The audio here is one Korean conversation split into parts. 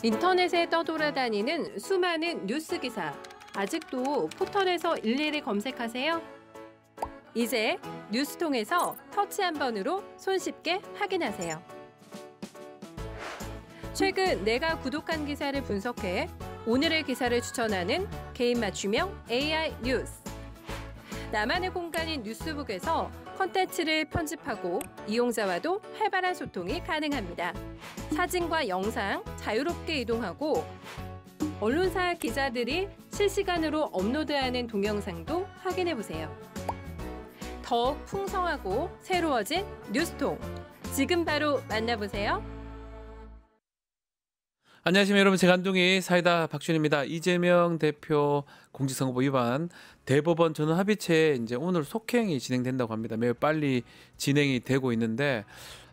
인터넷에 떠돌아다니는 수많은 뉴스 기사. 아직도 포털에서 일일이 검색하세요? 이제 뉴스통에서 터치 한 번으로 손쉽게 확인하세요. 최근 내가 구독한 기사를 분석해 오늘의 기사를 추천하는 개인 맞춤형 AI 뉴스. 나만의 공간인 뉴스북에서 콘텐츠를 편집하고 이용자와도 활발한 소통이 가능합니다. 사진과 영상 자유롭게 이동하고 언론사 기자들이 실시간으로 업로드하는 동영상도 확인해보세요. 더욱 풍성하고 새로워진 뉴스통. 지금 바로 만나보세요. 안녕하십니까 여러분, 제간둥이 사이다 박준입니다. 이재명 대표 공직선거법 위반 대법원 전원 합의체 이제 오늘 속행이 진행된다고 합니다. 매우 빨리 진행이 되고 있는데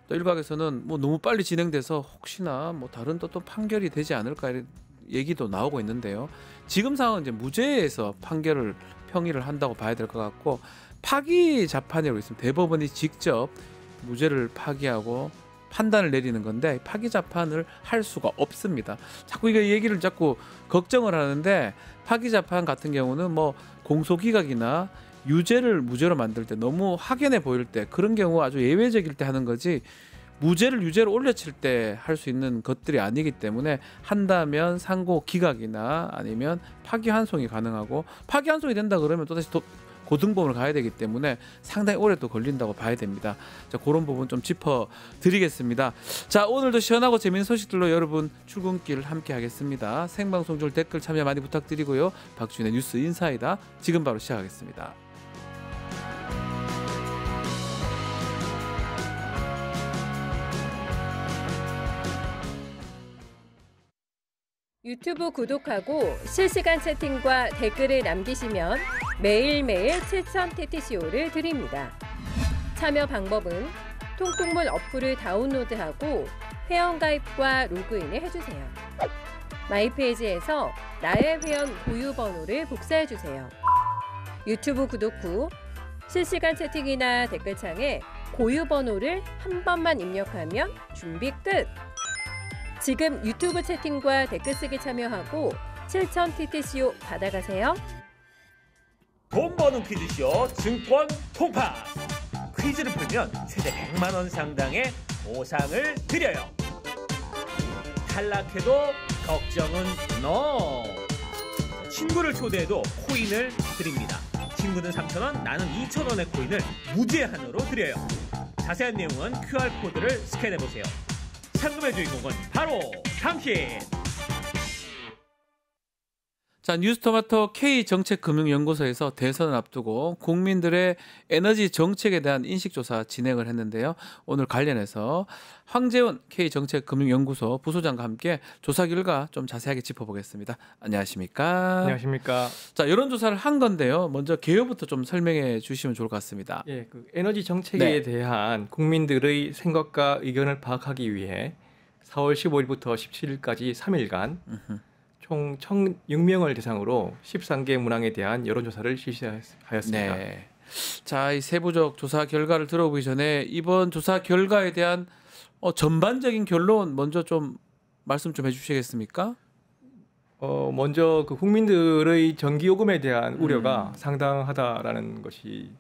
또 일각에서는 뭐 너무 빨리 진행돼서 혹시나 뭐 다른 또 판결이 되지 않을까 이런 얘기도 나오고 있는데요. 지금 상황은 이제 무죄에서 판결을 평의를 한다고 봐야 될 것 같고, 파기 재판이라고 있습니다. 대법원이 직접 무죄를 파기하고 판단을 내리는 건데 파기 재판을 할 수가 없습니다. 자꾸 이거 얘기를 자꾸 걱정을 하는데, 파기 재판 같은 경우는 뭐 공소기각이나 유죄를 무죄로 만들 때 너무 확연해 보일 때, 그런 경우 아주 예외적일 때 하는 거지 무죄를 유죄로 올려칠 때 할 수 있는 것들이 아니기 때문에, 한다면 상고 기각이나 아니면 파기환송이 가능하고, 파기환송이 된다 그러면 또다시 고등법원을 가야 되기 때문에 상당히 오래 또 걸린다고 봐야 됩니다. 자, 그런 부분 좀 짚어드리겠습니다. 자, 오늘도 시원하고 재미있는 소식들로 여러분 출근길 함께 하겠습니다. 생방송 중 댓글 참여 많이 부탁드리고요. 박준의 뉴스 인사이다 지금 바로 시작하겠습니다. 유튜브 구독하고 실시간 채팅과 댓글을 남기시면 매일매일 7000TTCO를 드립니다. 참여 방법은 통통문 어플을 다운로드하고 회원가입과 로그인을 해주세요. 마이페이지에서 나의 회원 고유번호를 복사해주세요. 유튜브 구독 후 실시간 채팅이나 댓글창에 고유번호를 한 번만 입력하면 준비 끝! 지금 유튜브 채팅과 댓글 쓰기 참여하고 7000TTCO 받아가세요. 돈 버는 퀴즈쇼 증권 통파스. 퀴즈를 풀면 최대 100만 원 상당의 보상을 드려요. 탈락해도 걱정은 NO. 친구를 초대해도 코인을 드립니다. 친구는 3,000원, 나는 2,000원의 코인을 무제한으로 드려요. 자세한 내용은 QR코드를 스캔해보세요. 상금의 주인공은 바로 당신. 자, 뉴스토마토 K정책금융연구소에서 대선을 앞두고 국민들의 에너지 정책에 대한 인식조사 진행을 했는데요. 오늘 관련해서 황재훈 K정책금융연구소 부소장과 함께 조사 결과 좀 자세하게 짚어보겠습니다. 안녕하십니까? 안녕하십니까? 자, 여론조사를 한 건데요. 먼저 개요부터 좀 설명해 주시면 좋을 것 같습니다. 예, 그 에너지 정책에 대한 국민들의 생각과 의견을 파악하기 위해 4월 15일부터 17일까지 3일간 총 1,006명을 대상으로 13개 문항에 대한 여론조사를 실시하였습니다. 네. 자, 이 세부적 조사 결과를 들어보기 전에 이번 조사 결과에 대한 전반적인 결론 먼저 좀 말씀 좀 해주시겠습니까? 먼저 그 국민들의 전기요금에 대한 우려가 상당하다라는 것이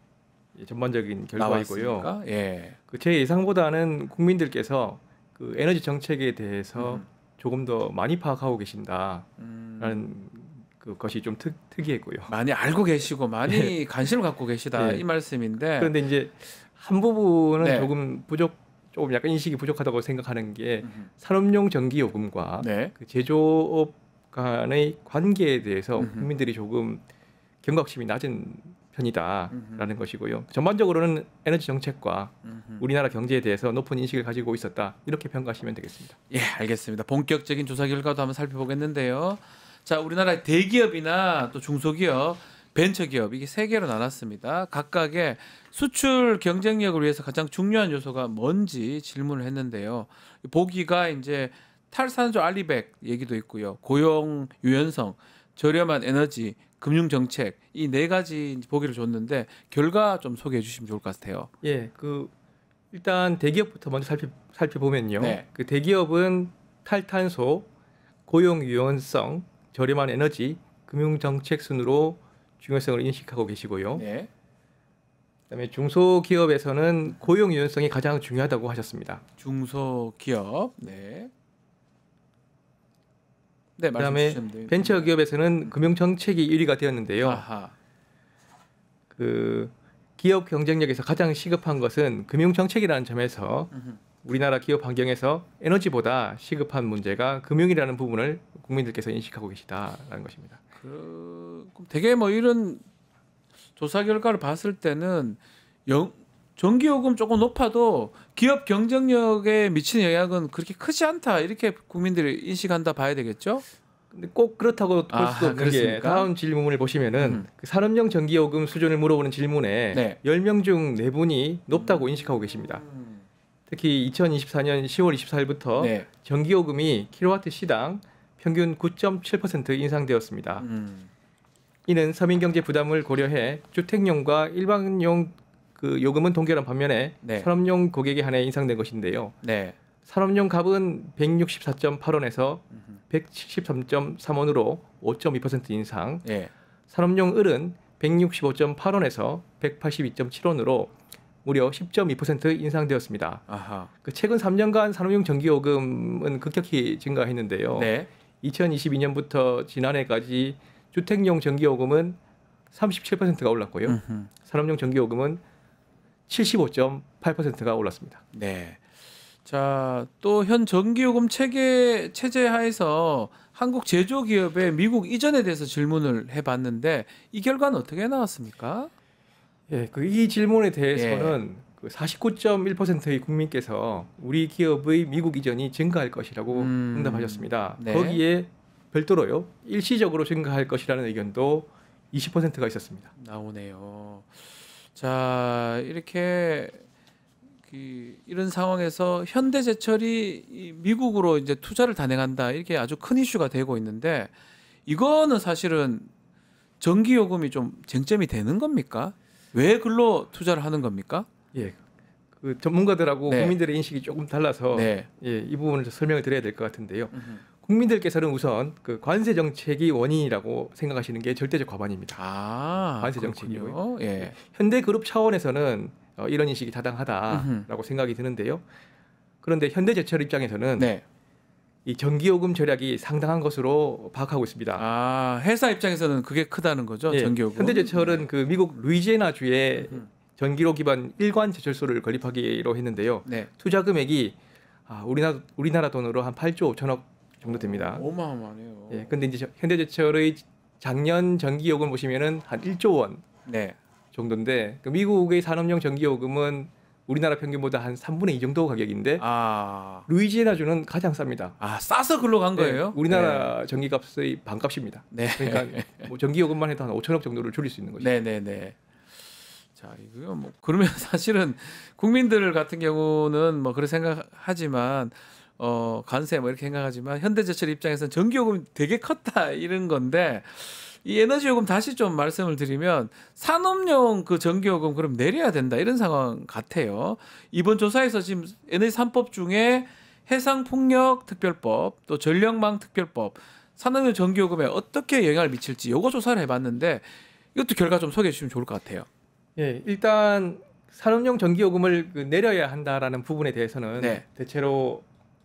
전반적인 결과이고요. 나왔습니까? 예. 그 제 예상보다는 국민들께서 그 에너지 정책에 대해서 조금 더 많이 파악하고 계신다라는 그것이 좀 특이했고요. 많이 알고 계시고 많이 관심을 갖고 계시다 이 말씀인데, 그런데 이제 한 부분은 조금 약간 인식이 부족하다고 생각하는 게 산업용 전기요금과 그 제조업 간의 관계에 대해서 국민들이 조금 경각심이 낮은 편이다라는 것이고요. 전반적으로는 에너지 정책과 우리나라 경제에 대해서 높은 인식을 가지고 있었다, 이렇게 평가하시면 되겠습니다. 예, 알겠습니다. 본격적인 조사 결과도 한번 살펴보겠는데요. 자, 우리나라 대기업이나 또 중소기업, 벤처기업 이게 세 개로 나눴습니다. 각각의 수출 경쟁력을 위해서 가장 중요한 요소가 뭔지 질문을 했는데요. 보기가 이제 탈산소 알리백 얘기도 있고요. 고용 유연성, 저렴한 에너지, 금융 정책, 이 네 가지 보기를 줬는데 결과 좀 소개해 주시면 좋을 것 같아요. 예, 그 일단 대기업부터 먼저 살펴보면요. 그 대기업은 탈탄소, 고용 유연성, 저렴한 에너지, 금융 정책 순으로 중요성을 인식하고 계시고요. 네. 그다음에 중소기업에서는 고용 유연성이 가장 중요하다고 하셨습니다. 중소기업. 네. 네, 그다음에 벤처기업에서는 금융 정책이 1위가 되었는데요. 아하. 그 기업 경쟁력에서 가장 시급한 것은 금융 정책이라는 점에서 우리나라 기업 환경에서 에너지보다 시급한 문제가 금융이라는 부분을 국민들께서 인식하고 계시다라는 것입니다. 그럼 되게 뭐 이런 조사 결과를 봤을 때는 전기요금 조금 높아도 기업 경쟁력에 미치는 영향은 그렇게 크지 않다 이렇게 국민들이 인식한다 봐야 되겠죠? 근데 꼭 그렇다고 볼 수도 없는 게 다음 질문을 보시면은 그 산업용 전기요금 수준을 물어보는 질문에 네. 10명 중 4분이 높다고 인식하고 계십니다. 특히 2024년 10월 24일부터 네. 전기요금이 킬로와트 시당 평균 9.7% 인상되었습니다. 이는 서민경제 부담을 고려해 주택용과 일반용 그 요금은 동결한 반면에 네. 산업용 고객에 한해 인상된 것인데요. 네. 산업용 값은 164.8원에서 173.3원으로 5.2% 인상. 네. 산업용 을은 165.8원에서 182.7원으로 무려 10.2% 인상되었습니다. 아하. 그 최근 3년간 산업용 전기요금은 급격히 증가했는데요. 네. 2022년부터 지난해까지 주택용 전기요금은 37%가 올랐고요. 산업용 전기요금은 75.8%가 올랐습니다. 네. 자, 또 현 전기요금 체제 하에서 한국 제조기업의 미국 이전에 대해서 질문을 해봤는데 이 결과는 어떻게 나왔습니까? 예, 이 질문에 대해서는 그 49.1%의 국민께서 우리 기업의 미국 이전이 증가할 것이라고 응답하셨습니다. 네. 거기에 별도로요, 일시적으로 증가할 것이라는 의견도 20%가 있었습니다. 나오네요. 자, 이렇게 이런 상황에서 현대제철이 미국으로 이제 투자를 단행한다 이렇게 아주 큰 이슈가 되고 있는데 이거는 사실은 전기요금이 좀 쟁점이 되는 겁니까? 왜 글로 투자를 하는 겁니까? 예, 그 전문가들하고 네. 국민들의 인식이 조금 달라서 네. 예, 이 부분을 좀 설명을 드려야 될 것 같은데요. 국민들께서는 우선 그 관세 정책이 원인이라고 생각하시는 게 절대적 과반입니다. 아, 관세 정책이고요. 예. 현대그룹 차원에서는 이런 인식이 타당하다라고 생각이 드는데요. 그런데 현대제철 입장에서는 네. 이 전기요금 절약이 상당한 것으로 파악하고 있습니다. 아, 회사 입장에서는 그게 크다는 거죠, 예, 전기요금. 현대제철은 그 미국 루이지애나주에 전기로 기반 일관 제철소를 건립하기로 했는데요. 네. 투자 금액이 우리나라 돈으로 한 8조 5천억 정도 됩니다. 어마어마하네요. 예, 근데 이제 현대제철의 작년 전기요금 보시면은 한 1조 원 네. 정도인데 그 미국의 산업용 전기요금은 우리나라 평균보다 한 3분의 2 정도 가격인데 루이지애나주는 가장 쌉니다. 아, 싸서 글로 간 거예요? 네, 우리나라 전기값의 반값입니다. 네. 그러니까 뭐 전기요금만 해도 한 5천억 정도를 줄일 수 있는 거죠. 네네네. 자, 이거 뭐 그러면 사실은 국민들 같은 경우는 뭐 그렇게 생각하지만 관세 뭐 이렇게 생각하지만 현대제철 입장에서는 전기요금이 되게 컸다 이런 건데 이 에너지요금 다시 좀 말씀을 드리면 산업용 그 전기요금 그럼 내려야 된다 이런 상황 같아요. 이번 조사에서 지금 에너지 3법 중에 해상풍력 특별법 또 전력망 특별법 산업용 전기요금에 어떻게 영향을 미칠지 요거 조사를 해봤는데 이것도 결과 좀 소개해 주시면 좋을 것 같아요. 예, 일단 산업용 전기요금을 내려야 한다라는 부분에 대해서는 네. 대체로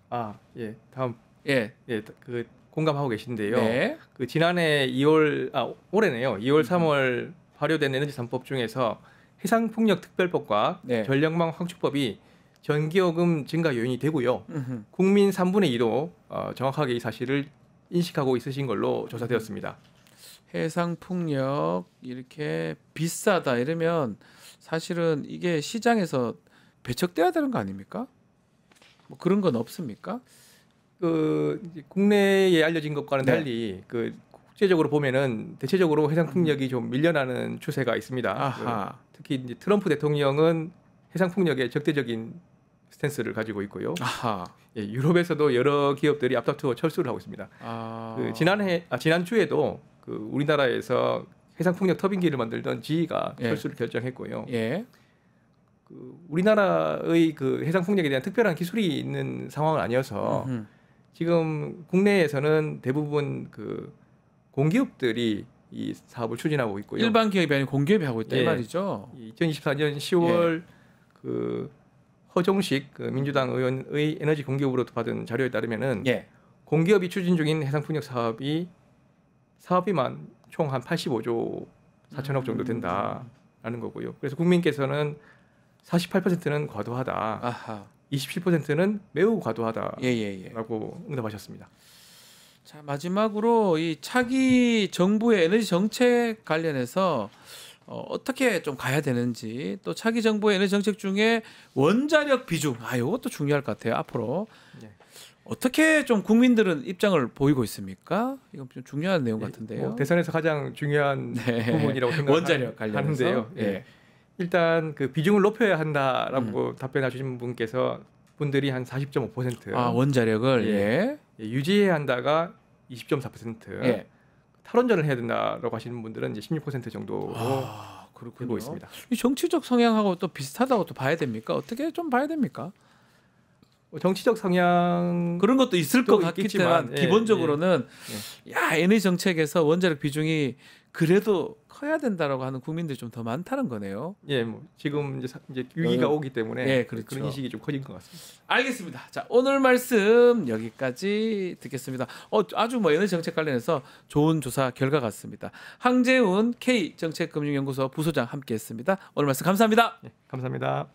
다음 그 공감하고 계신데요. 네. 그 지난해 올해네요. 2월 3월 발효된 에너지 3법 중에서 해상풍력 특별법과 네. 전력망 확충법이 전기요금 증가 요인이 되고요. 국민 3분의 2도 정확하게 이 사실을 인식하고 있으신 걸로 조사되었습니다. 해상풍력 이렇게 비싸다 이러면 사실은 이게 시장에서 배척돼야 되는 거 아닙니까? 뭐 그런 건 없습니까? 그 국내에 알려진 것과는 네. 달리 그 국제적으로 보면은 대체적으로 해상풍력이 좀 밀려나는 추세가 있습니다. 아하. 특히 이제 트럼프 대통령은 해상풍력에 적대적인 스탠스를 가지고 있고요. 아하. 예, 유럽에서도 여러 기업들이 앞다투어 철수를 하고 있습니다. 그 지난주에도 그 우리나라에서 해상풍력 터빈기를 만들던 GE가 철수를 결정했고요. 예. 그 우리나라의 그 해상풍력에 대한 특별한 기술이 있는 상황은 아니어서 지금 국내에서는 대부분 그 공기업들이 이 사업을 추진하고 있고요. 일반 기업이 아닌 공기업이 하고 있다 이 말이죠. 2024년 10월 그 허종식 그 민주당 의원의 에너지 공기업으로부터 받은 자료에 따르면은 공기업이 추진 중인 해상풍력 사업비만 총 한 85조 4천억 정도 된다라는 거고요. 그래서 국민께서는 48%는 과도하다, 아하. 27%는 매우 과도하다라고 응답하셨습니다. 자, 마지막으로 이 차기 정부의 에너지 정책 관련해서 어떻게 좀 가야 되는지, 또 차기 정부의 에너지 정책 중에 원자력 비중, 이것도 중요할 것 같아요. 앞으로 어떻게 좀 국민들은 입장을 보이고 있습니까? 이건 좀 중요한 내용 같은데요. 대선에서 가장 중요한 부분이라고 원자력 생각하는데요. 일단 그 비중을 높여야 한다라고 답변하신 분들이 한 40.5%. 원자력을 유지해야 한다가 20.4%. 탈원전을 해야 된다라고 하시는 분들은 이제 16% 정도로 되고 있습니다. 이 정치적 성향하고 또 비슷하다고 또 봐야 됩니까? 어떻게 좀 봐야 됩니까? 정치적 성향 그런 것도 있을 것 같겠지만 기본적으로는 에너지 정책에서 원자력 비중이 그래도 커야 된다라고 하는 국민들이 좀 더 많다는 거네요. 지금 이제 위기가 오기 때문에 그렇죠. 그런 인식이 좀 커진 것 같습니다. 알겠습니다. 자, 오늘 말씀 여기까지 듣겠습니다. 아주 에너지 정책 관련해서 좋은 조사 결과 같습니다. 황재훈 K 정책금융연구소 부소장 함께했습니다. 오늘 말씀 감사합니다. 감사합니다.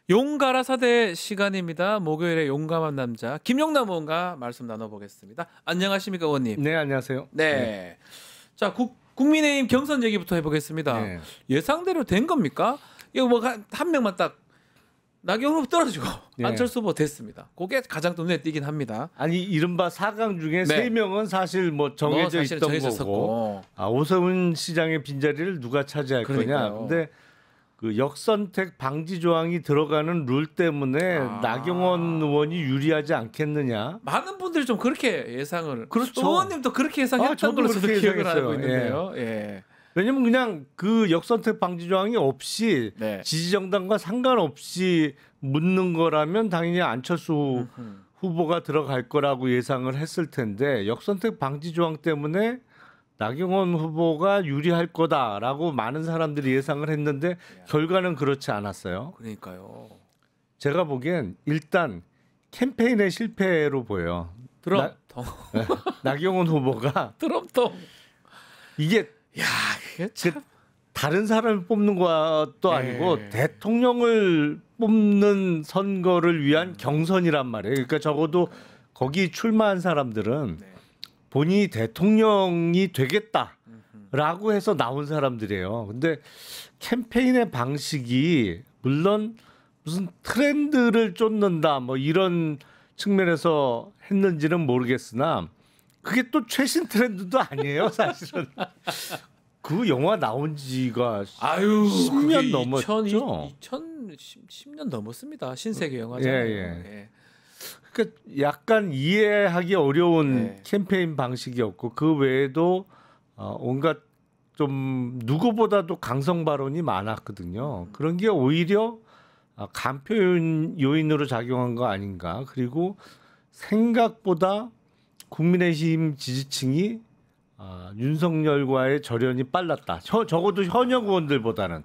용가라사대 시간입니다. 목요일에 용감한 남자 김용남 의원과 말씀 나눠보겠습니다. 안녕하십니까 의원님? 네, 안녕하세요. 네. 자, 국민의힘 경선 얘기부터 해보겠습니다. 예상대로 된 겁니까? 이거 한 명만 딱 나경원 후보 떨어지고 안철수 후보 됐습니다. 그게 가장 눈에 띄긴 합니다. 아니 이른바 4강 중에 3명은 사실 정해져 있던 거고 오세훈 시장의 빈자리를 누가 차지할 거냐. 근데 그 역선택 방지 조항이 들어가는 룰 때문에 나경원 의원이 유리하지 않겠느냐. 많은 분들이 좀 그렇게 예상을. 그렇죠. 의원님도 그렇게 예상했던 걸로 저도 기억을 하고 있는데요. 왜냐면 그냥 그 역선택 방지 조항이 없이 지지정당과 상관없이 묻는 거라면 당연히 안철수 후보가 들어갈 거라고 예상을 했을 텐데 역선택 방지 조항 때문에 나경원 후보가 유리할 거다라고 많은 사람들이 예상을 했는데 결과는 그렇지 않았어요. 그러니까요. 제가 보기엔 일단 캠페인의 실패로 보여요. 드럼통. 나경원 후보가 드럼통. 이게 다른 사람을 뽑는 것도 아니고 대통령을 뽑는 선거를 위한 경선이란 말이에요. 그러니까 적어도 거기 출마한 사람들은 본인이 대통령이 되겠다라고 해서 나온 사람들이에요. 근데 캠페인의 방식이 물론 무슨 트렌드를 쫓는다 이런 측면에서 했는지는 모르겠으나 그게 또 최신 트렌드도 아니에요, 사실은. 그 영화 나온 지가 10년 넘었죠. 2010년 넘었습니다. 신세계 영화잖아요. 그러니까 약간 이해하기 어려운 캠페인 방식이었고 그 외에도 온갖 좀 누구보다도 강성 발언이 많았거든요. 그런 게 오히려 간표 요인으로 작용한 거 아닌가. 그리고 생각보다 국민의힘 지지층이 윤석열과의 절연이 빨랐다. 적어도 현역 의원들보다는.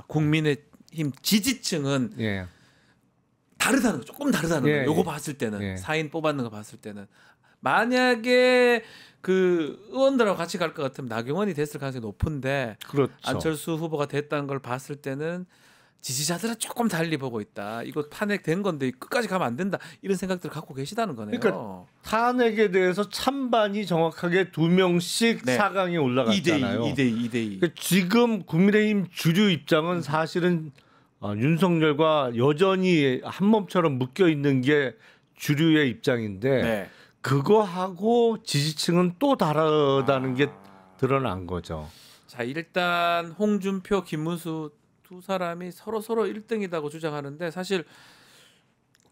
국민의힘 지지층은 예. 다르다는 거, 조금 다르다는 예, 거. 요거 예. 봤을 때는 예. 4인 뽑았는 거 봤을 때는 만약에 그 의원들하고 같이 갈 것 같으면 나경원이 됐을 가능성이 높은데 그렇죠. 안철수 후보가 됐다는 걸 봤을 때는 지지자들은 조금 달리 보고 있다. 이거 탄핵된 건데 끝까지 가면 안 된다. 이런 생각들을 갖고 계시다는 거네요. 그러니까 탄핵에 대해서 찬반이 정확하게 2명씩 네. 4강에 올라갔잖아요. 2대2. 그러니까 지금 국민의힘 주류 입장은 사실은 윤석열과 여전히 한 몸처럼 묶여 있는 게 주류의 입장인데 네. 그거하고 지지층은 또 다르다는 게 드러난 거죠. 자, 일단 홍준표, 김문수 두 사람이 서로 1등이라고 주장하는데 사실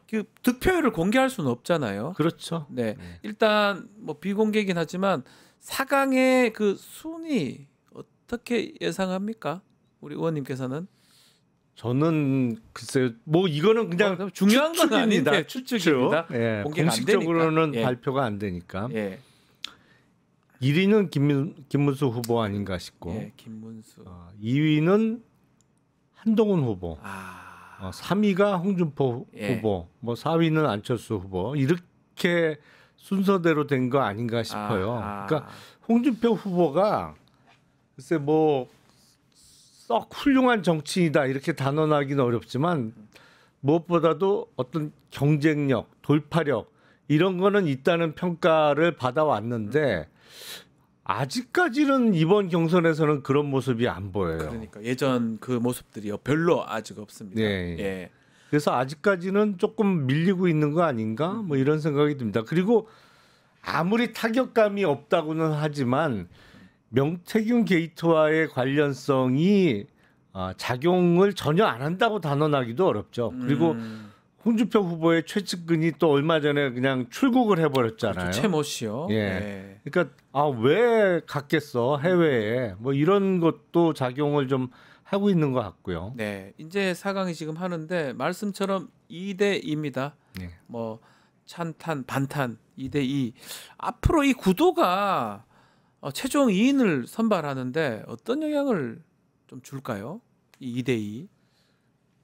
그 득표율을 공개할 수는 없잖아요. 그렇죠. 네. 일단 뭐 비공개이긴 하지만 4강의 그 순위 어떻게 예상합니까? 우리 의원님께서는? 저는 글쎄요. 뭐 이거는 그냥 중요한 건 추측입니다. 아닌데 추측입니다. 예, 공개가 안 공식적으로는 되니까. 예. 발표가 안 되니까. 예. 1위는 김문수 후보 아닌가 싶고, 예, 김문수. 2위는 한동훈 후보, 3위가 홍준표 예. 후보, 뭐 4위는 안철수 후보 이렇게 순서대로 된 거 아닌가 싶어요. 그러니까 홍준표 후보가 글쎄 뭐 썩 훌륭한 정치인이다 이렇게 단언하기는 어렵지만 무엇보다도 어떤 경쟁력, 돌파력 이런 거는 있다는 평가를 받아왔는데 아직까지는 이번 경선에서는 그런 모습이 안 보여요. 그러니까 예전 그 모습들이 별로 아직 없습니다. 네. 예. 그래서 아직까지는 조금 밀리고 있는 거 아닌가 뭐 이런 생각이 듭니다. 그리고 아무리 타격감이 없다고는 하지만 명태균 게이트와의 관련성이 작용을 전혀 안 한다고 단언하기도 어렵죠. 그리고 홍준표 후보의 최측근이 또 얼마 전에 그냥 출국을 해버렸잖아요. 그렇죠. 최모 씨요. 예. 예. 그러니까 왜 갔겠어 해외에 뭐 이런 것도 작용을 좀 하고 있는 것 같고요. 네. 이제 4강이 지금 하는데 말씀처럼 2대2입니다. 네. 뭐 찬탄, 반탄 2대2. 앞으로 이 구도가 최종 2인을 선발하는데 어떤 영향을 좀 줄까요? 이 2대2.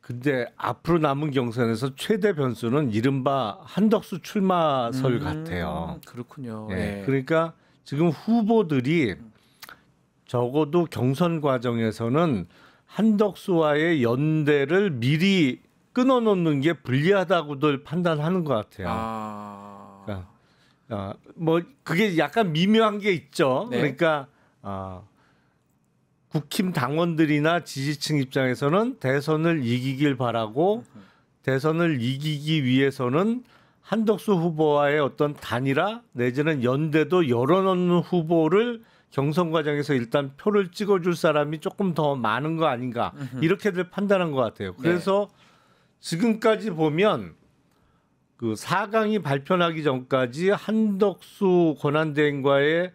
근데 앞으로 남은 경선에서 최대 변수는 이른바 한덕수 출마설 같아요. 그렇군요. 예. 예. 그러니까 지금 후보들이 적어도 경선 과정에서는 한덕수와의 연대를 미리 끊어놓는 게 불리하다고들 판단하는 것 같아요. 그러니까, 뭐 그게 약간 미묘한 게 있죠. 네. 그러니까 국힘 당원들이나 지지층 입장에서는 대선을 이기길 바라고 대선을 이기기 위해서는 한덕수 후보와의 어떤 단일화 내지는 연대도 열어놓는 후보를 경선 과정에서 일단 표를 찍어줄 사람이 조금 더 많은 거 아닌가 이렇게들 판단한 것 같아요. 그래서 지금까지 보면 그 4강이 발표나기 전까지 한덕수 권한대행과의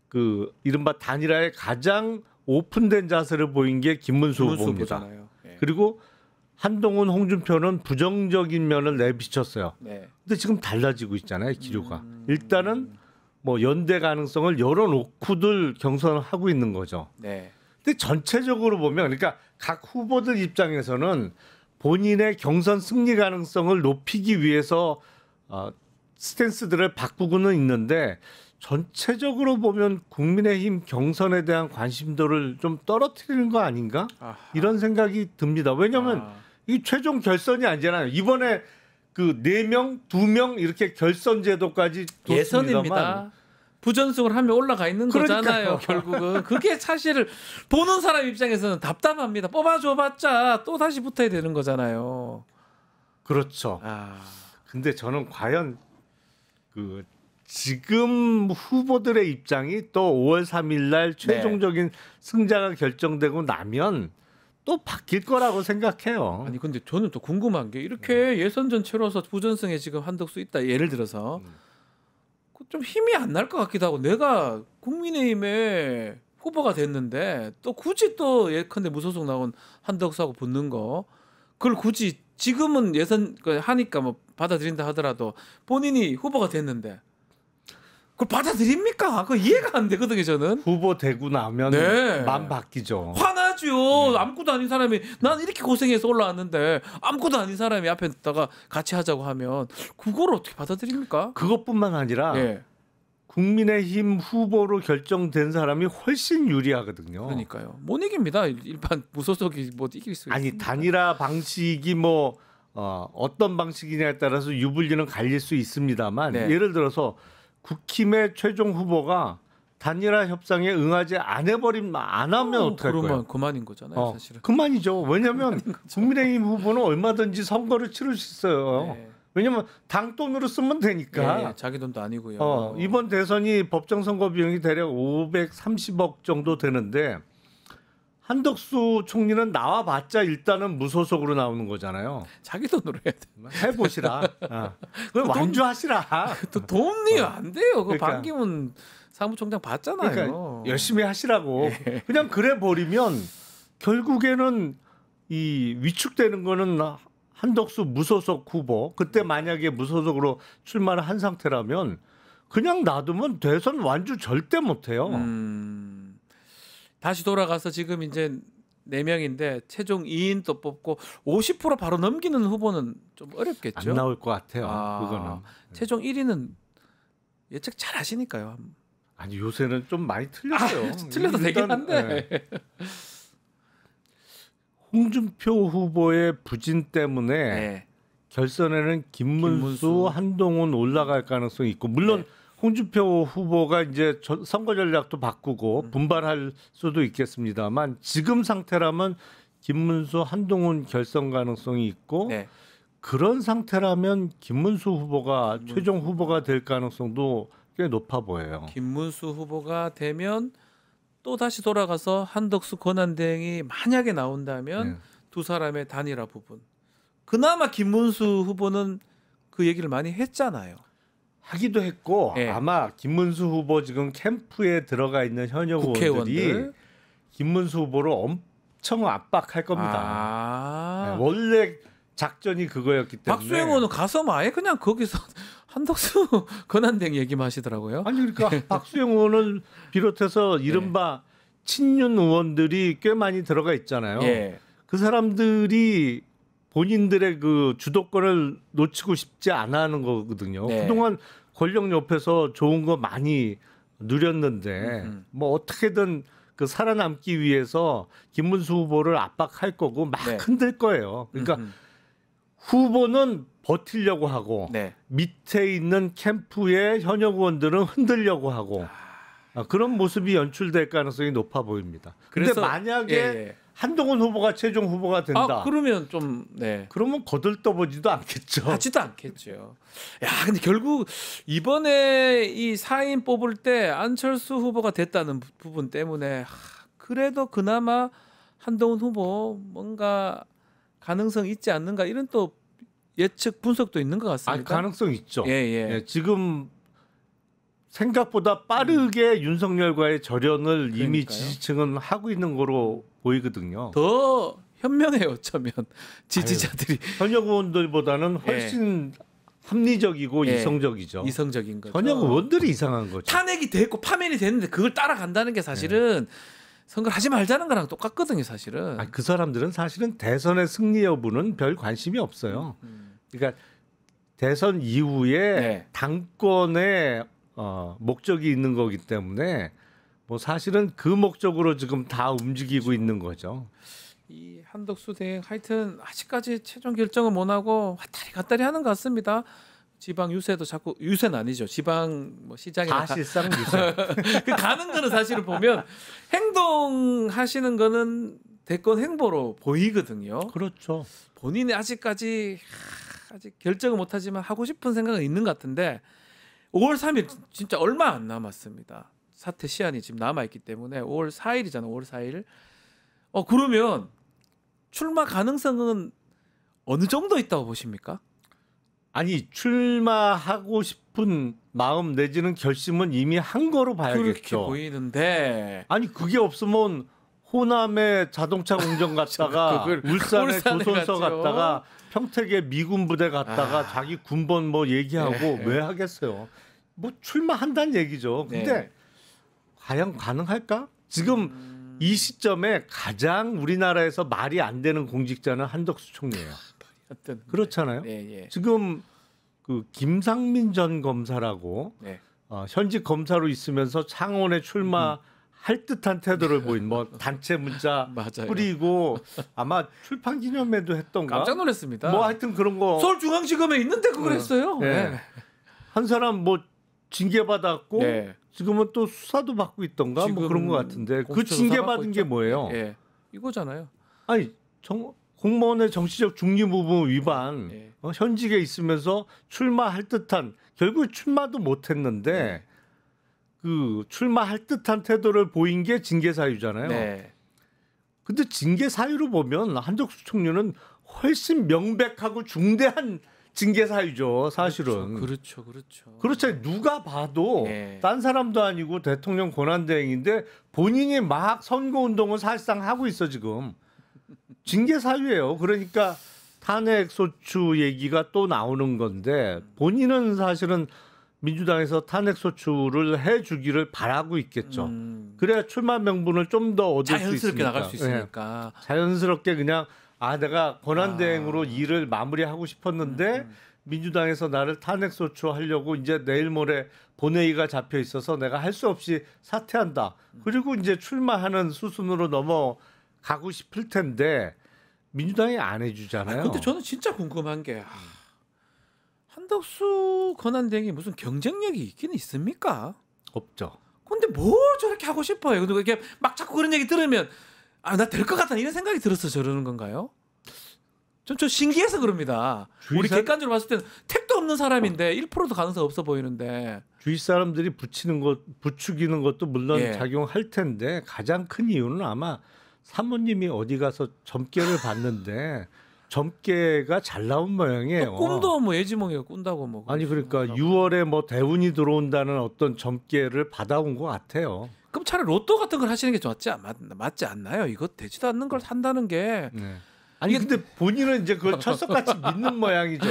그 이른바 단일화의 가장 오픈된 자세를 보인 게 김문수 후보입니다. 예. 그리고 한동훈, 홍준표는 부정적인 면을 내비쳤어요. 네. 근데 지금 달라지고 있잖아요, 기류가. 일단은 뭐 연대 가능성을 열어놓고들 경선을 하고 있는 거죠. 네. 근데 전체적으로 보면, 그러니까 각 후보들 입장에서는 본인의 경선 승리 가능성을 높이기 위해서 스탠스들을 바꾸고는 있는데 전체적으로 보면 국민의힘 경선에 대한 관심도를 좀 떨어뜨리는 거 아닌가? 이런 생각이 듭니다. 왜냐하면 이 최종 결선이 아니잖아요. 이번에 그 4명, 2명 이렇게 결선 제도까지 예선입니다. 부전승을 하면 올라가 있는 거잖아요. 결국은 그게 사실을 보는 사람 입장에서는 답답합니다. 뽑아줘봤자 또 다시 붙어야 되는 거잖아요. 그렇죠. 근데 저는 과연 그 지금 후보들의 입장이 또 5월 3일 날 최종적인 승자가 결정되고 나면 또 바뀔 거라고 생각해요. 아니 근데 저는 또 궁금한 게 이렇게 예선전 치러서 부전승에 지금 한덕수 있다. 예를 들어서 좀 힘이 안 날 것 같기도 하고 내가 국민의힘의 후보가 됐는데 또 굳이 또 예컨대 무소속 나온 한덕수하고 붙는 거 그걸 굳이 지금은 예선 하니까 뭐 받아들인다 하더라도 본인이 후보가 됐는데 그걸 받아들입니까? 그 이해가 안 되거든요, 저는. 후보 되고 나면 네. 마음 바뀌죠. 화나죠. 아무것도 아닌 사람이 난 이렇게 고생해서 올라왔는데 아무것도 아닌 사람이 앞에 있다가 같이 하자고 하면 그걸 어떻게 받아들입니까? 그것뿐만 아니라 예. 국민의힘 후보로 결정된 사람이 훨씬 유리하거든요. 그러니까요. 못 이깁니다. 일반 무소속이 뭐 이길 수 아니 있습니까? 단일화 방식이 뭐 어떤 방식이냐에 따라서 유불리는 갈릴 수 있습니다만 네. 예를 들어서 국힘의 최종 후보가 단일화 협상에 응하지 안 하면 어떡할 거예요? 그만인 거잖아요, 사실은. 그만이죠. 왜냐하면 국민의힘 후보는 얼마든지 선거를 치를 수 있어요. 네. 왜냐하면 당 돈으로 쓰면 되니까. 네, 자기 돈도 아니고요. 이번 대선이 법정 선거 비용이 대략 530억 정도 되는데 한덕수 총리는 나와봤자 일단은 무소속으로 나오는 거잖아요. 자기 돈으로 해야 돼. 해보시라. 그럼 완주하시라. 또 돈이 안 돼요. 그 그러니까. 반기문 사무총장 봤잖아요. 그러니까 열심히 하시라고. 그냥 그래 버리면 결국에는 이 위축되는 거는 한덕수 무소속 후보. 그때 만약에 무소속으로 출마를 한 상태라면 그냥 놔두면 대선 완주 절대 못해요. 다시 돌아가서 지금 이제 4명인데 최종 2인 또 뽑고 50% 바로 넘기는 후보는 좀 어렵겠죠. 안 나올 것 같아요. 그거는. 최종 1위는 예측 잘 하시니까요. 아니 요새는 좀 많이 틀렸어요. 틀려도 되긴 한데. 네. 홍준표 후보의 부진 때문에 네. 결선에는 김문수, 한동훈 올라갈 가능성이 있고 물론 네. 홍준표 후보가 이제 선거 전략도 바꾸고 분발할 수도 있겠습니다만 지금 상태라면 김문수, 한동훈 결선 가능성이 있고 네. 그런 상태라면 김문수 후보가 최종 후보가 될 가능성도 꽤 높아 보여요. 김문수 후보가 되면 또 다시 돌아가서 한덕수 권한대행이 만약에 나온다면 네. 두 사람의 단일화 부분. 그나마 김문수 후보는 그 얘기를 많이 했잖아요. 하기도 했고 네. 아마 김문수 후보 지금 캠프에 들어가 있는 현역 의원들이 국회의원들. 김문수 후보를 엄청 압박할 겁니다. 네, 원래 작전이 그거였기 때문에. 박수영 의원은 가서 아예 그냥 거기서 한덕수 권한대행 얘기만 하시더라고요. 아니 그러니까 박수영 의원을 비롯해서 이른바 친윤 의원들이 꽤 많이 들어가 있잖아요. 예. 그 사람들이 본인들의 그 주도권을 놓치고 싶지 않아 하는 거거든요. 네. 그동안 권력 옆에서 좋은 거 많이 누렸는데 뭐 어떻게든 그 살아남기 위해서 김문수 후보를 압박할 거고 막 네. 흔들 거예요. 그러니까 후보는 버티려고 하고 네. 밑에 있는 캠프의 현역 의원들은 흔들려고 하고 그런 모습이 연출될 가능성이 높아 보입니다. 그런데 그래서 만약에 예. 한동훈 후보가 최종 후보가 된다. 그러면 좀 네. 그러면 거들떠보지도 않겠죠. 하지도 않겠죠. 야, 근데 결국 이번에 이 4인 뽑을 때 안철수 후보가 됐다는 부분 때문에 그래도 그나마 한동훈 후보 뭔가 가능성 있지 않는가 이런 또 예측 분석도 있는 것 같습니다. 가능성 있죠. 예, 예. 예, 지금 생각보다 빠르게 윤석열과의 절연을 이미 그러니까요. 지지층은 하고 있는 거로 보이거든요. 더 현명해요, 어쩌면 지지자들이 현역 의원들보다는 훨씬 합리적이고 예. 이성적이죠. 이성적인 거죠. 현역 의원들이 이상한 거죠. 탄핵이 됐고 파면이 됐는데 그걸 따라간다는 게 사실은 선거를 하지 말자는 거랑 똑같거든요, 사실은. 그 사람들은 사실은 대선의 승리 여부는 별 관심이 없어요. 그러니까 대선 이후에 네. 당권에 목적이 있는 거기 때문에 뭐 사실은 그 목적으로 지금 다 움직이고 있는 거죠. 이 한덕수 대행 하여튼 아직까지 최종 결정을 못 하고 왔다리 갔다리 하는 것 같습니다. 지방 유세도 자꾸 유세는 아니죠. 지방 뭐 시장이나 사실상 유세. 그 가는 거는 사실은 보면 행동하시는 거는 대권 행보로 보이거든요. 그렇죠. 본인이 아직까지 아직 결정을 못 하지만 하고 싶은 생각은 있는 것 같은데 5월 3일 진짜 얼마 안 남았습니다. 사퇴 시한이 지금 남아 있기 때문에 5월 4일이잖아. 5월 4일. 그러면 출마 가능성은 어느 정도 있다고 보십니까? 아니 출마하고 싶은 마음 내지는 결심은 이미 한 거로 그렇게 봐야겠죠. 보이는데 아니 그게 없으면 호남에 자동차 공정 갔다가 울산에 조선소 갔죠. 갔다가 평택에 미군 부대 갔다가 자기 군번 뭐 얘기하고 왜 하겠어요? 뭐 출마한다는 얘기죠. 근데 과연 가능할까? 지금 이 시점에 가장 우리나라에서 말이 안 되는 공직자는 한덕수 총리예요. 그렇잖아요. 지금 그 김상민 전 검사라고 현직 검사로 있으면서 창원에 출마할 듯한 태도를 보인 뭐 단체 문자 뿌리고 아마 출판 기념회도 했던가 깜짝 놀랐습니다. 뭐 하여튼 그런 거 서울중앙지검에 있는데 그걸 했어요. 한 사람 뭐 징계 받았고 지금은 또 수사도 받고 있던가 뭐 그런 것 같은데 그 징계 받은 게 뭐예요? 이거잖아요. 아니 공무원의 정치적 중립 부분 위반 현직에 있으면서 출마할 듯한 결국 출마도 못했는데 그 출마할 듯한 태도를 보인 게 징계 사유잖아요. 근데 징계 사유로 보면 한덕수 총리는 훨씬 명백하고 중대한 징계 사유죠, 사실은. 그렇죠. 그렇죠. 누가 봐도 딴 사람도 아니고 대통령 권한대행인데 본인이 막 선거운동을 사실상 하고 있어 지금. 징계 사유예요. 그러니까 탄핵소추 얘기가 또 나오는 건데 본인은 사실은 민주당에서 탄핵소추를 해주기를 바라고 있겠죠. 그래야 출마 명분을 좀 더 얻을 수 있으니까. 자연스럽게 나갈 수 있으니까. 자연스럽게 그냥 내가 권한대행으로 일을 마무리하고 싶었는데 민주당에서 나를 탄핵소추 하려고 이제 내일 모레 본회의가 잡혀 있어서 내가 할 수 없이 사퇴한다. 그리고 이제 출마하는 수순으로 넘어가고 싶을 텐데 민주당이 안 해주잖아요. 근데 저는 진짜 궁금한 게 한덕수 권한대행이 무슨 경쟁력이 있긴 있습니까? 없죠. 근데 뭘 저렇게 하고 싶어요? 근데 이게 막 자꾸 그런 얘기 들으면 나 될 것 같다 이런 생각이 들어서 저러는 건가요? 저 신기해서 그럽니다. 우리 객관적으로 봤을 때는 택도 없는 사람인데 1%도 가능성 없어 보이는데 주위 사람들이 부추기는 것도 물론 작용할 텐데 가장 큰 이유는 아마 사모님이 어디 가서 점괘를 봤는데 점괘가 잘 나온 모양이에요. 꿈도 뭐 예지몽이가 꾼다고 뭐. 아니 그러니까 6월에 뭐 대운이 들어온다는 어떤 점괘를 받아온 것 같아요. 그럼 차라리 로또 같은 걸 하시는 게 맞지 않나요? 이거 되지도 않는 걸 산다는 게. 아니 근데 본인은 이제 그걸 철석같이 믿는 모양이죠.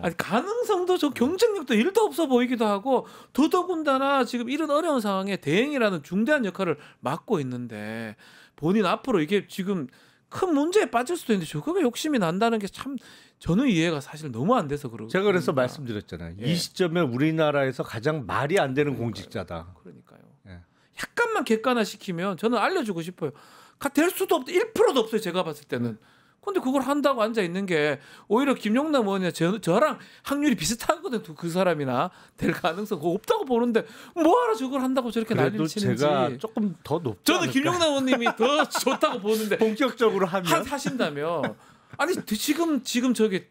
아니 가능성도 저 경쟁력도 1도 없어 보이기도 하고 더더군다나 지금 이런 어려운 상황에 대행이라는 중대한 역할을 맡고 있는데 본인 앞으로 이게 지금 큰 문제에 빠질 수도 있는데 저거가 욕심이 난다는 게 참 저는 이해가 사실 너무 안 돼서 그러고 제가 그래서 말씀드렸잖아요. 이 시점에 우리나라에서 가장 말이 안 되는 공직자다. 그러니까요. 약간만 객관화시키면 저는 알려주고 싶어요. 될 수도 없다. 1%도 없어요. 제가 봤을 때는. 근데 그걸 한다고 앉아 있는 게 오히려 김용남 의원이 저랑 확률이 비슷하거든. 그 사람이나 될 가능성 없다고 보는데 뭐하러 저걸 한다고 저렇게 난리를 치는지. 제가 조금 더 높지 저는 않을까? 김용남 의원님이 더 좋다고 보는데 본격적으로 하신다며. 아니 지금 저기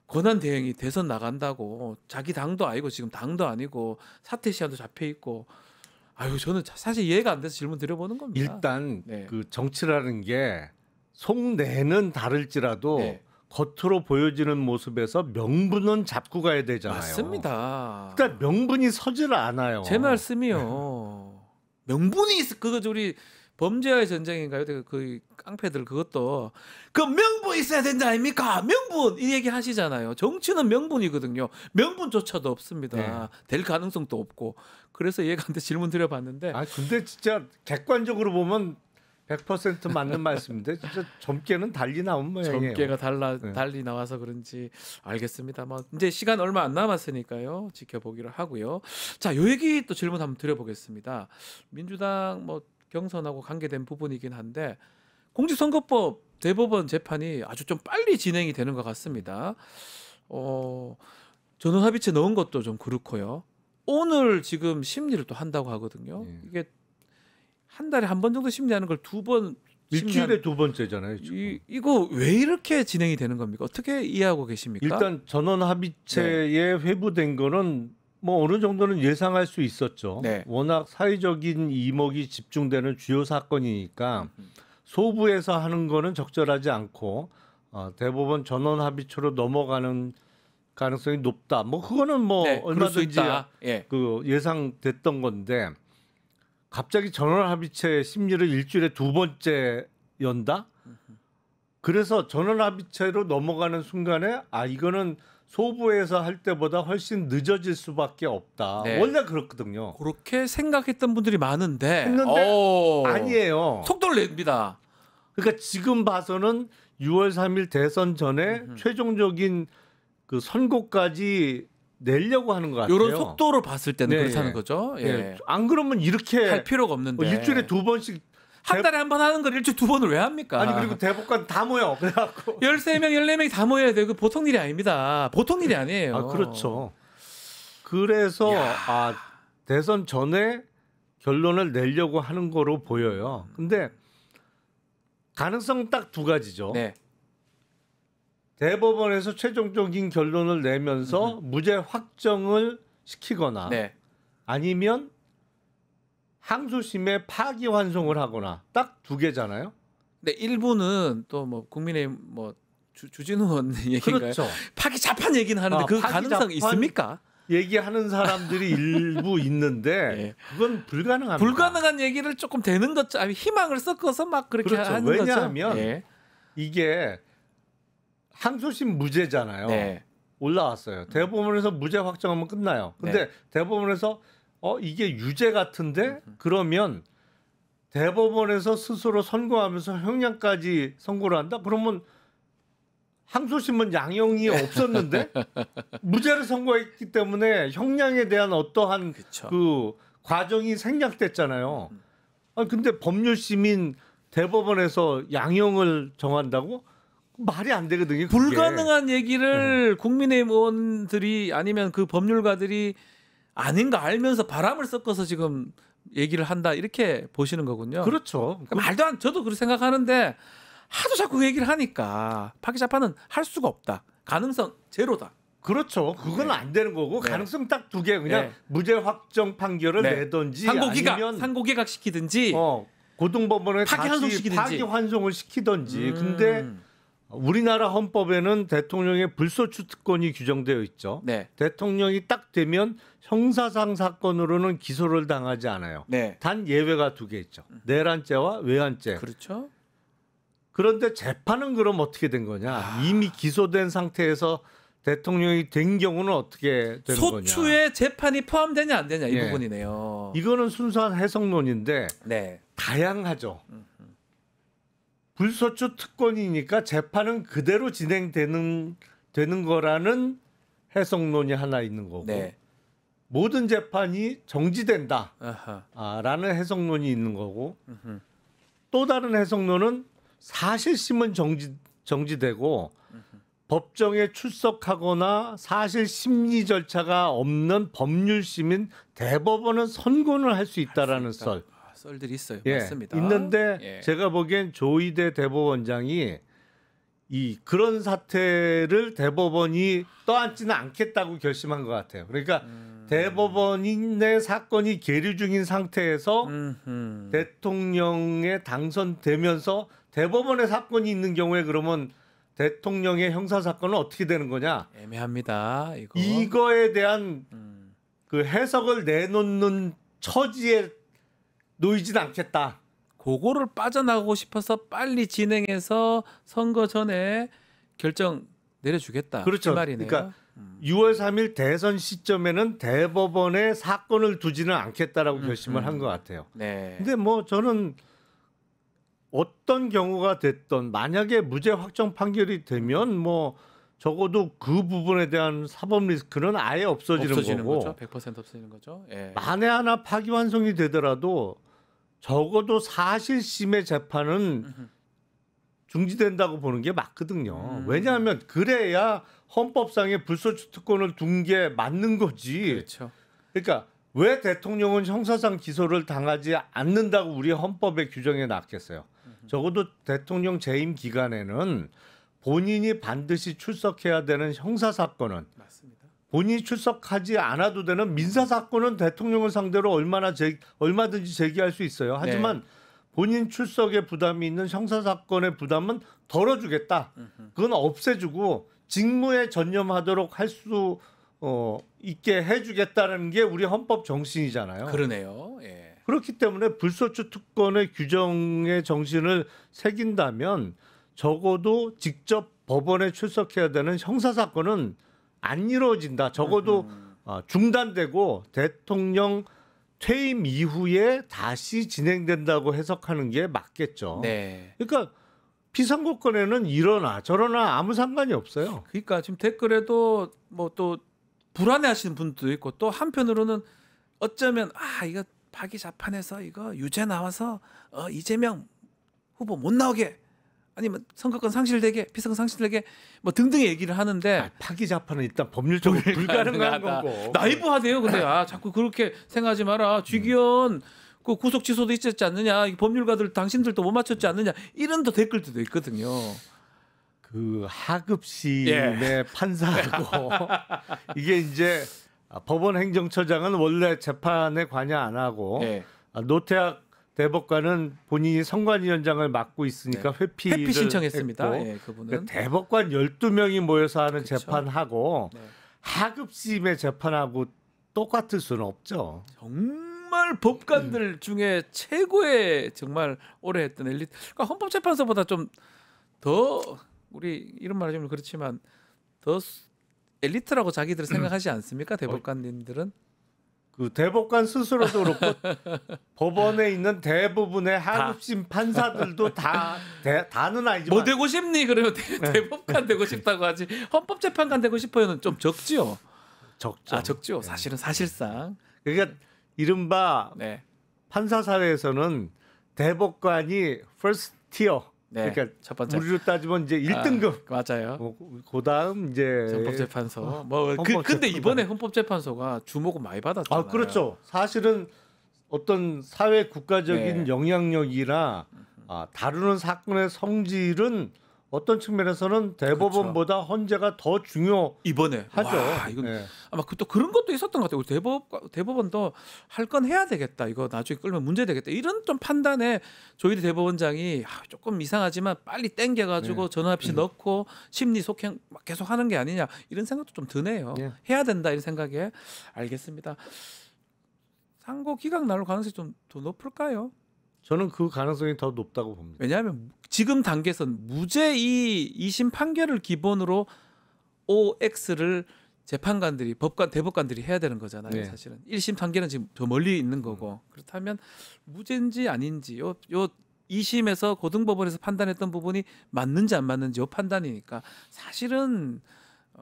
권한 대행이 대선 나간다고 자기 당도 아니고 지금 당도 아니고 사퇴 시한도 잡혀 있고. 아유 저는 사실 이해가 안 돼서 질문 드려보는 겁니다. 일단 그 정치라는 게 속내는 다를지라도 겉으로 보여지는 모습에서 명분은 잡고 가야 되잖아요. 맞습니다. 그러니까 명분이 서질 않아요. 제 말씀이요. 명분이 그거 우리 범죄와의 전쟁인가요? 그 깡패들 그것도 그 명분 있어야 된다 아닙니까? 명분 이 얘기 하시잖아요. 정치는 명분이거든요. 명분조차도 없습니다. 될 가능성도 없고. 그래서 이해가 안 돼 질문 드려봤는데. 근데 진짜 객관적으로 보면 100% 맞는 말씀인데 진짜 점괘는 달리 나온 모양이에요. 점괘가 달리 나와서 그런지 알겠습니다. 뭐 이제 시간 얼마 안 남았으니까요. 지켜보기로 하고요. 자, 요 얘기 또 질문 한번 드려보겠습니다. 민주당 뭐 경선하고 관계된 부분이긴 한데 공직선거법 대법원 재판이 아주 좀 빨리 진행이 되는 것 같습니다. 전원합의체 넣은 것도 좀 그렇고요. 오늘 지금 심리를 또 한다고 하거든요. 이게 한 달에 한 번 정도 심리하는 걸 두 번 일주일에 두 번째잖아요. 이거 왜 이렇게 진행이 되는 겁니까? 어떻게 이해하고 계십니까? 일단 전원 합의체에 회부된 거는 뭐 어느 정도는 예상할 수 있었죠. 워낙 사회적인 이목이 집중되는 주요 사건이니까 소부에서 하는 거는 적절하지 않고 대법원 전원 합의체로 넘어가는 가능성이 높다. 뭐 그거는 뭐 얼마든지 그 예상됐던 건데 갑자기 전원합의체 심리를 일주일에 2번째 연다? 그래서 전원합의체로 넘어가는 순간에 이거는 소부에서 할 때보다 훨씬 늦어질 수밖에 없다. 네. 원래 그렇거든요. 그렇게 생각했던 분들이 많은데 했는데 아니에요. 속도를 냅니다. 그러니까 지금 봐서는 6월 3일 대선 전에 최종적인 그 선고까지 내려고 하는 것 같아요. 이런 속도를 봤을 때는 네, 그렇다는 거죠. 예. 예. 안 그러면 이렇게 할 필요가 없는데 일주일에 2번씩 한 달에 한 번 하는 걸 일주일에 2번을 왜 합니까? 아니 그리고 대법관 다 모여. 그래갖고 13명, 14명이 다 모여야 돼요. 그 보통 일이 아닙니다. 보통 일이 아니에요. 그렇죠. 그래서 대선 전에 결론을 내려고 하는 거로 보여요. 근데 가능성 딱 2가지죠. 네. 대법원에서 최종적인 결론을 내면서 무죄 확정을 시키거나 네. 아니면 항소심에 파기환송을 하거나 딱 2개잖아요. 네, 일부는 또 뭐 국민의힘 뭐 주진우 의원 얘기인가요? 그렇죠. 파기 자판 얘기는 하는데 그 가능성 있습니까? 얘기하는 사람들이 일부 있는데 예. 그건 불가능합니다. 불가능한 얘기를 조금 되는 것, 희망을 섞어서 막 그렇게 그렇죠. 하는 거죠. 왜냐하면 예. 이게 항소심 무죄잖아요. 네. 올라왔어요. 대법원에서 무죄 확정하면 끝나요. 근데 네. 대법원에서 이게 유죄 같은데 그러면 대법원에서 스스로 선고하면서 형량까지 선고를 한다? 그러면 항소심은 양형이 없었는데 무죄를 선고했기 때문에 형량에 대한 어떠한 그쵸. 그 과정이 생략됐잖아요. 근데 법률심인 대법원에서 양형을 정한다고? 말이 안 되거든요. 그게. 불가능한 얘기를 국민의힘 의원들이 아니면 그 법률가들이 아닌 거 알면서 바람을 섞어서 지금 얘기를 한다 이렇게 보시는 거군요. 그렇죠. 그러니까 말도 안 저도 그렇게 생각하는데 하도 자꾸 그 얘기를 하니까 파기 재판은 할 수가 없다. 가능성 제로다. 그렇죠. 그건 안 되는 거고 네. 가능성 딱 2개 그냥 네. 무죄 확정 판결을 네. 내든지 상고기각 아니면 시키든지 고등법원에 다시 파기환송을 시키든지. 근데 우리나라 헌법에는 대통령의 불소추 특권이 규정되어 있죠. 네. 대통령이 딱 되면 형사상 사건으로는 기소를 당하지 않아요. 네. 단 예외가 2개 있죠. 내란죄와 외환죄. 그렇죠. 그런데 재판은 그럼 어떻게 된 거냐? 이미 기소된 상태에서 대통령이 된 경우는 어떻게 되는 거냐? 소추에 재판이 포함되냐 안 되냐 이 예. 부분이네요. 이거는 순수한 해석론인데 네. 다양하죠. 불소추 특권이니까 재판은 그대로 진행되는 거라는 해석론이 하나 있는 거고 네. 모든 재판이 정지된다 아하. 라는 해석론이 있는 거고 또 다른 해석론은 사실심은 정지되고 법정에 출석하거나 사실 심리 절차가 없는 법률심인 대법원은 선고를 할 수 있다라는 썰. 썰들이 있어요. 예, 맞습니다. 있는데 예. 제가 보기엔 조희대 대법원장이 그런 사태를 대법원이 떠안지는 않겠다고 결심한 것 같아요. 그러니까 대법원인의 사건이 계류 중인 상태에서 대통령에 당선되면서 대법원의 사건이 있는 경우에 그러면 대통령의 형사 사건은 어떻게 되는 거냐? 애매합니다. 이거에 대한 그 해석을 내놓는 처지에 놓이진 않겠다. 그거를 빠져나가고 싶어서 빨리 진행해서 선거 전에 결정 내려주겠다. 그렇죠. 이 말이네요. 그러니까 6월 3일 대선 시점에는 대법원에 사건을 두지는 않겠다라고 결심을 한 것 같아요. 네. 근데 뭐 저는 어떤 경우가 됐던 만약에 무죄 확정 판결이 되면 뭐 적어도 그 부분에 대한 사법 리스크는 아예 없어지는 거고 거죠. 100% 없어지는 거죠. 예. 만에 하나 파기환송이 되더라도 적어도 사실심의 재판은 중지된다고 보는 게 맞거든요. 왜냐하면 그래야 헌법상의 불소추 특권을 둔 게 맞는 거지. 그렇죠. 그러니까 왜 대통령은 형사상 기소를 당하지 않는다고 우리 헌법에 규정해 놨겠어요. 적어도 대통령 재임 기간에는 본인이 반드시 출석해야 되는 형사 사건은 맞습니다. 본인이 출석하지 않아도 되는 민사 사건은 대통령을 상대로 얼마든지 제기할 수 있어요. 하지만 본인 출석에 부담이 있는 형사 사건의 부담은 덜어주겠다. 그건 없애주고 직무에 전념하도록 할 수 있게 해주겠다는 게 우리 헌법 정신이잖아요. 그러네요. 예. 그렇기 때문에 불소추 특권의 규정의 정신을 새긴다면 적어도 직접 법원에 출석해야 되는 형사 사건은 안 이루어진다. 적어도 중단되고 대통령 퇴임 이후에 다시 진행된다고 해석하는 게 맞겠죠. 네. 그러니까 비선거권에는 이러나 저러나 아무 상관이 없어요. 그러니까 지금 댓글에도 뭐 또 불안해하시는 분도 있고 또 한편으로는 어쩌면 이거 파기 자판에서 이거 유죄 나와서 이재명 후보 못 나오게 아니면 선거권 상실되게 비선거 상실되게 뭐 등등의 얘기를 하는데 파기 자판은 일단 법률적으로 불가능한 거고 나이브하대요. 근데 자꾸 그렇게 생각하지 마라. 쥐기현 그 구속 취소도 있었지 않느냐. 법률가들 당신들도 못 맞췄지 않느냐. 이런 또 댓글들도 있거든요. 그 하급심의 판사하고 이게 이제 법원 행정처장은 원래 재판에 관여 안 하고 노태학 대법관은 본인이 선관위원장을 맡고 있으니까 회피 신청했습니다. 그분은 그러니까 대법관 12명이 모여서 하는 재판하고 하급심의 재판하고 똑같을 수는 없죠. 정말 법관들 중에 최고의 정말 오래 했던 엘리트. 그러니까 헌법재판소보다 좀 더 우리 이런 말하자면 그렇지만 더 엘리트라고 자기들 생각하지 않습니까? 대법관님들은? 그 대법관 스스로도 그렇고 법원에 있는 대부분의 하급심 판사들도 다는 아니지만 뭐 되고 싶니? 그러면 대법관 되고 싶다고 하지. 헌법재판관 되고 싶어요는 좀 적지요. 적죠. 적죠. 사실은 사실상. 그러니까 이른바 판사 사회에서는 대법관이 first tier. 그러니까 첫 번째. 우리로 따지면 이제 1등급. 맞아요. 그다음 이제 헌법재판소. 근데 이번에 헌법재판소가 주목을 많이 받았잖아요. 그렇죠. 사실은 어떤 사회 국가적인 영향력이나 다루는 사건의 성질은 어떤 측면에서는 대법원보다 헌재가 더 중요하죠. 이번에 이건 아마 또 그런 것도 있었던 것 같아요. 대법원도 할 건 해야 되겠다. 이거 나중에 끌면 문제 되겠다. 이런 좀 판단에 조희대 대법원장이 조금 이상하지만 빨리 땡겨가지고 전화합시 넣고 심리 속행 계속 하는 게 아니냐 이런 생각도 좀 드네요. 해야 된다 이런 생각에 알겠습니다. 상고 기각 나올 가능성이 좀 더 높을까요? 저는 그 가능성이 더 높다고 봅니다. 왜냐하면 지금 단계에서는 무죄 이 2심 판결을 기본으로 OX를 재판관들이 대법관들이 해야 되는 거잖아요. 사실은 1심 판결은 지금 더 멀리 있는 거고 그렇다면 무죄인지 아닌지 요 2심에서 고등법원에서 판단했던 부분이 맞는지 안 맞는지 요 판단이니까 사실은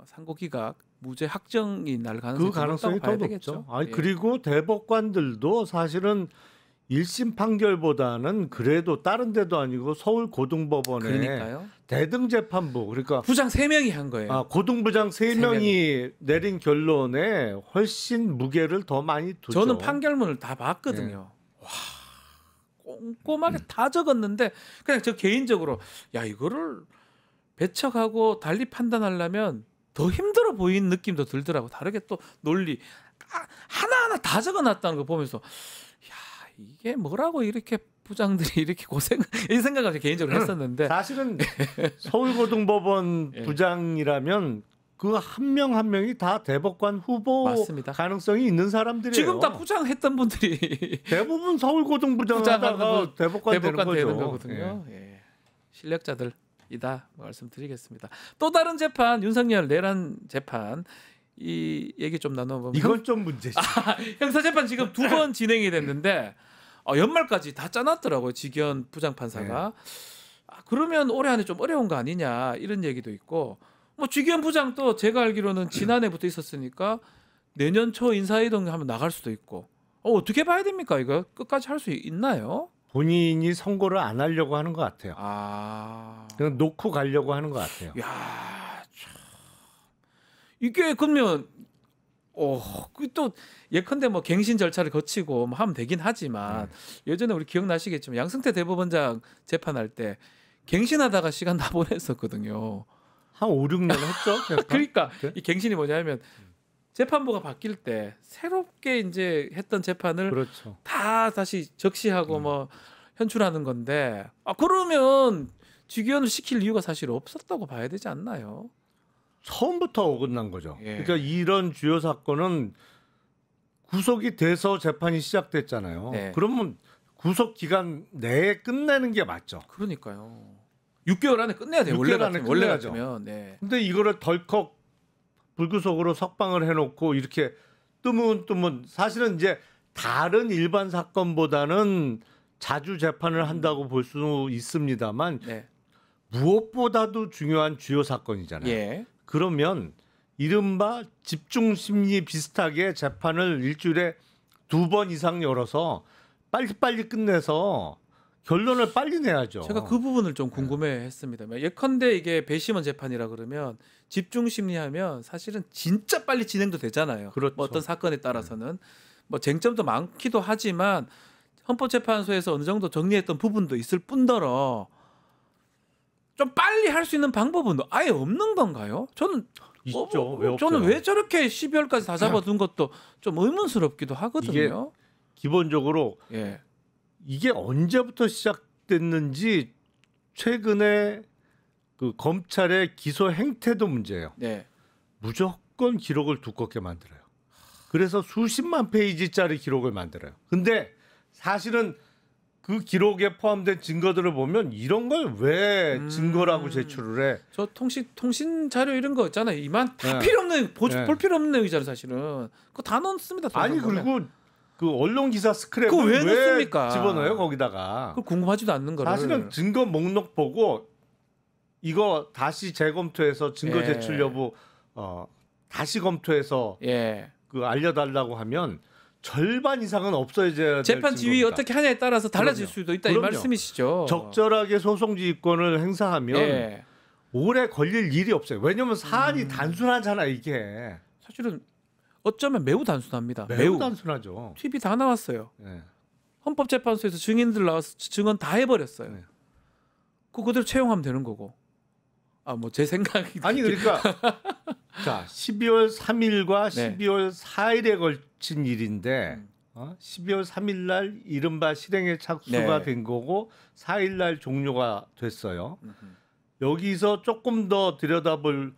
상고기각 무죄 확정이 날 가능성이 더 높죠. 그리고 대법관들도 사실은 1심 판결보다는 그래도 다른 데도 아니고 서울 고등법원의 대등재판부 그러니까 부장 3명이 한 거예요. 고등부장 3명이 내린 결론에 훨씬 무게를 더 많이 두죠. 저는 판결문을 다 봤거든요. 와 꼼꼼하게 다 적었는데 그냥 저 개인적으로 이거를 배척하고 달리 판단하려면 더 힘들어 보이는 느낌도 들더라고. 다르게 또 논리 하나하나 다 적어놨다는 거 보면서 이게 뭐라고 이렇게 부장들이 이렇게 고생 이 생각을 개인적으로 했었는데 사실은 서울고등법원 부장이라면 그 한 명 한 명이 다 대법관 후보 맞습니다. 가능성이 있는 사람들이에요. 지금 다 부장했던 분들이 대부분 서울고등부장 하다가 대법관 되는 거거든요. 실력자들이다 말씀드리겠습니다. 또 다른 재판 윤석열 내란 재판 이 얘기 좀 나눠보면 이건 좀 문제죠. 형사재판 지금 2번 진행이 됐는데 연말까지 다 짜놨더라고요. 지기현 부장판사가. 그러면 올해 안에 좀 어려운 거 아니냐 이런 얘기도 있고 뭐 지기현 부장도 제가 알기로는 지난해부터 있었으니까 내년 초 인사이동하면 나갈 수도 있고 어떻게 봐야 됩니까? 이거 끝까지 할 수 있나요? 본인이 선고를 안 하려고 하는 것 같아요. 그냥 놓고 가려고 하는 것 같아요. 이게 그러면 또 예컨대 뭐 갱신 절차를 거치고 뭐 하면 되긴 하지만 예전에 우리 기억나시겠지만 양승태 대법원장 재판할 때 갱신하다가 시간 다 보냈었거든요. 한 5, 6년 했죠. 그러니까 이 갱신이 뭐냐면 재판부가 바뀔 때 새롭게 이제 했던 재판을 다 다시 적시하고 뭐 현출하는 건데 그러면 직위원을 시킬 이유가 사실 없었다고 봐야 되지 않나요? 처음부터 어긋난 거죠. 그러니까 이런 주요 사건은 구속이 돼서 재판이 시작됐잖아요. 네. 그러면 구속 기간 내에 끝내는 게 맞죠. 그러니까요. 6개월 안에 끝내야 돼요. 6개월 안에 원래 끝내야죠. 같으면. 네. 근데 이거를 덜컥 불구속으로 석방을 해놓고 이렇게 뜨문뜨문 사실은 이제 다른 일반 사건보다는 자주 재판을 한다고 볼 수 있습니다만 네. 무엇보다도 중요한 주요 사건이잖아요. 예. 그러면 이른바 집중심리 비슷하게 재판을 일주일에 2번 이상 열어서 빨리빨리 끝내서 결론을 빨리 내야죠. 제가 그 부분을 좀 궁금해했습니다. 예컨대 이게 배심원 재판이라 그러면 집중 심리하면 사실은 진짜 빨리 진행도 되잖아요. 그렇죠. 뭐 어떤 사건에 따라서는 뭐 쟁점도 많기도 하지만 헌법재판소에서 어느 정도 정리했던 부분도 있을 뿐더러 좀 빨리 할 수 있는 방법은 아예 없는 건가요? 저는 있죠. 왜 없어요? 저는 왜 저렇게 12월까지 다 잡아둔 것도 좀 의문스럽기도 하거든요. 기본적으로 예. 이게 언제부터 시작됐는지 최근에 그 검찰의 기소 행태도 문제예요. 네. 무조건 기록을 두껍게 만들어요. 그래서 수십만 페이지짜리 기록을 만들어요. 근데 사실은 그 기록에 포함된 증거들을 보면 이런 걸 왜 증거라고 제출을 해? 저 통신 자료 이런 거 있잖아요. 이만 다 네. 필요 없는 볼 네. 필요 없는 내용이잖아요. 사실은 그거 다 넣습니다. 아니 그리고 그 언론 기사 스크랩을 그거 왜 왜 넣습니까? 집어넣어요 거기다가? 그 궁금하지도 않는 거를. 사실은 증거 목록 보고 이거 다시 재검토해서 증거 예. 제출 여부 다시 검토해서 예. 그 알려달라고 하면 절반 이상은 없어져야 될 재판 지휘 증거입니다. 어떻게 하냐에 따라서 달라질 그럼요. 수도 있다 이 그럼요. 말씀이시죠. 적절하게 소송지휘권을 행사하면 예. 오래 걸릴 일이 없어요. 왜냐하면 사안이 단순하잖아 이게. 사실은 어쩌면 매우 단순합니다. 매우 단순하죠. TV 다 나왔어요. 네. 헌법재판소에서 증인들 나와서 증언 다 해버렸어요. 네. 그대로 채용하면 되는 거고. 아 뭐 제 생각이 아니 그러니까 자 12월 3일과 네. 12월 4일에 걸친 일인데 12월 3일 날 이른바 실행에 착수가 네. 된 거고 4일 날 종료가 됐어요. 여기서 조금 더 들여다볼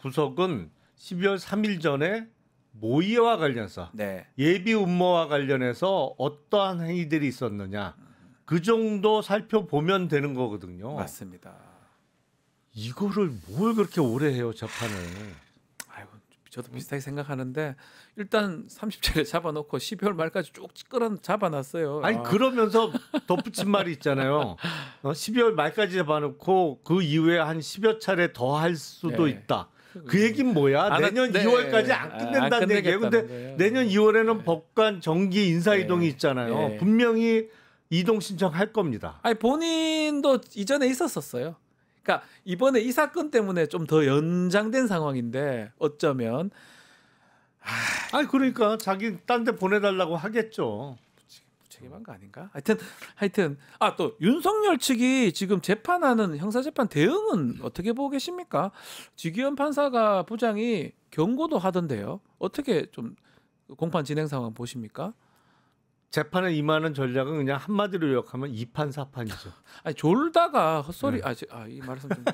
구석은 12월 3일 전에 모의와 관련해서 네. 예비 음모와 관련해서 어떠한 행위들이 있었느냐 그 정도 살펴보면 되는 거거든요. 맞습니다. 이거를 뭘 그렇게 오래 해요 재판을? 아이고 저도 비슷하게 생각하는데 일단 30차례 잡아놓고 12월 말까지 쭉 잡아놨어요. 아니 그러면서 덧붙인 말이 있잖아요. 12월 말까지 잡아놓고 그 이후에 한 10여 차례 더 할 수도 네. 있다. 그 얘기는 뭐야? 내년 2월까지 안 끝낸다는 얘기예요. 근데 거예요. 내년 2월에는 법관 정기 인사 이동이 있잖아요. 네. 분명히 이동 신청할 겁니다. 아니 본인도 이전에 있었었어요. 그러니까 이번에 이 사건 때문에 좀 더 연장된 상황인데 어쩌면 아니 그러니까 자기 딴 데 보내달라고 하겠죠. 무책임한 거 아닌가? 하여튼 또 윤석열 측이 지금 재판하는 형사재판 대응은 어떻게 보고 계십니까? 지기현 판사가 부장이 경고도 하던데요. 어떻게 좀 공판 진행 상황 보십니까? 재판에 임하는 전략은 그냥 한마디로 요약하면 2판 4판이죠. 아니 졸다가 헛소리 네. 이 말씀 좀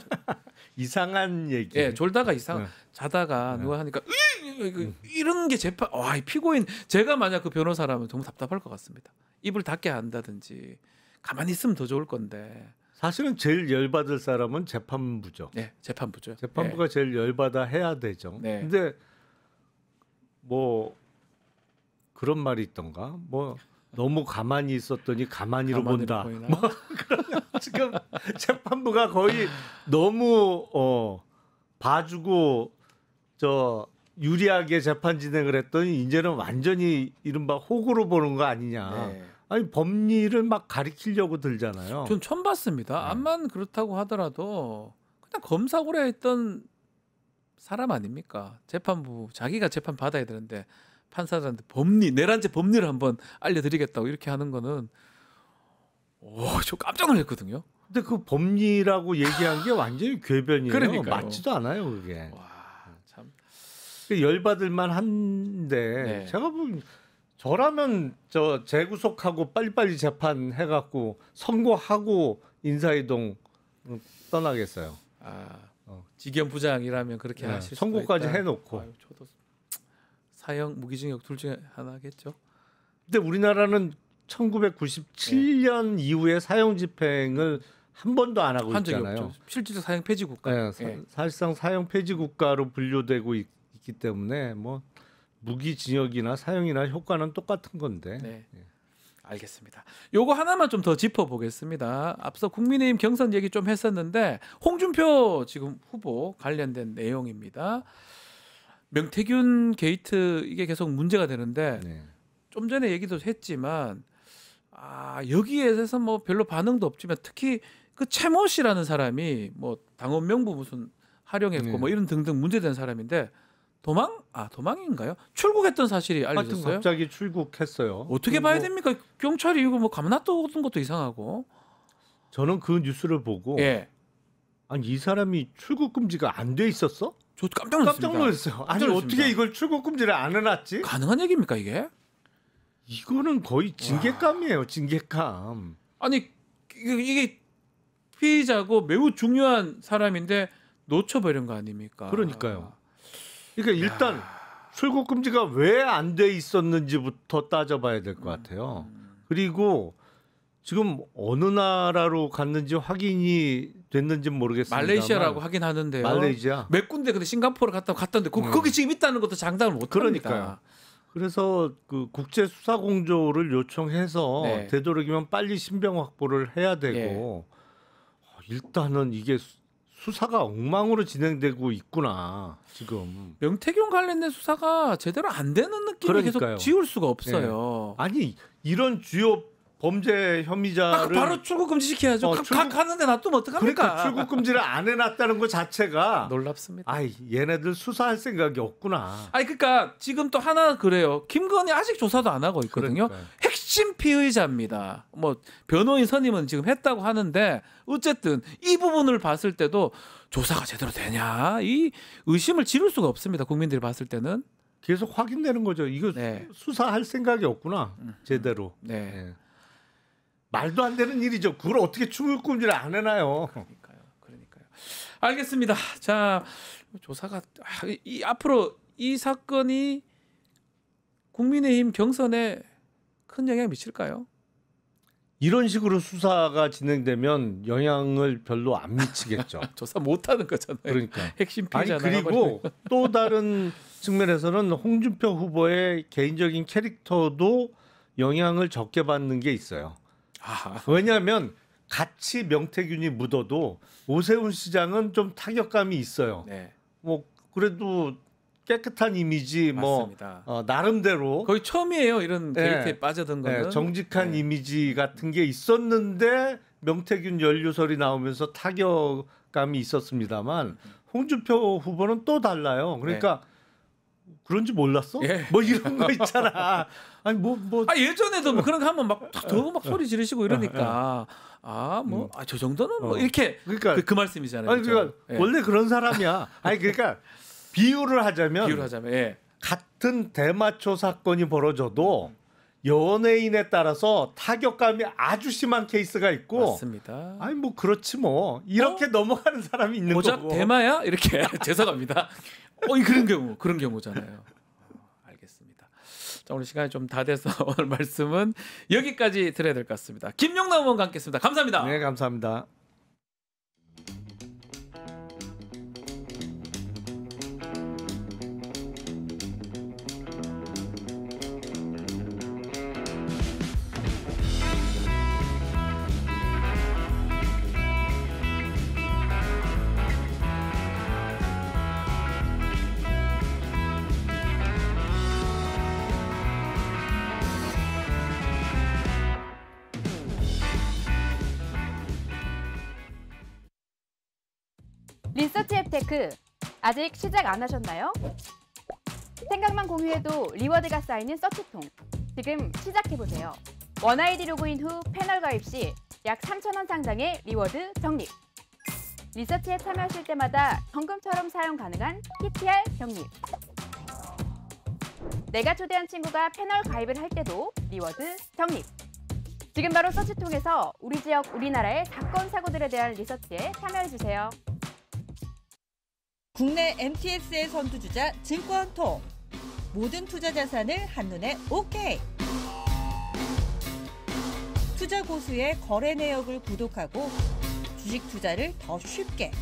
이상한 얘기. 예, 졸다가 네. 자다가 누가 하니까 이런 게 재판 이 피고인 제가 만약 그 변호사라면 너무 답답할 것 같습니다. 입을 닫게 한다든지 가만히 있으면 더 좋을 건데. 사실은 제일 열받을 사람은 재판부죠. 네, 재판부죠. 재판부가 제일 열받아 해야 되죠. 네. 근데 뭐 그런 말이 있던가? 뭐 너무 가만히 있었더니 가만히로 본다. 보이나? 뭐 지금 재판부가 거의 너무 봐주고 유리하게 재판 진행을 했더니 이제는 완전히 이른바 호구로 보는 거 아니냐. 네. 아니 법리를 막 가리키려고 들잖아요. 전 처음 봤습니다. 네. 암만 그렇다고 하더라도 그냥 검사 오래 했던 사람 아닙니까? 재판부 자기가 재판 받아야 되는데 판사들한테 내란죄 법리를 한번 알려드리겠다고 이렇게 하는 거는 저 깜짝 놀랐거든요. 근데 그 법리라고 얘기한 게 완전히 궤변이에요. 그러니까요. 맞지도 않아요, 그게. 와, 참. 열받을 만한데 네. 제가 보면 저라면 재구속하고 빨리빨리 재판해갖고 선고하고 인사이동 떠나겠어요. 지기현 부장이라면 그렇게 네, 하실 수도 선고까지 있다. 해놓고. 저도 사형, 무기징역 둘 중에 하나겠죠. 근데 우리나라는 1997년 이후에 사형 집행을 한 번도 안 하고 한 적이 있잖아요. 없죠. 실질적 사형 폐지 국가. 네, 사실상 사형 폐지 국가로 분류되고 있기 때문에 뭐 무기징역이나 사형이나 효과는 똑같은 건데. 네. 알겠습니다. 요거 하나만 좀 더 짚어보겠습니다. 앞서 국민의힘 경선 얘기 좀 했었는데 홍준표 지금 후보 관련된 내용입니다. 명태균 게이트 이게 계속 문제가 되는데 네. 좀 전에 얘기도 했지만 여기에 대해서 뭐 별로 반응도 없지만 특히 그 최모 씨라는 사람이 뭐 당원 명부 무슨 활용했고 뭐 이런 등등 문제된 사람인데 도망인가요? 출국했던 사실이 알려졌어요. 갑자기 출국했어요. 어떻게 봐야 됩니까? 경찰이 이거 뭐 가만놔두는 것도 이상하고. 저는 그 뉴스를 보고 아니 이 사람이 출국 금지가 안 돼 있었어? 저 깜짝 놀랐어요. 아니 어떻게 이걸 출국 금지를 안 해놨지? 가능한 얘기입니까 이게? 이거는 거의 징계감이에요. 징계감. 아니 이게 피의자고 매우 중요한 사람인데 놓쳐버린 거 아닙니까? 그러니까요. 그러니까 일단 출국 금지가 왜 안 돼 있었는지부터 따져봐야 될 것 같아요. 그리고 지금 어느 나라로 갔는지 확인이 됐는지는 모르겠습니다. 말레이시아라고 하긴 하는데요. 말레이시아. 몇 군데 근데 싱가포르 갔던데 거기 지금 있다는 것도 장담을 못 합니다. 그러니까요. 그래서 그 국제 수사 공조를 요청해서 되도록이면 빨리 신병 확보를 해야 되고 일단은 이게 수사가 엉망으로 진행되고 있구나 지금. 명태균 관련된 수사가 제대로 안 되는 느낌이 계속 지울 수가 없어요. 아니 이런 주요 범죄 혐의자를 바로 출국 금지시켜야죠. 가는데 놔두면 어떡합니까? 그러니까 출국 금지를 안 해놨다는 것 자체가 놀랍습니다. 얘네들 수사할 생각이 없구나. 그러니까 지금 또 하나 그래요. 김건희 아직 조사도 안 하고 있거든요. 그러니까요. 핵심 피의자입니다. 뭐 변호인 선임은 지금 했다고 하는데 어쨌든 이 부분을 봤을 때도 조사가 제대로 되냐 이 의심을 지를 수가 없습니다. 국민들이 봤을 때는 계속 확인되는 거죠. 이거 수사할 생각이 없구나 제대로. 말도 안 되는 일이죠. 그걸 어떻게 출국 금지를 안 해놔요. 그러니까요. 알겠습니다. 자, 조사가 앞으로 이 사건이 국민의힘 경선에 큰 영향을 미칠까요? 이런 식으로 수사가 진행되면 영향을 별로 안 미치겠죠. 조사 못하는 거잖아요. 그러니까 핵심 피의자 그리고 또 다른 측면에서는 홍준표 후보의 개인적인 캐릭터도 영향을 적게 받는 게 있어요. 왜냐하면 같이 명태균이 묻어도 오세훈 시장은 좀 타격감이 있어요. 뭐 그래도 깨끗한 이미지 맞습니다. 뭐 나름대로 거의 처음이에요. 이런 게이트에 빠져든 거는 정직한 이미지 같은 게 있었는데 명태균 연루설이 나오면서 타격감이 있었습니다만 홍준표 후보는 또 달라요. 그러니까 그런지 몰랐어? 뭐 이런 거 있잖아. 아니 예전에도 뭐 그런 거 하면 막 소리 지르시고 이러니까 저 정도는 뭐 이렇게 그러니까 그 말씀이잖아요. 아니 그러니까 원래 그런 사람이야. 아니 그러니까 비유를 하자면 같은 대마초 사건이 벌어져도 연예인에 따라서 타격감이 아주 심한 케이스가 있고 맞습니다. 아니 뭐 그렇지 뭐 이렇게 넘어가는 사람이 있는 고작 거고. 대마야? 이렇게 죄송합니다. 그런 경우잖아요. 알겠습니다. 자, 오늘 시간이 좀 다 돼서 오늘 말씀은 여기까지 드려야 될 것 같습니다. 김용남 의원과 함께했습니다. 감사합니다. 네, 감사합니다. 리서치 앱테크 아직 시작 안 하셨나요? 생각만 공유해도 리워드가 쌓이는 서치통 지금 시작해보세요. 원아이디 로그인 후 패널 가입 시 약 3,000원 상당의 리워드 적립. 리서치에 참여하실 때마다 현금처럼 사용 가능한 PTR 적립. 내가 초대한 친구가 패널 가입을 할 때도 리워드 적립. 지금 바로 서치통에서 우리 지역, 우리나라의 사건, 사고들에 대한 리서치에 참여해주세요. 국내 MTS의 선두주자 증권통. 모든 투자 자산을 한눈에 오케이. 투자 고수의 거래 내역을 구독하고 주식 투자를 더 쉽게.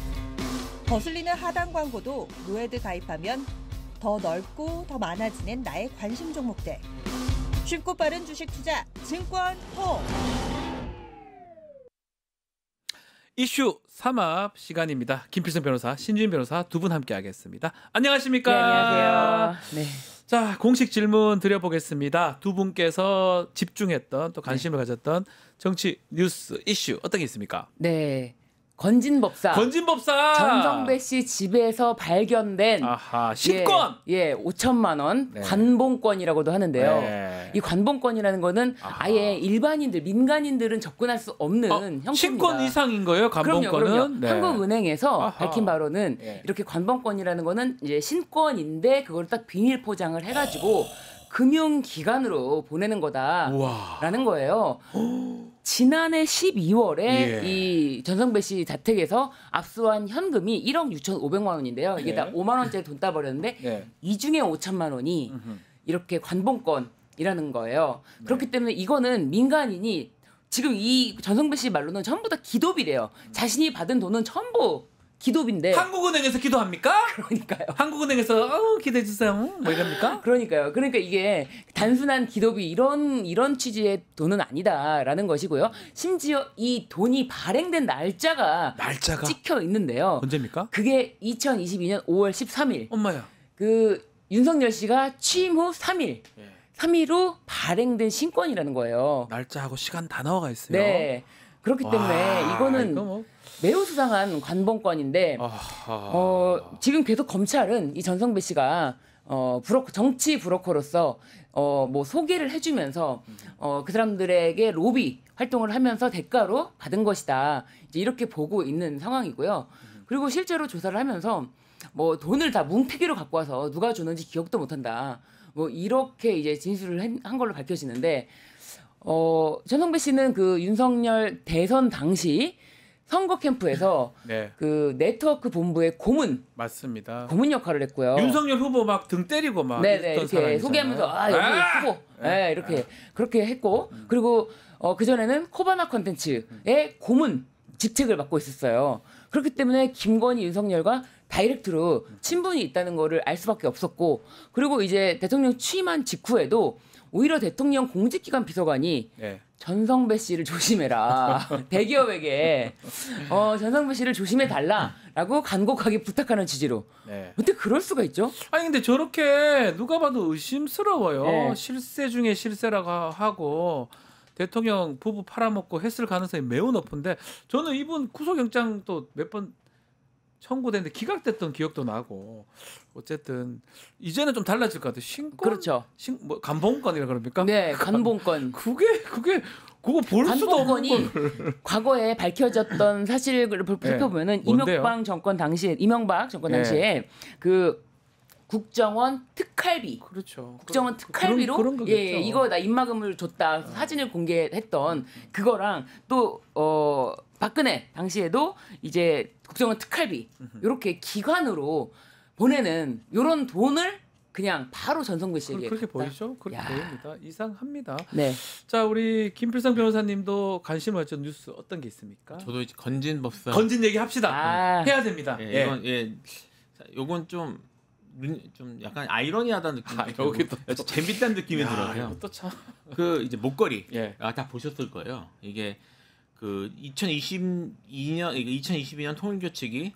거슬리는 하단 광고도 노에드 가입하면 더 넓고 더 많아지는 나의 관심 종목들. 쉽고 빠른 주식 투자 증권통. 이슈 삼합 시간입니다. 김필성 변호사, 신주인 변호사 두 분 함께하겠습니다. 안녕하십니까? 네, 안녕하세요. 네. 자, 공식 질문 드려보겠습니다. 두 분께서 집중했던 또 관심을 가졌던 정치 뉴스 이슈 어떤 게 있습니까? 네. 건진법사. 전성배 씨 집에서 발견된 신권. 5천만 원 네. 관봉권이라고도 하는데요. 네. 이 관봉권이라는 거는 아예 일반인들, 민간인들은 접근할 수 없는 형태입니다. 신권 이상인 거예요, 관봉권은? 그럼요. 네. 한국은행에서 밝힌 바로는 이렇게 관봉권이라는 거는 이제 신권인데 그걸 딱 비닐 포장을 해가지고 금융기관으로 보내는 거다라는 거예요. 지난해 12월에 이 전성배 씨 자택에서 압수한 현금이 1억 6,500만 원인데요. 이게 다 5만 원짜리 돈 따버렸는데 이 중에 5천만 원이 이렇게 관봉권이라는 거예요. 그렇기 때문에 이거는 민간인이 지금 이 전성배 씨 말로는 전부 다 기도비래요. 자신이 받은 돈은 전부 기도비인데. 한국은행에서 기도합니까? 그러니까요. 한국은행에서 기도해 주세요. 뭐 이럽니까? 그러니까요. 그러니까 이게 단순한 기도비 이런 취지의 돈은 아니다라는 것이고요. 심지어 이 돈이 발행된 날짜가 찍혀 있는데요. 언제입니까? 그게 2022년 5월 13일. 엄마야. 그 윤석열 씨가 취임 후 3일. 3일 후 발행된 신권이라는 거예요. 날짜하고 시간 다 나와가 있어요. 네. 그렇기 때문에 이거는 매우 수상한 관봉권인데 지금 계속 검찰은 이 전성배 씨가 정치 브로커로서 뭐 소개를 해주면서 그 사람들에게 로비 활동을 하면서 대가로 받은 것이다. 이제 이렇게 보고 있는 상황이고요. 그리고 실제로 조사를 하면서 뭐 돈을 다 뭉태기로 갖고 와서 누가 줬는지 기억도 못한다. 뭐 이렇게 이제 진술을 한 걸로 밝혀지는데 전성배 씨는 그 윤석열 대선 당시 선거 캠프에서 그 네트워크 본부의 고문 역할을 했고요. 윤석열 후보 막 등 때리고 막 이렇게 사람이잖아요. 소개하면서 여기 후보 이렇게 그렇게 했고 그리고 그 전에는 코바나 컨텐츠의 고문 직책을 맡고 있었어요. 그렇기 때문에 김건희 윤석열과 다이렉트로 친분이 있다는 거를 알 수밖에 없었고 그리고 이제 대통령 취임한 직후에도 오히려 대통령 공직기관 비서관이 전성배 씨를 조심해라. 대기업에게 전성배 씨를 조심해 달라라고 간곡하게 부탁하는 취지로. 근데 그럴 수가 있죠? 아니 근데 저렇게 누가 봐도 의심스러워요. 실세 중에 실세라고 하고 대통령 부부 팔아먹고 했을 가능성이 매우 높은데 저는 이분 구속영장 또 몇 번 청구됐는데 기각됐던 기억도 나고 어쨌든 이제는 좀 달라질 것 같아요. 신권, 그렇죠. 뭐 관봉권이라 그럽니까? 네, 관봉권. 그거 볼 수도 없는 걸. 과거에 밝혀졌던 사실을 살펴보면은 이명박 정권 당시에 그 국정원 특활비, 국정원 특활비로 그런 거겠죠. 이거 나 입막음을 줬다 사진을 공개했던 그거랑 또 박근혜 당시에도 이제 국정원 특활비 이렇게 기관으로 보내는 이런 돈을 그냥 바로 전성배 씨에게 그렇게 보이죠? 그렇게 보입니다. 이상합니다. 네. 자, 우리 김필성 변호사님도 관심을 가진 뉴스 어떤 게 있습니까? 저도 이제 건진 얘기 합시다. 해야 됩니다. 이건 좀 약간 아이러니하다는 느낌이 들고 재밌다는 느낌이 들어요. 또 참. 그 이제 목걸이 다 보셨을 거예요. 이게 그 2022년 통일교칙이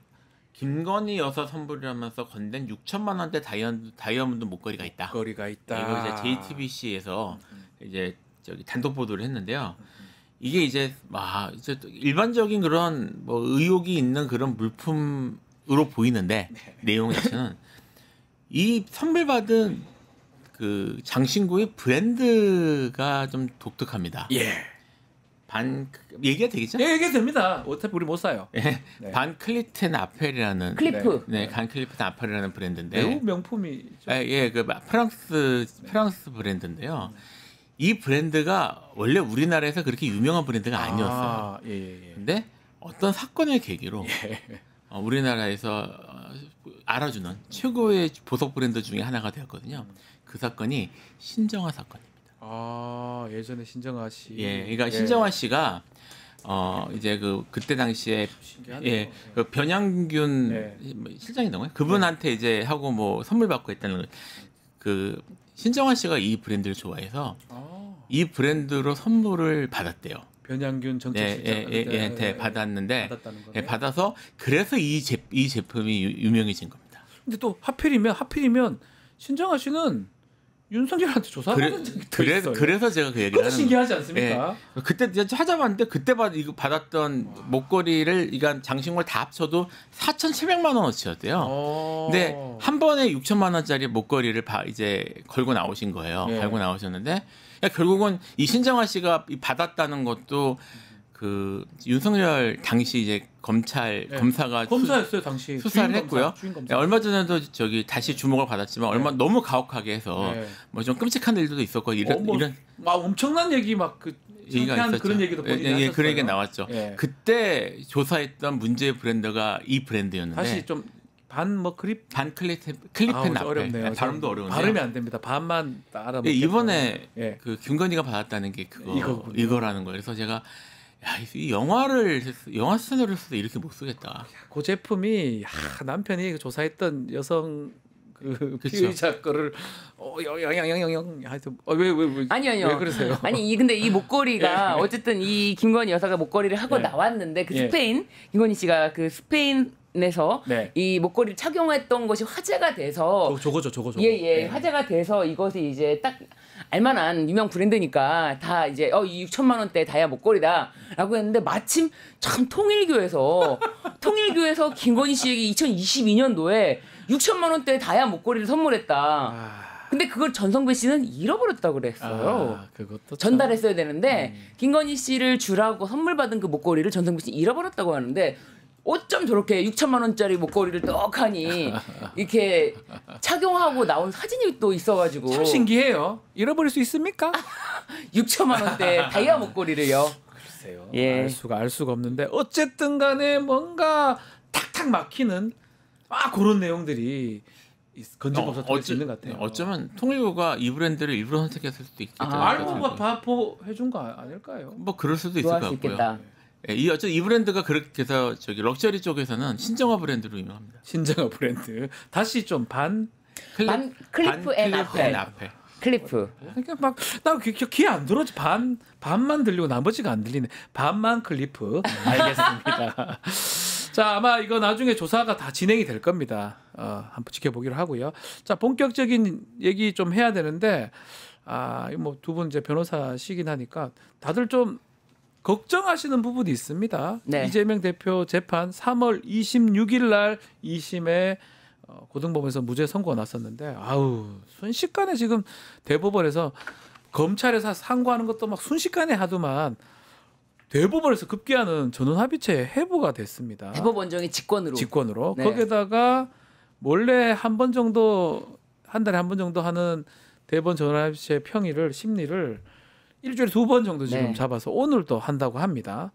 김건희 여사 선물이라면서 건넨 6천만 원대 다이아몬드 목걸이가 있다. 이거 이제 JTBC에서 이제 단독 보도를 했는데요. 이게 이제 일반적인 그런 뭐 의혹이 있는 그런 물품으로 보이는데 내용 자체는 이 선물 받은 그 장신구의 브랜드가 좀 독특합니다. 얘기가 되겠죠? 얘기가 됩니다. 어차피 우리 못 사요. 반 클리텐 아펠이라는 반 클리텐 아펠이라는 브랜드인데 매우 명품이죠. 그 프랑스 브랜드인데요. 이 브랜드가 원래 우리나라에서 그렇게 유명한 브랜드가 아니었어요. 근데 어떤 사건을 계기로 우리나라에서 알아주는 최고의 보석 브랜드 중에 하나가 되었거든요. 그 사건이 신정아 사건입니다. 아 예전에 신정아 씨. 예, 그러니까 신정아 씨가 이제 그때 당시에 예, 그 변양균 실장이던 거예요. 그분한테 이제 하고 뭐 선물 받고 했다는 그 신정아 씨가 이 브랜드를 좋아해서 이 브랜드로 선물을 받았대요. 변양균 정책실장한테 받았는데 받아서 그래서 이 제품이 유명해진 겁니다. 근데 또 하필이면 신정아 씨는 윤석열한테 조사받은 적이 있어요. 그래서 제가 그 얘기를 하는 신기하지 않습니까? 예. 그때 찾아봤는데 그때 이거 받았던 목걸이를 이간 장신걸 다 합쳐도 4,700만 원어치였대요. 근데 한 번에 6천만 원짜리 목걸이를 이제 걸고 나오신 거예요. 걸고 나오셨는데 결국은 이 신정아 씨가 받았다는 것도 그 윤석열 당시 이제 검사가 검사였어요 당시 수사를 했고요. 얼마 전에도 다시 주목을 받았지만 너무 가혹하게 해서 뭐 좀 끔찍한 일도 있었고 이런 엄청난 얘기 막 얘기가 있었죠. 그런 얘기도 하셨어요. 그런 얘기 나왔죠. 그때 조사했던 문제의 브랜드가 이 브랜드였는데 다시 좀 반 클리펜 앞에 어렵네요. 발음도 어려운데 발음이 안 됩니다. 반만 알아보고 이번에 그 김건희가 받았다는 게 이거라는 거예요. 그래서 제가 이 영화 스cena리오를 써도 이렇게 못 쓰겠다. 그 제품이 남편이 조사했던 여성 피의자 거를 하여튼 왜 아니요. 왜 그러세요? 아니 근데 이 목걸이가 어쨌든 이 김건희 여사가 목걸이를 하고 나왔는데 그 스페인 김건희 씨가 그 스페인에서 이 목걸이를 착용했던 것이 화제가 돼서 저거죠. 예. 화제가 돼서 이것이 이제 딱 알만한 유명 브랜드니까 다 이제 이 6천만 원대 다이아 목걸이다라고 했는데 마침 참 통일교에서 김건희 씨에게 2022년도에 6천만 원대 다이아 목걸이를 선물했다. 근데 그걸 전성배 씨는 잃어버렸다고 그랬어요. 그것도 전달했어야 되는데 김건희 씨를 주라고 선물 받은 그 목걸이를 전성배 씨 잃어버렸다고 하는데 어쩜 저렇게 6천만 원짜리 목걸이를 떡하니 이렇게 착용하고 나온 사진이 또 있어가지고 참 신기해요. 잃어버릴 수 있습니까? 6천만 원대 다이아 목걸이를요. 글쎄요. 알 수가 없는데 어쨌든 간에 뭔가 탁탁 막히는 그런 내용들이 건진검사 통해서 있는 것 같아요. 어쩌면 통일부가 이 브랜드를 일부러 선택했을 수도 있겠죠. 알고가 바포해준 거 아닐까요? 뭐 그럴 수도 있을 것 같고요. 이 브랜드가 그렇게 해서 럭셔리 쪽에서는 신정아 브랜드로 유명합니다. 신정아 브랜드. 다시 좀 클리프 앤 앞에. 클리프. 그러니까 나 귀에 안 들어지. 반만 들리고 나머지가 안 들리네. 반만 클리프. 알겠습니다. 자, 아마 이거 나중에 조사가 다 진행이 될 겁니다. 한번 지켜보기로 하고요. 자, 본격적인 얘기 좀 해야 되는데 뭐 두 분 이제 변호사시긴 하니까 다들 좀 걱정하시는 부분이 있습니다. 이재명 대표 재판 3월 26일 날 2심에 고등법원에서 무죄 선고가 났었는데 순식간에 지금 대법원에서 검찰에서 상고하는 것도 막 순식간에 하더만 대법원에서 급기야는 전원합의체 회부가 됐습니다. 대법원장이 직권으로. 거기에다가 원래 한 달에 한 번 정도 하는 대법원 전원합의체 평일을 심리를 일주일에 2번 정도 지금 잡아서 오늘 또 한다고 합니다.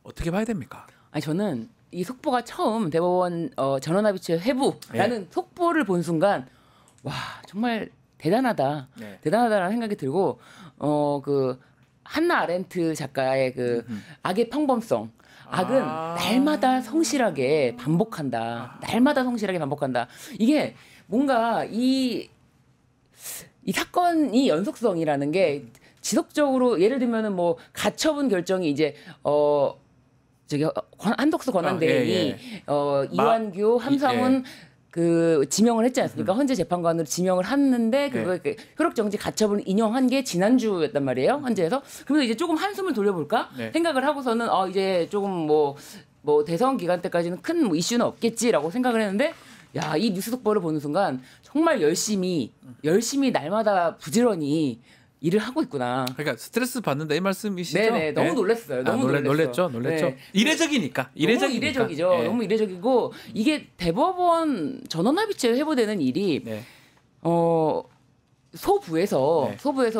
어떻게 봐야 됩니까? 저는 이 속보가 처음 대법원 전원합의체 회부라는 속보를 본 순간 와 정말 대단하다라는 생각이 들고 그 한나 아렌트 작가의 그 악의 평범성. 악은 날마다 성실하게 반복한다. 이게 뭔가 이 사건이 연속성이라는 게 지속적으로 예를 들면은 뭐 가처분 결정이 이제 한덕수 권한대행이 이완규, 함상훈 그 지명을 했지 않습니까? 헌재 재판관으로 지명을 했는데 그거 효력 정지 가처분 인용한 게 지난주였단 말이에요. 헌재에서. 그러면서 이제 조금 한숨을 돌려볼까 생각을 하고서는 이제 조금 뭐 대선 기간 때까지는 큰 뭐 이슈는 없겠지라고 생각을 했는데 이 뉴스 속보를 보는 순간 정말 열심히 날마다 부지런히 일을 하고 있구나. 그러니까 스트레스 받는다 이 말씀이시죠? 네네. 너무 놀랐어요. 놀랬죠. 네. 이례적이니까. 너무 이례적이죠. 너무 이례적이고 이게 대법원 전원합의체 회부되는 일이 소부에서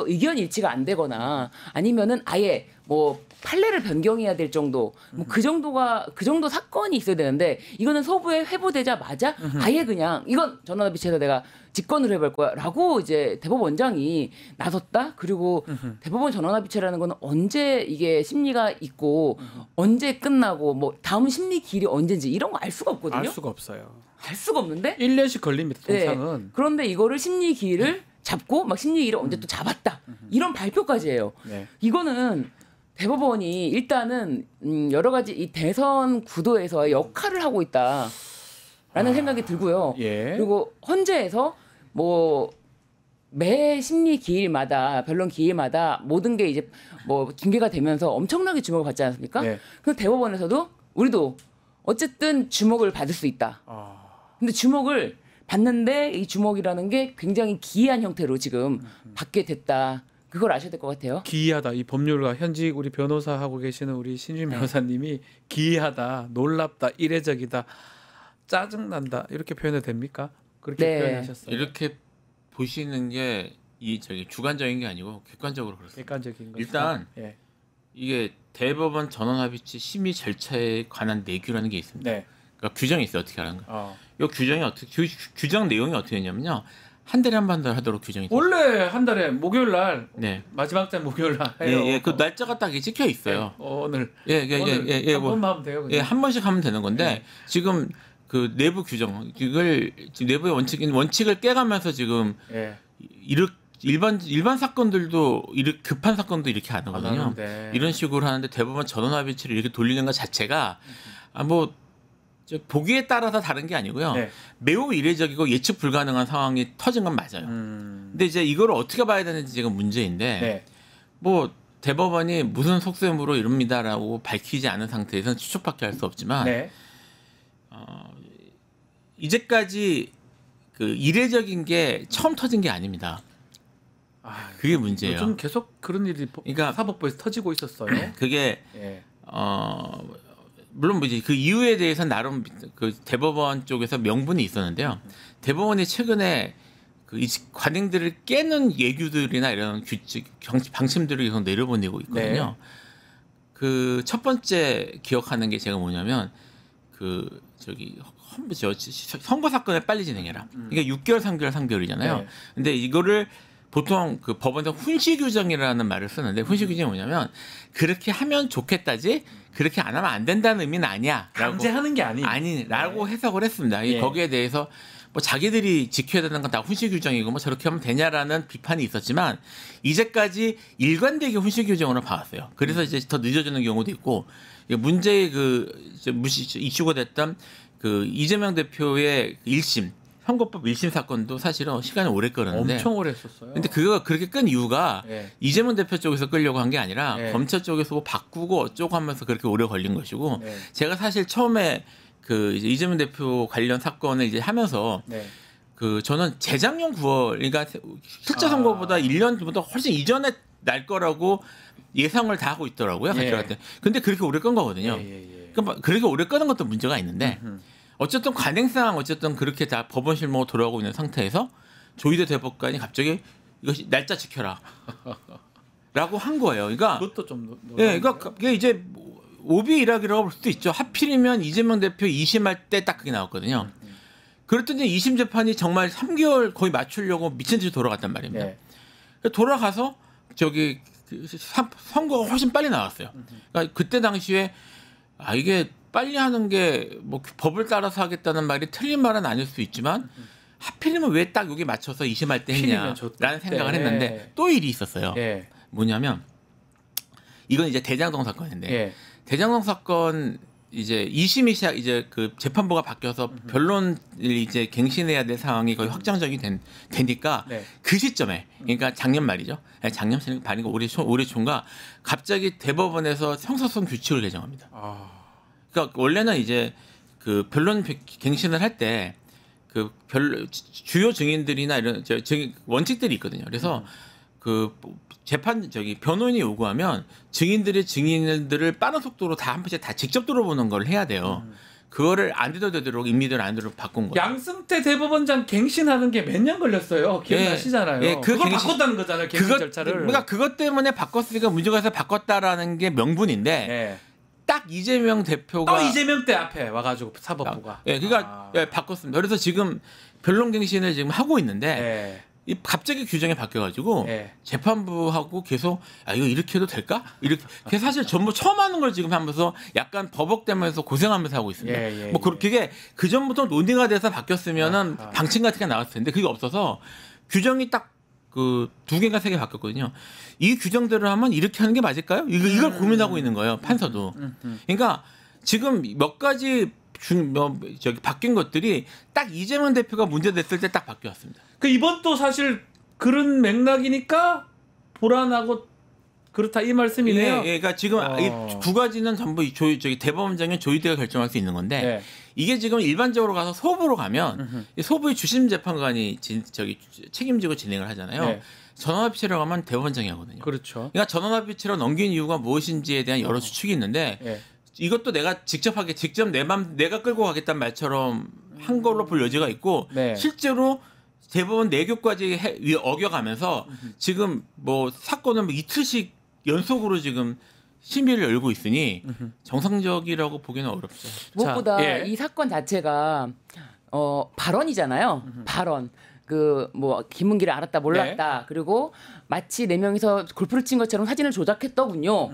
의견 일치가 안 되거나 아니면은 아예 뭐 판례를 변경해야 될 정도 뭐 그 정도 사건이 있어야 되는데 이거는 소부에 회부되자마자 아예 그냥 이건 전원합의체에서 내가 직권으로 해볼 거야라고 이제 대법원장이 나섰다. 그리고 대법원 전원합의체라는 거는 언제 이게 심리가 있고 언제 끝나고 뭐 다음 심리 기일이 언제인지 이런 거 알 수가 없거든요. 알 수가 없어요. 알 수가 없는데 1년씩 걸립니다. 통상은. 네. 그런데 이거를 심리 기일을 잡고 막 심리 기일을 언제 또 잡았다. 이런 발표까지 해요. 네. 이거는 대법원이 일단은 여러 가지 이 대선 구도에서의 역할을 하고 있다라는 생각이 들고요. 예. 그리고 헌재에서 뭐 매 심리 기일마다 변론 기일마다 모든 게 이제 뭐 중계가 되면서 엄청나게 주목을 받지 않습니까? 네. 그래서 대법원에서도 우리도 어쨌든 주목을 받을 수 있다. 근데 주목을 받는데 이 주목이라는 게 굉장히 기이한 형태로 지금 받게 됐다. 그걸 아셔야 될 것 같아요. 기이하다. 이 법률가 현직 우리 변호사 하고 계시는 우리 신준 변호사님이 기이하다, 놀랍다, 이례적이다, 짜증난다 이렇게 표현해도 됩니까? 그렇게 표현하셨어요. 이렇게 보시는 게 이 저기 주관적인 게 아니고 객관적으로 그렇습니다. 객관적인 거. 일단 이게 대법원 전원합의체 심의 절차에 관한 내규라는 게 있습니다. 네. 그러니까 규정이 있어요. 어떻게 하는 거. 이 규정이 어떻게 규정 내용이 어떻게 되냐면요. 한 달에 한 번 더 하도록 규정이 돼요. 원래 한 달에 목요일 날 네. 마지막 달 목요일 날 해요. 예, 그 날짜가 딱 찍혀 있어요. 오늘. 예, 한 번만 하면 돼요. 그냥. 예, 한 번씩 하면 되는 건데 지금 그 내부 규정 이걸 내부의 원칙을 깨가면서 지금 일반 사건들도 급한 사건도 이렇게 안 하거든요. 이런 식으로 하는데 대법원 전원합의체를 이렇게 돌리는 것 자체가 뭐 보기에 따라서 다른 게 아니고요. 매우 이례적이고 예측 불가능한 상황이 터진 건 맞아요. 근데 이제 이걸 어떻게 봐야 되는지 지금 문제인데 뭐 대법원이 무슨 속셈으로 이럽니다라고 밝히지 않은 상태에서는 추측밖에 할 수 없지만 이제까지 그 이례적인 게 처음 터진 게 아닙니다. 그게 문제예요. 요즘 계속 그런 일이 그러니까 사법부에서 터지고 있었어요. 그게 물론 뭐지 그 이유에 대해서 나름 그 대법원 쪽에서 명분이 있었는데요. 대법원이 최근에 그 관행들을 깨는 예규들이나 이런 규칙, 방침들을 계속 내려보내고 있거든요. 그 첫 번째 기억하는 게 제가 뭐냐면 그 선거 사건을 빨리 진행해라. 이게 6개월, 3개월, 3개월이잖아요. 근데 이거를 보통 그 법원에서 훈시 규정이라는 말을 쓰는데 훈시 규정이 뭐냐면 그렇게 하면 좋겠다지 그렇게 안 하면 안 된다는 의미는 아니야. 강제하는 게 아니라고 해석을 했습니다. 거기에 대해서 뭐 자기들이 지켜야 되는 건 다 훈시 규정이고 뭐 저렇게 하면 되냐라는 비판이 있었지만 이제까지 일관되게 훈시 규정으로 봐왔어요. 그래서 이제 더 늦어지는 경우도 있고 문제의 그 이슈가 됐던 그 이재명 대표의 1심 선거법 1심 사건도 사실은 시간이 오래 끌었는데 엄청 오래 했었어요. 근데 그거 그렇게 끈 이유가 이재명 대표 쪽에서 끌려고 한 게 아니라 검찰 쪽에서 뭐 바꾸고 어쩌고 하면서 그렇게 오래 걸린 것이고 제가 사실 처음에 그 이제 이재명 대표 관련 사건을 이제 하면서 그 저는 재작년 9월 그러니까 실제 선거보다 1년보다 훨씬 이전에 날 거라고 예상을 다 하고 있더라고요. 때. 근데 그렇게 오래 끈 거거든요. 그러니까 그렇게 오래 끄는 것도 문제가 있는데 어쨌든 관행상 어쨌든 그렇게 다 법원 실무로 돌아오고 있는 상태에서 조희대 대법관이 갑자기 이것이 날짜 지켜라 라고 한 거예요. 그러니까 그것도 좀 그러니까 그게 이제 오비 일학이라고 볼 수도 있죠. 하필이면 이재명 대표 2심할 때 딱 그게 나왔거든요. 그랬더니 2심 재판이 정말 3개월 거의 맞추려고 미친 듯이 돌아갔단 말입니다. 돌아가서 저기 선거가 훨씬 빨리 나왔어요. 그러니까 그때 당시에 이게 빨리 하는 게 뭐 법을 따라서 하겠다는 말이 틀린 말은 아닐 수 있지만 하필이면 왜 딱 여기 맞춰서 2심할 때 했냐라는 생각을 했는데 또 일이 있었어요. 뭐냐면 이건 이제 대장동 사건인데 대장동 사건 이제 2심이 이제 그 재판부가 바뀌어서 변론을 이제 갱신해야 될 상황이 거의 확정적이 되니까 그 시점에 그러니까 작년 말이죠. 작년 말이고 올해 초인가 갑자기 대법원에서 형사소송 규칙을 개정합니다. 그러니까 원래는 이제 그 변론 갱신을 할 때 그 주요 증인들이나 이런 원칙들이 있거든요. 그래서 그 변호인이 요구하면 증인들의 증인들을 빠른 속도로 다 한 번씩 다 직접 들어보는 걸 해야 돼요. 그거를 안 돼도 되도록 임의대로 안 되도록 바꾼 거예요. 양승태 대법원장 갱신하는 게 몇 년 걸렸어요. 기억나시잖아요. 예, 그걸 바꿨다는 거잖아요. 갱신 절차를. 그러니까 그것 때문에 바꿨으니까 문제가 있어서 바꿨다라는 게 명분인데 예. 딱 이재명 대표가 또 이재명 때 앞에 와가지고 사법부가. 예, 그러니까 예, 바꿨습니다. 그래서 지금 변론갱신을 지금 하고 있는데 이 갑자기 규정이 바뀌어가지고 재판부하고 계속 이거 이렇게 해도 될까? 이렇게 사실 전부 처음 하는 걸 지금 하면서 약간 버벅대면서 고생하면서 하고 있습니다. 뭐 그게 그 전부터 논의가 돼서 바뀌었으면은 방침 같은 게 나왔을 텐데 그게 없어서 규정이 딱 그 2개인가 3개 바뀌었거든요. 이 규정대로 하면 이렇게 하는 게 맞을까요? 이걸 고민하고 있는 거예요. 판사도. 그러니까 지금 몇 가지 바뀐 것들이 딱 이재명 대표가 문제됐을 때 딱 바뀌었습니다. 그 이번 또 사실 그런 맥락이니까 불안하고 그렇다 이 말씀이네요. 예, 그러니까 지금 이 2가지는 전부 대법원장이 조희대가 결정할 수 있는 건데 이게 지금 일반적으로 가서 소부로 가면 소부의 주심 재판관이 책임지고 진행을 하잖아요. 전원합의체로 가면 대법원장이 하거든요. 그렇죠. 그러니까 전원합의체로 넘긴 이유가 무엇인지에 대한 여러 추측이 있는데 이것도 내가 직접 내가 끌고 가겠다는 말처럼 한 걸로 볼 여지가 있고 실제로 대법원 내교까지 어겨가면서 지금 뭐 사건을 이틀씩 연속으로 지금 심의를 열고 있으니 정상적이라고 보기는 어렵죠. 무엇보다 이 사건 자체가 발언이잖아요. 발언. 그 뭐 김문기를 알았다 몰랐다. 그리고 마치 4명이서 골프를 친 것처럼 사진을 조작했더군요.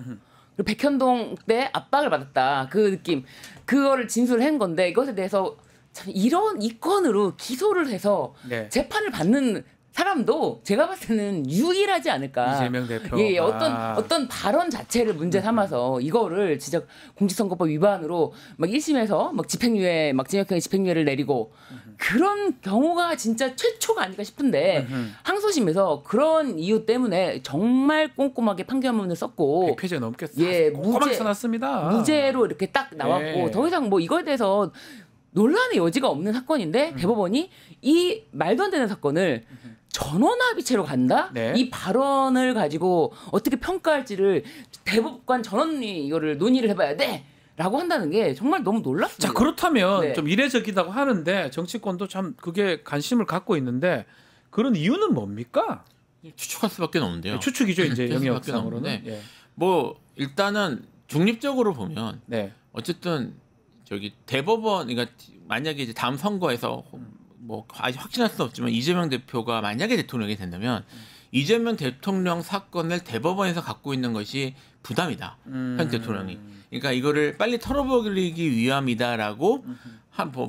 그리고 백현동 때 압박을 받았다. 그 느낌. 그거를 진술한 건데 이것에 대해서 참 이 건으로 기소를 해서 재판을 받는 사람도 제가 봤을 때는 유일하지 않을까. 이재명 대표. 예, 어떤 발언 자체를 문제 삼아서 이거를 진짜 공직선거법 위반으로 막 1심에서 막 집행유예, 막 징역형 집행유예를 내리고 그런 경우가 진짜 최초가 아닐까 싶은데 항소심에서 그런 이유 때문에 정말 꼼꼼하게 판결문을 썼고 100페이지 넘게 꼼꼼하게 써놨습니다. 무죄로 이렇게 딱 나왔고 더 이상 뭐 이거에 대해서 논란의 여지가 없는 사건인데 대법원이 이 말도 안 되는 사건을 전원합의체로 간다? 이 발언을 가지고 어떻게 평가할지를 대법관 전원이 이거를 논의를 해봐야 돼! 라고 한다는 게 정말 너무 놀랍습니다. 자, 그렇다면 좀 이례적이라고 하는데 정치권도 참 그게 관심을 갖고 있는데 그런 이유는 뭡니까? 추측할 수밖에 없는데요. 추측이죠, 이제 영역상으로는. 뭐 일단은 중립적으로 보면 어쨌든 대법원, 그러니까 만약에 이제 다음 선거에서 뭐 아직 확신할 수는 없지만 이재명 대표가 만약에 대통령이 된다면 이재명 대통령 사건을 대법원에서 갖고 있는 것이 부담이다. 현 대통령이. 그러니까 이거를 빨리 털어버리기 위함이다라고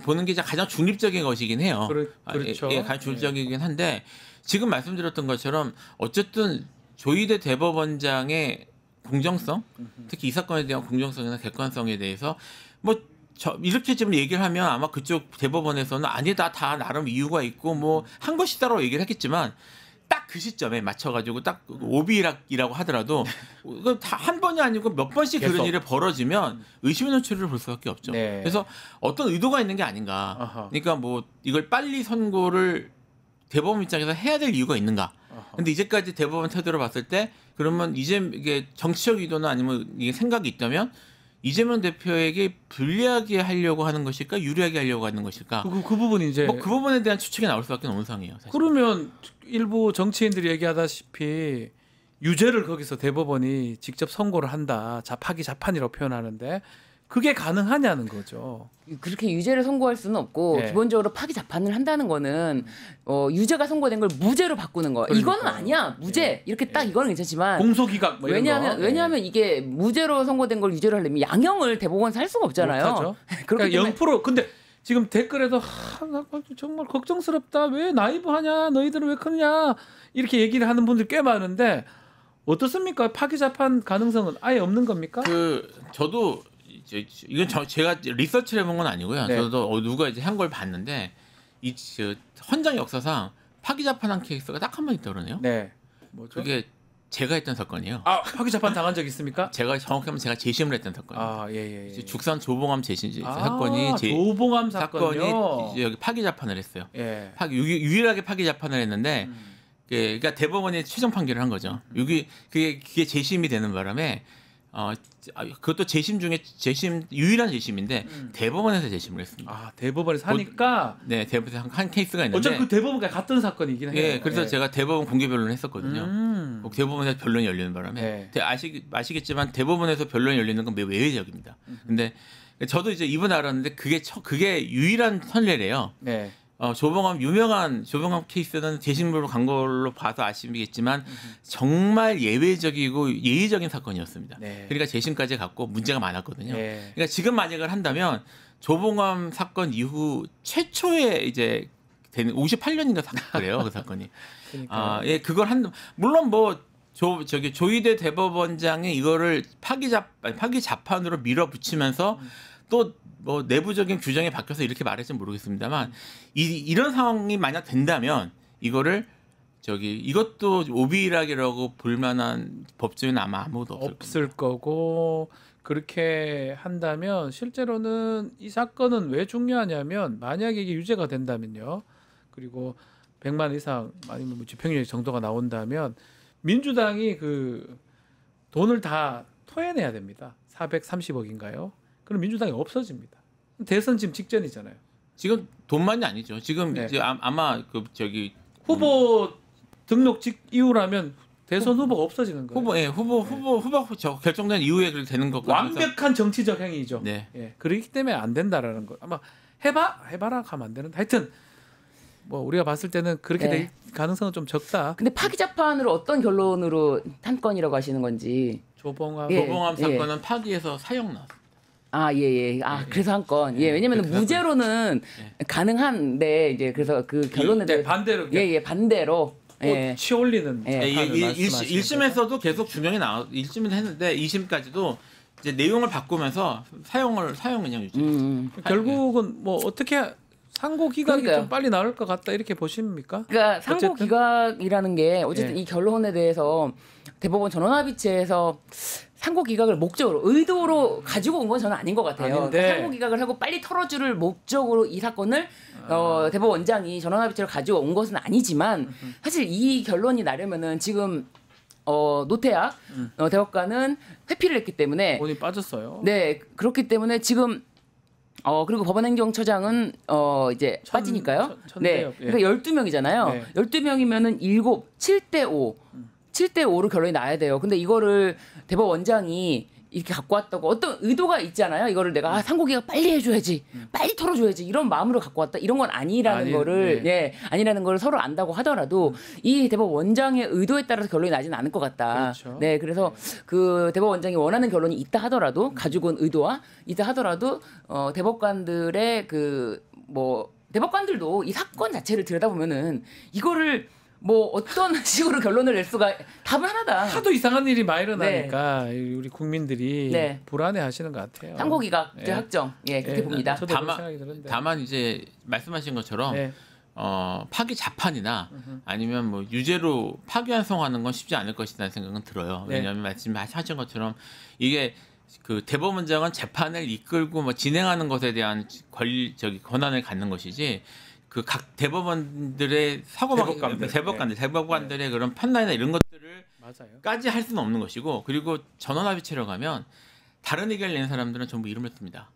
보는 게 가장 중립적인 것이긴 해요. 그렇죠. 가장 중립적이긴 한데 지금 말씀드렸던 것처럼 어쨌든 조희대 대법원장의 공정성, 특히 이 사건에 대한 공정성이나 객관성에 대해서 이렇게 지금 얘기를 하면 아마 그쪽 대법원에서는 아니다, 다 나름 이유가 있고 뭐 한 것이다라고 얘기를 했겠지만 딱 그 시점에 맞춰가지고 딱 오비락이라고 하더라도 한 번이 아니고 몇 번씩 그런 일이 벌어지면 의심의 노출을 볼 수밖에 없죠. 그래서 어떤 의도가 있는 게 아닌가. 그러니까 뭐 이걸 빨리 선고를 대법원 입장에서 해야 될 이유가 있는가. 근데 이제까지 대법원 태도를 봤을 때 그러면 이게 정치적 의도나 아니면 이게 생각이 있다면 이재명 대표에게 불리하게 하려고 하는 것일까, 유리하게 하려고 하는 것일까? 그 부분이 이제 그 부분에 대한 추측이 나올 수밖에 없는 상황이에요. 사실. 그러면 일부 정치인들이 얘기하다시피 유죄를 거기서 대법원이 직접 선고를 한다, 파기 자판이라고 표현하는데 그게 가능하냐는 거죠. 그렇게 유죄를 선고할 수는 없고 기본적으로 파기 자판을 한다는 거는 유죄가 선고된 걸 무죄로 바꾸는 거. 이거는 아니야. 무죄. 이렇게 딱 이거는 괜찮지만 공소기각 뭐 이런 왜냐하면 이게 무죄로 선고된 걸 유죄로 하려면 양형을 대법원에서 할 수가 없잖아요. 그러니까 0% 근데 지금 댓글에도 정말 걱정스럽다. 왜 나이브하냐? 너희들은 왜 크냐? 이렇게 얘기를 하는 분들 꽤 많은데 어떻습니까? 파기 자판 가능성은 아예 없는 겁니까? 저도 이건 제가 리서치를 해본 건 아니고요. 저도 누가 이제 한 걸 봤는데 헌정 역사상 파기 자판한 케이스가 딱 한 번 있다 그러네요. 뭐죠? 그게 제가 했던 사건이에요. 파기 자판 당한 적 있습니까? 정확하면 제가 재심을 했던 사건이에요. 예. 죽산 조봉암 재심 사건이 조봉암 사건이 여기 파기 자판을 했어요. 유일하게 파기 자판을 했는데 그러니까 대법원이 최종 판결을 한 거죠. 그게 재심이 되는 바람에 그것도 재심 중에 유일한 재심인데 대법원에서 재심을 했습니다. 아 대법원에서 하니까 네 대법원에서 한 케이스가 있는데 어차피 그 대법원과 같은 사건이긴 해요. 예, 그래서 제가 대법원 공개 변론을 했었거든요. 대법원에서 변론이 열리는 바람에 아시겠지만 대법원에서 변론이 열리는 건 매우 예외적입니다. 근데 저도 이제 이번에 알았는데 그게 유일한 선례래요. 네. 유명한 조봉암 케이스는 재심으로 간 걸로 봐서 아시겠지만 정말 예외적이고 예의적인 사건이었습니다. 네. 그러니까 재심까지 갔고 문제가 많았거든요. 네. 그러니까 지금 만약을 한다면 조봉암 사건 이후 최초의 이제 되는 58년인가 그래요 그 사건이. 예, 그걸 물론 뭐 조희대 대법원장이 이거를 파기 자판으로 밀어붙이면서 또 뭐 내부적인 규정이 바뀌어서 이렇게 말할지 모르겠습니다만 이런 상황이 만약 된다면 이것도 오비락이라고 볼 만한 법조인은 아마 아무도 없을 거고 그렇게 한다면 실제로는 이 사건은 왜 중요하냐면 만약에 이게 유죄가 된다면요. 그리고 100만 이상 아니면 집행유예 정도가 나온다면 민주당이 그 돈을 다 토해내야 됩니다. 430억인가요? 그럼 민주당이 없어집니다. 대선 지금 직전이잖아요. 지금 돈만이 아니죠. 지금 이제 아마 후보 등록 이후라면 대선 후보가 없어지는 거예요. 후보 결정된 이후에 그렇게 되는 것과 완벽한 정치적 행위죠. 네. 예, 그렇기 때문에 안 된다라는 거. 아마 해봐라 하면 안 되는데 하여튼 뭐 우리가 봤을 때는 그렇게 될 가능성은 좀 적다. 근데 파기 재판으로 어떤 결론으로 한 건이라고 하시는 건지. 조봉암 사건은 파기에서 사형 나왔습니다. 그래서 한 건. 왜냐면 무죄로는 가능한데 이제 그래서 그 결론에 대해 반대로. 반대로. 치올리는. 1심에서도 계속 규명이 1심은 했는데 2심까지도 이제 내용을 바꾸면서 사형 그냥 유지. 결국은 뭐 어떻게 상고 기각이 좀 빨리 나올 것 같다 이렇게 보십니까? 그러니까 상고 기각이라는 게 어쨌든 이 결론에 대해서 대법원 전원합의체에서 상고 기각을 목적으로 의도로 가지고 온 건 저는 아닌 것 같아요. 그러니까 상고 기각을 하고 빨리 털어줄 목적으로 이 사건을 대법원장이 전원합의체를 가지고 온 것은 아니지만 사실 이 결론이 나려면은 지금 노태학 대법관은 회피를 했기 때문에 돈이 빠졌어요. 네, 그렇기 때문에 지금 그리고 법원행정처장은 이제 빠지니까요. 네. 그러니까 12명이잖아요. 네. 12명이면은 7대5로 결론이 나야 돼요. 근데 이거를 대법원장이 이렇게 갖고 왔다고 어떤 의도가 있잖아요. 이거를 내가 상고기가 빨리 해줘야지, 빨리 털어줘야지 이런 마음으로 갖고 왔다. 이런 건 아니라는 거를 서로 안다고 하더라도 이 대법원장의 의도에 따라서 결론이 나지는 않을 것 같다. 그렇죠. 네, 그래서 그 대법원장이 원하는 결론이 있다 하더라도 가지고 온 의도와 있다 하더라도 대법관들의 대법관들도 이 사건 자체를 들여다보면은 이거를 뭐 어떤 식으로 결론을 낼 수가 답은 하나다. 하도 이상한 일이 많이 일어나니까 우리 국민들이 불안해하시는 것 같아요. 상고 기각 확정, 그렇게 봅니다. 다만 이제 말씀하신 것처럼 파기 자판이나 아니면 뭐 유죄로 파기환송하는 건 쉽지 않을 것이라는 생각은 들어요. 왜냐하면 말씀하신 것처럼 이게 그 대법원장은 재판을 이끌고 뭐 진행하는 것에 대한 권한을 갖는 것이지. 그 각 대법원들의 대법관들의 그런 판단이나 이런 것들을까지 할 수는 없는 것이고 그리고 전원합의체로 가면 다른 의견을 내는 사람들은 전부 이름을 씁니다.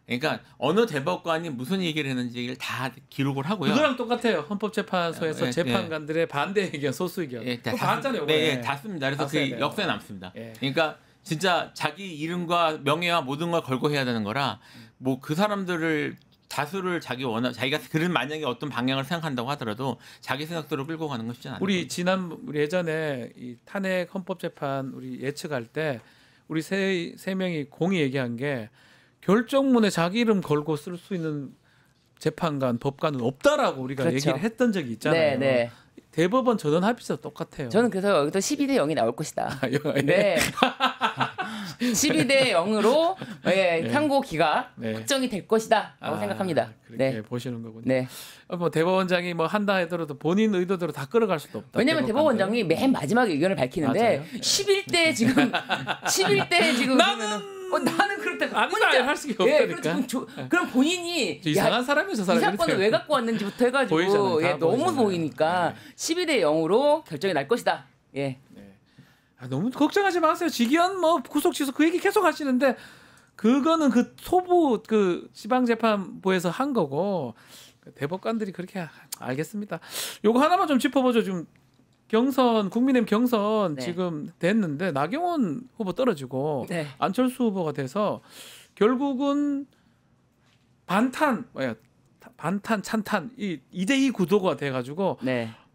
그러니까 어느 대법관이 무슨 얘기를 했는지를 다 기록을 하고요. 그거랑 똑같아요. 헌법재판소에서 재판관들의 반대 의견, 소수 의견. 다 씁니다. 다 씁니다. 그래서 그 역사에 남습니다. 그러니까 진짜 자기 이름과 명예와 모든 걸 걸고 해야 되는 거라 뭐 그 사람들을 다수를 자기가 그런 만약에 어떤 방향을 생각한다고 하더라도 자기 생각대로 끌고 가는 건 쉽지 않아요. 우리 예전에 이 탄핵 헌법재판 우리 예측할 때 우리 세 명이 공이 얘기한 게 결정문에 자기 이름 걸고 쓸 수 있는 재판관, 법관은 없다라고 우리가 얘기를 했던 적이 있잖아요. 네. 대법원 전원합의체도 똑같아요. 저는 그래서 여기도 12대 0이 나올 것이다. 네. 12대 0으로 상고 기각 확정이 될 것이다라고 생각합니다. 그렇게 보시는 거군요. 네. 뭐 대법원장이 뭐 한다 하더라도 본인 의도대로 다 끌어갈 수도 없다. 왜냐하면 대법원장이 맨 마지막에 의견을 밝히는데 11대 지금 나는 그렇다. 아니다 할 수가 없다니까. 그럼 본인이 이상한 사람이 저 사람이 이 사건을 왜 갖고 왔는지부터 해가지고 너무 보이니까 12대 0으로 결정이 날 것이다. 너무 걱정하지 마세요. 직위원 뭐 구속 취소 그 얘기 계속 하시는데 그거는 그 소부 그 지방재판부에서 한 거고 대법관들이 그렇게 알겠습니다. 요거 하나만 좀 짚어보죠. 지금 경선 국민의힘 경선 지금 됐는데 나경원 후보 떨어지고 안철수 후보가 돼서 결국은 반탄 찬탄 이 2대2 구도가 돼가지고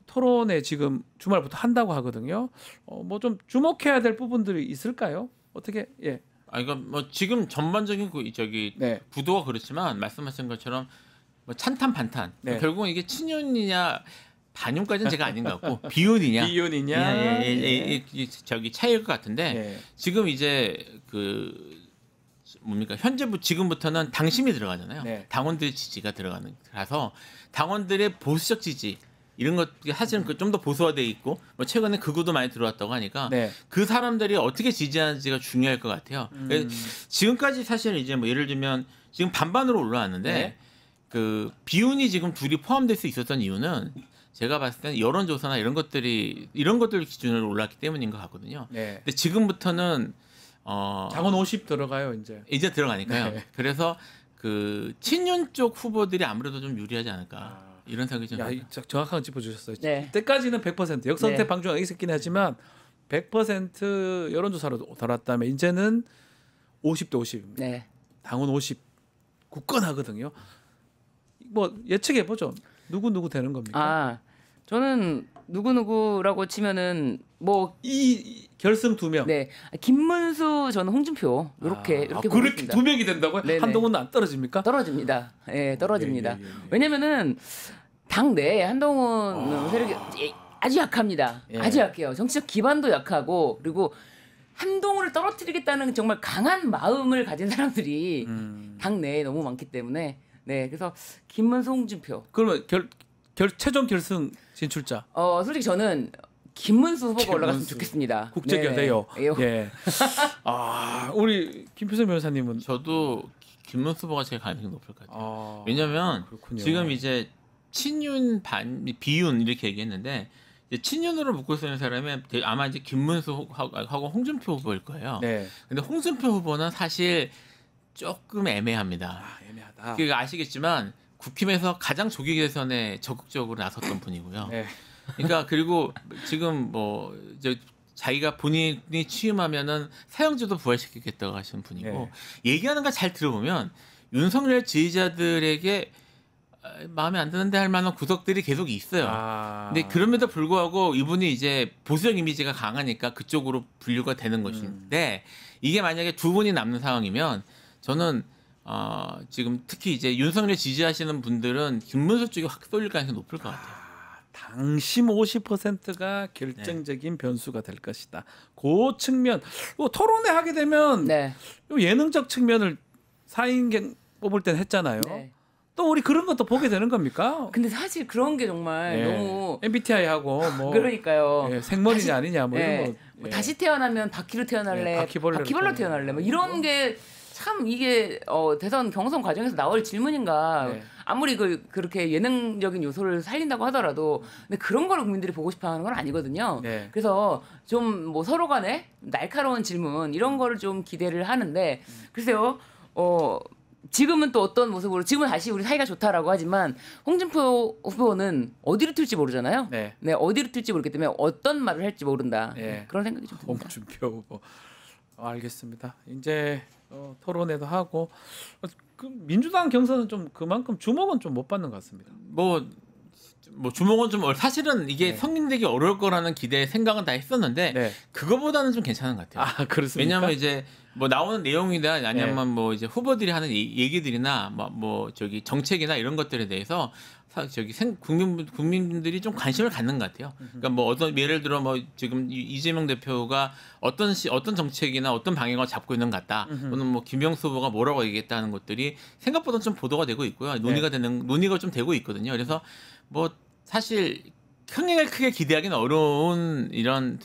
토론에 지금 주말부터 한다고 하거든요. 뭐 좀 주목해야 될 부분들이 있을까요? 어떻게 이거 뭐 지금 전반적인 구도가 그렇지만 말씀하신 것처럼 뭐 찬탄 반탄 결국은 이게 친윤이냐 반윤까지는 제가 아닌 것 같고 비윤이냐 저기 차이일 것 같은데 지금 이제 뭡니까 현재부 지금부터는 당심이 들어가잖아요. 당원들의 지지가 들어가서 당원들의 보수적 지지 이런 것 사실은 좀 더 보수화돼 있고 뭐 최근에 극우도 많이 들어왔다고 하니까 그 사람들이 어떻게 지지하는지가 중요할 것 같아요. 지금까지 사실 이제 뭐 예를 들면 지금 반반으로 올라왔는데 그 비윤이 지금 둘이 포함될 수 있었던 이유는 제가 봤을 때는 여론조사나 이런 것들 기준으로 올랐기 때문인 것 같거든요. 근데 지금부터는 당원 50 들어가요 이제 들어가니까요. 그래서 그 친윤 쪽 후보들이 아무래도 좀 유리하지 않을까. 이런 생각이 좀 정확하게 짚어주셨어요. 때까지는 100% 역선택 방조가 있었긴 하지만 100% 여론조사로 돌았다면 이제는 50대 50입니다. 당원 50 굳건하거든요. 뭐 예측해 보죠. 누구 되는 겁니까? 저는 누구라고 치면은 뭐 이 결승 2명. 김문수 저는 홍준표 이렇게 그렇게 2명이 된다고요? 한동훈은 안 떨어집니까? 떨어집니다. 떨어집니다. 왜냐면은 당내 한동훈 세력이 아주 약합니다. 아주 약해요. 정치적 기반도 약하고 그리고 한동훈을 떨어뜨리겠다는 정말 강한 마음을 가진 사람들이 당내에 너무 많기 때문에 그래서 김문수 홍준표. 그러면 최종 결승 진출자. 솔직히 저는 김문수 후보가 올라갔으면 좋겠습니다. 국제교대요. 우리 김필성 변호사님은 저도 김문수 후보가 제일 가능성이 높을 것 같아요. 왜냐하면 지금 이제 친윤 비윤 이렇게 얘기했는데 이제 친윤으로 묶고 쓰는 사람은 아마 이제 김문수하고 홍준표 후보일 거예요. 근데 홍준표 후보는 사실 조금 애매합니다. 애매하다. 그러니까 아시겠지만 국힘에서 가장 조기 개선에 적극적으로 나섰던 분이고요. 그러니까 그리고 지금 뭐 자기가 본인이 취임하면은 사형제도 부활시키겠다고 하시는 분이고 얘기하는 거 잘 들어보면 윤석열 지지자들에게 마음에 안 드는데 할 만한 구석들이 계속 있어요. 근데 그럼에도 불구하고 이분이 이제 보수적 이미지가 강하니까 그쪽으로 분류가 되는 것인데 이게 만약에 두 분이 남는 상황이면 저는 지금 특히 이제 윤석열 지지하시는 분들은 김문수 쪽이 확 쏠릴 가능성이 높을 것 같아요. 당심 50%가 결정적인 변수가 될 것이다. 그 측면 토론회 하게 되면 예능적 측면을 4인 뽑을 땐 했잖아요. 또 우리 그런 것도 보게 되는 겁니까? 근데 사실 그런 게 정말 너무 MBTI하고 뭐 그러니까요. 생머리냐 아니냐 뭐 이런 거. 다시 태어나면 바퀴로 태어날래, 바퀴벌레로 태어날래 뭐 이런 게 참 이게 대선 경선 과정에서 나올 질문인가. 아무리 그렇게 예능적인 요소를 살린다고 하더라도 근데 그런 걸 국민들이 보고 싶어하는 건 아니거든요. 그래서 좀 뭐 서로 간에 날카로운 질문 이런 거를 좀 기대를 하는데 글쎄요. 지금은 또 어떤 모습으로 지금은 다시 우리 사이가 좋다라고 하지만 홍준표 후보는 어디로 튈지 모르잖아요. 어디로 튈지 모르기 때문에 어떤 말을 할지 모른다. 그런 생각이 좀 듭니다. 홍준표 후보. 알겠습니다. 이제 토론회도 하고 민주당 경선은 좀 그만큼 주목은 좀 못 받는 것 같습니다. 뭐 주목은 좀 사실은 이게 성립되기 어려울 거라는 기대 생각은 다 했었는데 그거보다는 좀 괜찮은 것 같아요. 그렇습니까? 왜냐하면 이제 뭐 나오는 내용이나 아니면 뭐 이제 후보들이 하는 얘기들이나 뭐 정책이나 이런 것들에 대해서 국민들이 좀 관심을 갖는 것 같아요. 그러니까 뭐 예를 들어 뭐 지금 이재명 대표가 어떤 정책이나 어떤 방향을 잡고 있는 것 같다. 또는 뭐 김영수 후보가 뭐라고 얘기했다는 것들이 생각보다 좀 보도가 되고 있고요. 논의가 좀 되고 있거든요. 그래서 뭐 사실 흥행을 크게 기대하기는 어려운 이런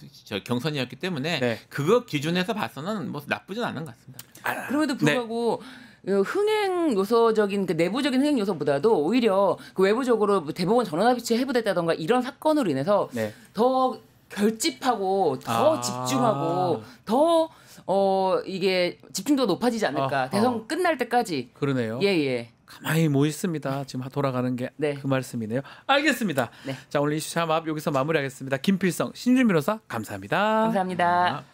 경선이었기 때문에 그거 기준에서 봐서는 뭐 나쁘진 않은 것 같습니다. 그럼에도 불구하고 흥행 요소적인 내부적인 흥행 요소보다도 오히려 외부적으로 대법원 전원합의체 해부됐다던가 이런 사건으로 인해서 더 결집하고 더 집중하고 더 이게 집중도가 높아지지 않을까. 대선 끝날 때까지. 그러네요. 예. 가만히 모 있습니다. 지금 돌아가는 게 그 말씀이네요. 알겠습니다. 네. 자, 오늘 이슈 참합 여기서 마무리하겠습니다. 김필성, 신준 변호사 감사합니다. 감사합니다.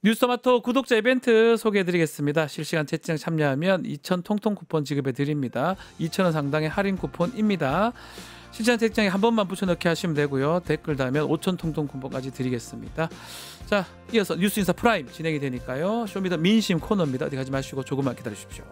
뉴스토마토 구독자 이벤트 소개해드리겠습니다. 실시간 채팅 참여하면 2,000 통통 쿠폰 지급해드립니다. 2,000원 상당의 할인 쿠폰입니다. 실시간 채팅에 한 번만 붙여넣기 하시면 되고요. 댓글 달면 5,000 통통 쿠폰까지 드리겠습니다. 자, 이어서 뉴스인사 프라임 진행이 되니까요. 쇼미더 민심 코너입니다. 어디 가지 마시고 조금만 기다려주십시오.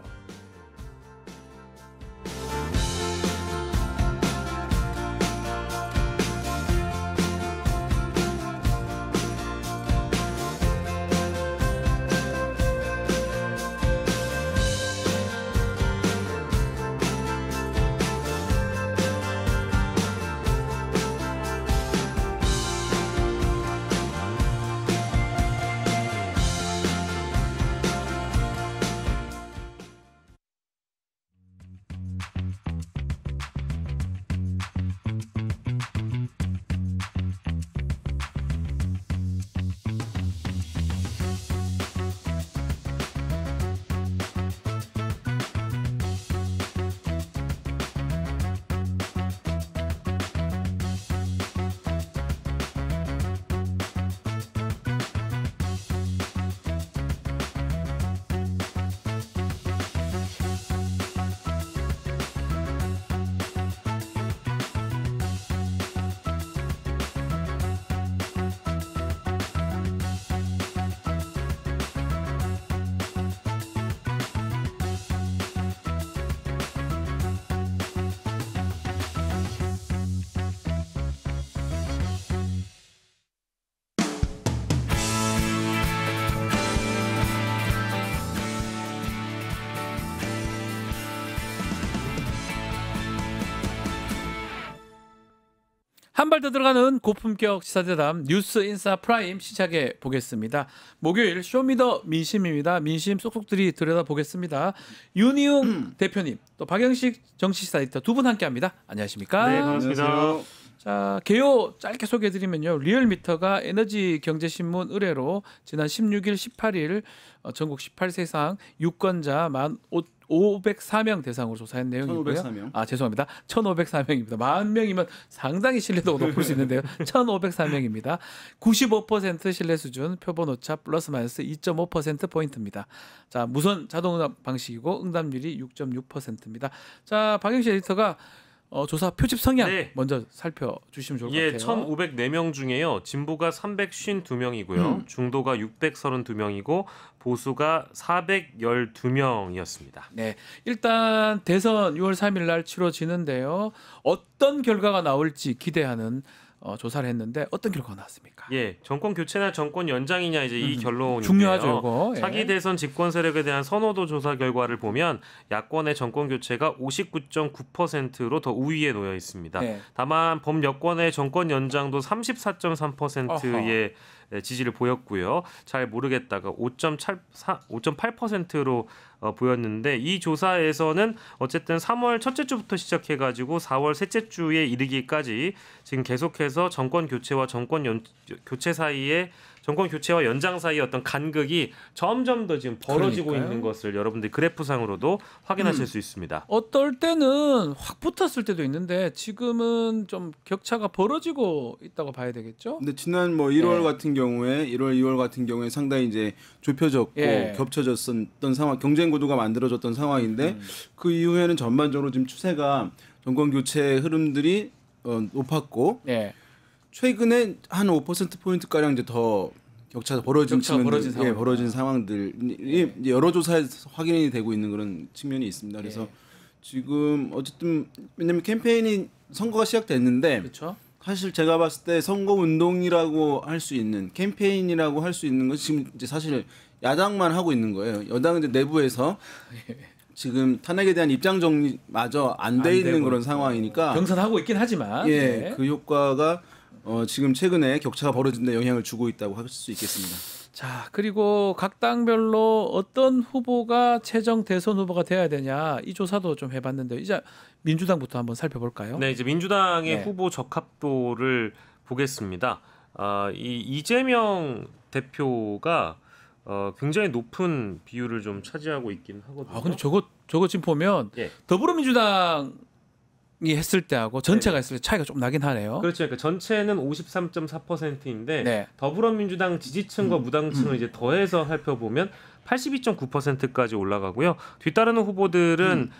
한 발 더 들어가는 고품격 시사대담 뉴스인사 프라임 시작해 보겠습니다. 목요일 쇼미더 민심입니다. 민심 쏙쏙들이 들여다보겠습니다. 윤희웅 대표님, 또 박영식 정치시사 에디터 두 분 함께합니다. 안녕하십니까? 네, 반갑습니다. 안녕하세요. 자, 개요 짧게 소개해드리면요. 리얼미터가 에너지경제신문 의뢰로 지난 16일, 18일 전국 18세 이상 유권자 504명 대상으로 조사한 내용이고요. 1,504명. 죄송합니다. 1,504명입니다. 10,000명이면 상당히 신뢰도가 높을 수 있는데요. 1,504명입니다. 95% 신뢰 수준, 표본 오차 플러스 마이너스 2.5%포인트입니다. 자, 무선 자동응답 방식이고 응답률이 6.6%입니다. 자, 박영식 에디터가 조사 표집 성향 먼저 살펴주시면 좋을 것 같아요. 1,504명 중에요. 진보가 352명이고요. 중도가 632명이고 보수가 412명이었습니다. 네, 일단 대선 6월 3일 날 치러지는데요. 어떤 결과가 나올지 기대하는 조사를 했는데 어떤 결과가 나왔습니까? 예, 정권 교체나 정권 연장이냐 이제 이 결론인데요. 중요하죠, 이거. 차기 대선 집권 세력에 대한 선호도 조사 결과를 보면 야권의 정권 교체가 59.9%로 더 우위에 놓여 있습니다. 다만 범여권의 정권 연장도 34.3%의 지지를 보였고요. 잘 모르겠다가 5.8%로 보였는데 이 조사에서는 어쨌든 3월 첫째 주부터 시작해가지고 4월 셋째 주에 이르기까지 지금 계속해서 정권 교체와 정권 교체와 연장 사이의 어떤 간극이 점점 더 지금 벌어지고 있는 것을 여러분들 그래프상으로도 확인하실 수 있습니다. 어떨 때는 확 붙었을 때도 있는데 지금은 좀 격차가 벌어지고 있다고 봐야 되겠죠? 근데 지난 1월 같은 경우에 1월, 2월 같은 경우에 상당히 이제 좁혀졌고 겹쳐졌던 상황, 경쟁 구도가 만들어졌던 상황인데 그 이후에는 전반적으로 지금 추세가 정권 교체 흐름들이 높았고 최근에 한 5%포인트 가량 이제 더 격차가 벌어진 상황들이 여러 조사에서 확인이 되고 있는 그런 측면이 있습니다. 그래서 지금 어쨌든 왜냐면 캠페인이 선거가 시작됐는데 사실 제가 봤을 때 선거 운동이라고 할 수 있는 캠페인이라고 할 수 있는 건 지금 이제 사실 야당만 하고 있는 거예요. 여당은 이제 내부에서 지금 탄핵에 대한 입장 정리마저 안 돼 있는 그런 상황이니까 경선하고 있긴 하지만 그 효과가 지금 최근에 격차가 벌어진 데 영향을 주고 있다고 할 수 있겠습니다. 자, 그리고 각 당별로 어떤 후보가 최종 대선 후보가 돼야 되냐 이 조사도 좀 해봤는데 이제 민주당부터 한번 살펴볼까요? 네, 이제 민주당의 후보 적합도를 보겠습니다. 이 이재명 대표가 굉장히 높은 비율을 좀 차지하고 있긴 하거든요. 근데 저거 지금 보면 더불어민주당이 했을 때하고 전체가 했을 때 차이가 좀 나긴 하네요. 그렇죠. 그러니까 전체는 53.4%인데 더불어민주당 지지층과 무당층을 이제 더해서 살펴보면 82.9%까지 올라가고요. 뒤따르는 후보들은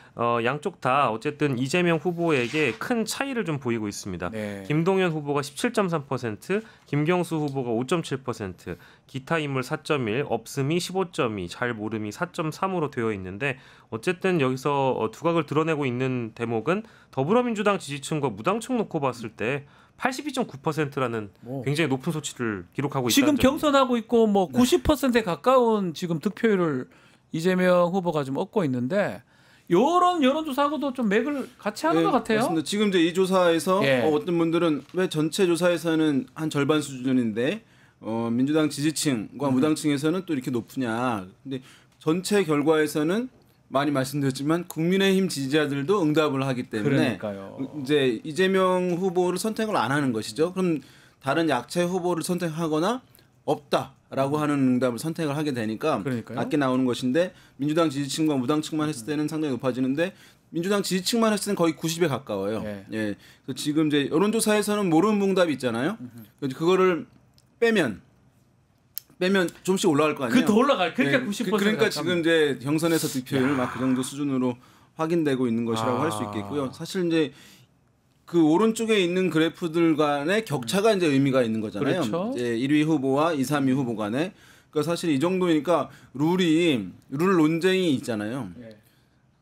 양쪽 다 어쨌든 이재명 후보에게 큰 차이를 좀 보이고 있습니다. 김동연 후보가 17.3%, 김경수 후보가 5.7%, 기타 인물 4.1, 없음이 15.2, 잘 모름이 4.3으로 되어 있는데 어쨌든 여기서 두각을 드러내고 있는 대목은 더불어민주당 지지층과 무당층 놓고 봤을 때 82.9%라는 굉장히 높은 수치를 기록하고 있다는 지금 점입니다. 경선하고 있고 뭐 90%에 가까운 지금 득표율을 이재명 후보가 좀 얻고 있는데 이런 여론조사하고도 좀 맥을 같이 하는 것 같아요. 맞습니다. 지금 이제 이 조사에서 어떤 분들은 왜 전체 조사에서는 한 절반 수준인데 민주당 지지층과 무당층에서는 또 이렇게 높으냐. 근데 전체 결과에서는 많이 말씀드렸지만 국민의힘 지지자들도 응답을 하기 때문에 이제 이재명 후보를 선택을 안 하는 것이죠. 그럼 다른 약체 후보를 선택하거나 없다라고 하는 응답을 선택을 하게 되니까 낮게 나오는 것인데 민주당 지지층과 무당층만 했을 때는 상당히 높아지는데 민주당 지지층만 했을 때는 거의 90에 가까워요. 그래서 지금 이제 여론조사에서는 모르는 응답이 있잖아요. 그거를 빼면 좀씩 올라갈 거 아니에요. 더 올라갈. 그러니까 90%. 그러니까 지금 이제 경선에서 득표율 막 그 정도 수준으로 확인되고 있는 것이라고 할 수 있겠고요. 사실 이제 그 오른쪽에 있는 그래프들 간의 격차가 이제 의미가 있는 거잖아요. 그렇죠. 이제 1위 후보와 2, 3위 후보 간에. 그러니까 사실 이 정도니까 룰 논쟁이 있잖아요.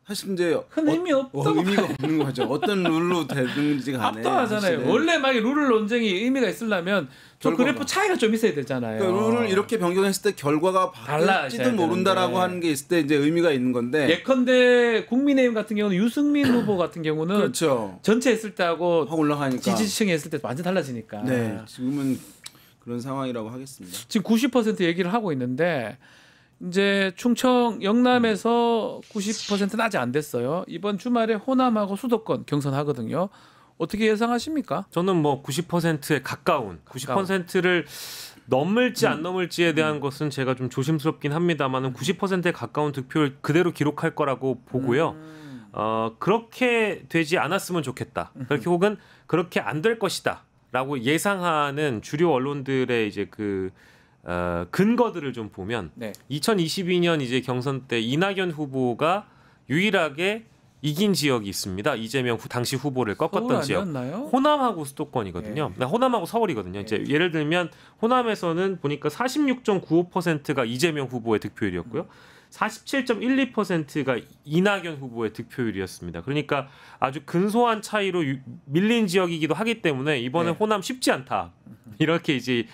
사실 이제 큰 의미 없다고 의미가 없는 거죠. 어떤 룰로 되든지 간에 압도하잖아요. 원래 막 룰 논쟁이 의미가 있으려면 저 그래프 차이가 좀 있어야 되잖아요. 그러니까 룰을 이렇게 변경했을 때 결과가 바뀔지도 모른다라고 하는 게 있을 때 이제 의미가 있는 건데. 예컨대 국민의힘 같은 경우는 유승민 후보 같은 경우는 그렇죠. 전체 했을 때하고 확 올라가니까 지지층이 했을 때 완전 달라지니까. 네, 지금은 그런 상황이라고 하겠습니다. 지금 90% 얘기를 하고 있는데. 이제 충청 영남에서 90%는 아직 안 됐어요. 이번 주말에 호남하고 수도권 경선하거든요. 어떻게 예상하십니까? 저는 뭐 90%에 가까운 90%를 넘을지 안 넘을지에 대한 것은 제가 좀 조심스럽긴 합니다만은 90%에 가까운 득표를 그대로 기록할 거라고 보고요. 그렇게 되지 않았으면 좋겠다. 그렇게 혹은 그렇게 안 될 것이다라고 예상하는 주류 언론들의 이제 근거들을 좀 보면 2022년 이제 경선 때 이낙연 후보가 유일하게 이긴 지역이 있습니다. 이재명 당시 후보를 꺾었던 지역. 호남하고 수도권이거든요. 호남하고 서울이거든요. 이제 예를 들면 호남에서는 보니까 46.95%가 이재명 후보의 득표율이었고요. 47.12%가 이낙연 후보의 득표율이었습니다. 그러니까 아주 근소한 차이로 밀린 지역이기도 하기 때문에 이번에 호남 쉽지 않다. 이렇게 이제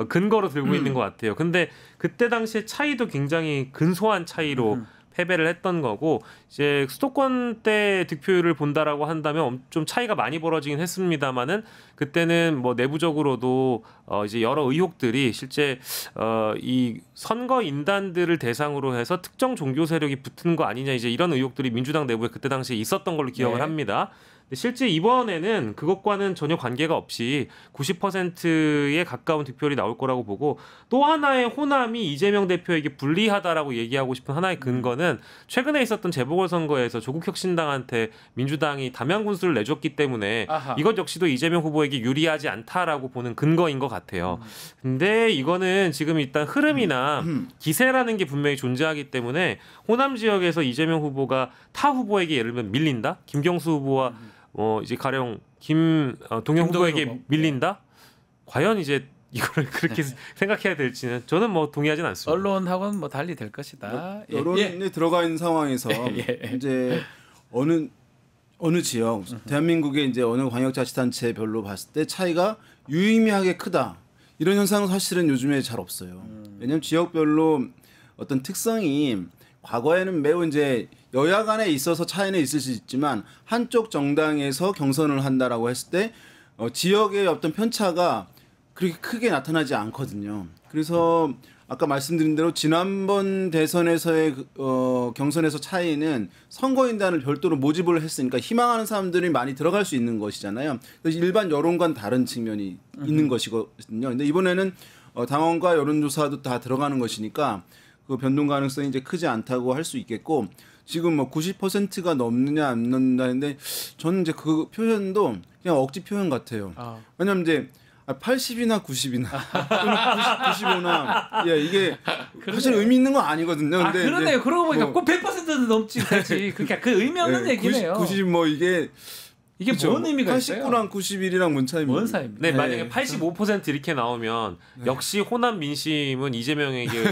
근거로 들고 있는 것 같아요. 근데 그때 당시에 차이도 굉장히 근소한 차이로 패배를 했던 거고 이제 수도권 때 득표율을 본다라고 한다면 좀 차이가 많이 벌어지긴 했습니다만은 그때는 뭐 내부적으로도 이제 여러 의혹들이 실제 이 선거 인단들을 대상으로 해서 특정 종교 세력이 붙은 거 아니냐 이제 이런 의혹들이 민주당 내부에 그때 당시에 있었던 걸로 기억을 합니다. 실제 이번에는 그것과는 전혀 관계가 없이 90%에 가까운 득표율이 나올 거라고 보고 또 하나의 호남이 이재명 대표에게 불리하다라고 얘기하고 싶은 하나의 근거는 최근에 있었던 재보궐선거에서 조국혁신당한테 민주당이 담양군수를 내줬기 때문에 이것 역시도 이재명 후보에게 유리하지 않다라고 보는 근거인 것 같아요. 근데 이거는 지금 일단 흐름이나 기세라는 게 분명히 존재하기 때문에 호남 지역에서 이재명 후보가 타 후보에게 예를 들면 밀린다? 김경수 후보와 이제 가령 동영 후보에게 밀린다? 과연 이제 이걸 그렇게 생각해야 될지는 저는 뭐 동의하지는 않습니다. 언론하고는 뭐 달리 될 것이다. 여론에 들어가 있는 상황에서 이제 어느 지역 대한민국의 이제 어느 광역자치단체별로 봤을 때 차이가 유의미하게 크다. 이런 현상은 사실은 요즘에 잘 없어요. 왜냐하면 지역별로 어떤 특성이 과거에는 매우 이제 여야 간에 있어서 차이는 있을 수 있지만 한쪽 정당에서 경선을 한다라고 했을 때 지역의 어떤 편차가 그렇게 크게 나타나지 않거든요. 그래서 아까 말씀드린 대로 지난번 대선에서의 경선에서 차이는 선거인단을 별도로 모집을 했으니까 희망하는 사람들이 많이 들어갈 수 있는 것이잖아요. 그래서 일반 여론과는 다른 측면이 있는 것이거든요. 근데 이번에는 당원과 여론조사도 다 들어가는 것이니까 그 변동 가능성이 이제 크지 않다고 할 수 있겠고, 지금 뭐 90%가 넘느냐 안 넘는다는데 저는 이제 그 표현도 그냥 억지 표현 같아요. 왜냐면 이제 80이나 90이나 95나 이게 사실 의미 있는 건 아니거든요. 근데 그러네요. 그러고 보니까 꼭 100%는 넘지 되지. 그러니까 그 의미 없는 얘기네요. 90 뭐 이게 그렇죠. 뭔 의미가 있어요? 89랑 91이랑 뭔 차이입니까? 뭔 차이입니까? 네, 만약에 85% 이렇게 나오면 역시 호남 민심은 이재명에게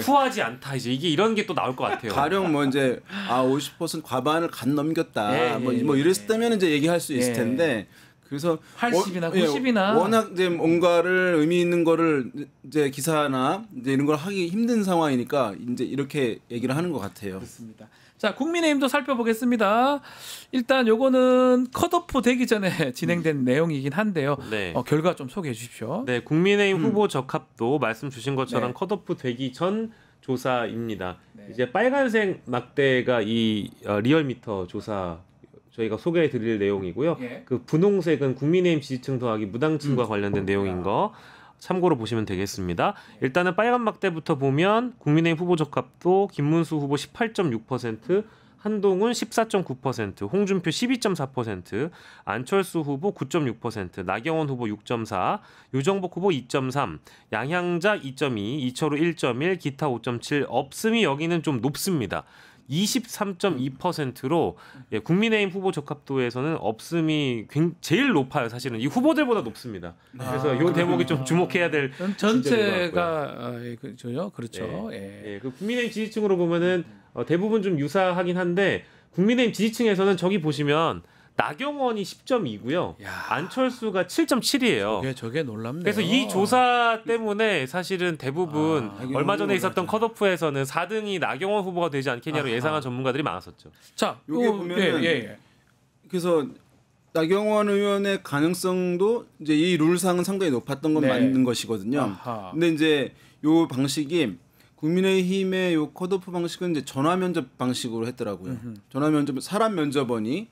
후하지 않다. 이제 이게 이런 게 또 나올 것 같아요. 가령 뭐 이제 50% 과반을 간 넘겼다. 뭐 이랬을 때면 이제 얘기할 수 있을 텐데. 그래서 80이나 90이나 워낙 이제 뭔가를 의미 있는 거를 이제 기사나 이제 이런 걸 하기 힘든 상황이니까 이제 이렇게 얘기를 하는 것 같아요. 그렇습니다. 자, 국민의힘도 살펴보겠습니다. 일단 요거는 컷오프 되기 전에 진행된 내용이긴 한데요. 네. 결과 좀 소개해 주십시오. 네, 국민의힘 후보 적합도 말씀 주신 것처럼 컷오프 되기 전 조사입니다. 이제 빨간색 막대가 이 리얼미터 조사 저희가 소개해 드릴 내용이고요. 그 분홍색은 국민의힘 지지층 더하기 무당층과 관련된 내용인 거 참고로 보시면 되겠습니다. 일단은 빨간 막대부터 보면 국민의힘 후보 적합도 김문수 후보 18.6%, 한동훈 14.9%, 홍준표 12.4%, 안철수 후보 9.6%, 나경원 후보 6.4, 유정복 후보 2.3, 양향자 2.2, 이철우 1.1, 기타 5.7, 없음이 여기는 좀 높습니다. 23.2%로 국민의힘 후보 적합도에서는 없음이 제일 높아요. 사실은 이 후보들보다 높습니다. 그래서 이 대목이 좀 주목해야 될 전체가 그렇죠. 그 국민의힘 지지층으로 보면은 대부분 좀 유사하긴 한데 국민의힘 지지층에서는 저기 보시면 나경원이 10.2고요. 안철수가 7.7이에요. 저게 놀랍네요. 그래서 이 조사 때문에 사실은 대부분 얼마 전에 있었던 컷오프에서는 4등이 나경원 후보가 되지 않겠냐로 예상한 전문가들이 많았었죠. 자, 이게 보면 그래서 나경원 의원의 가능성도 이제 이 룰상은 상당히 높았던 건 맞는 것이거든요. 근데 이제 요 방식이 국민의힘의 요 컷오프 방식은 이제 전화 면접 방식으로 했더라고요. 전화 면접 사람 면접원이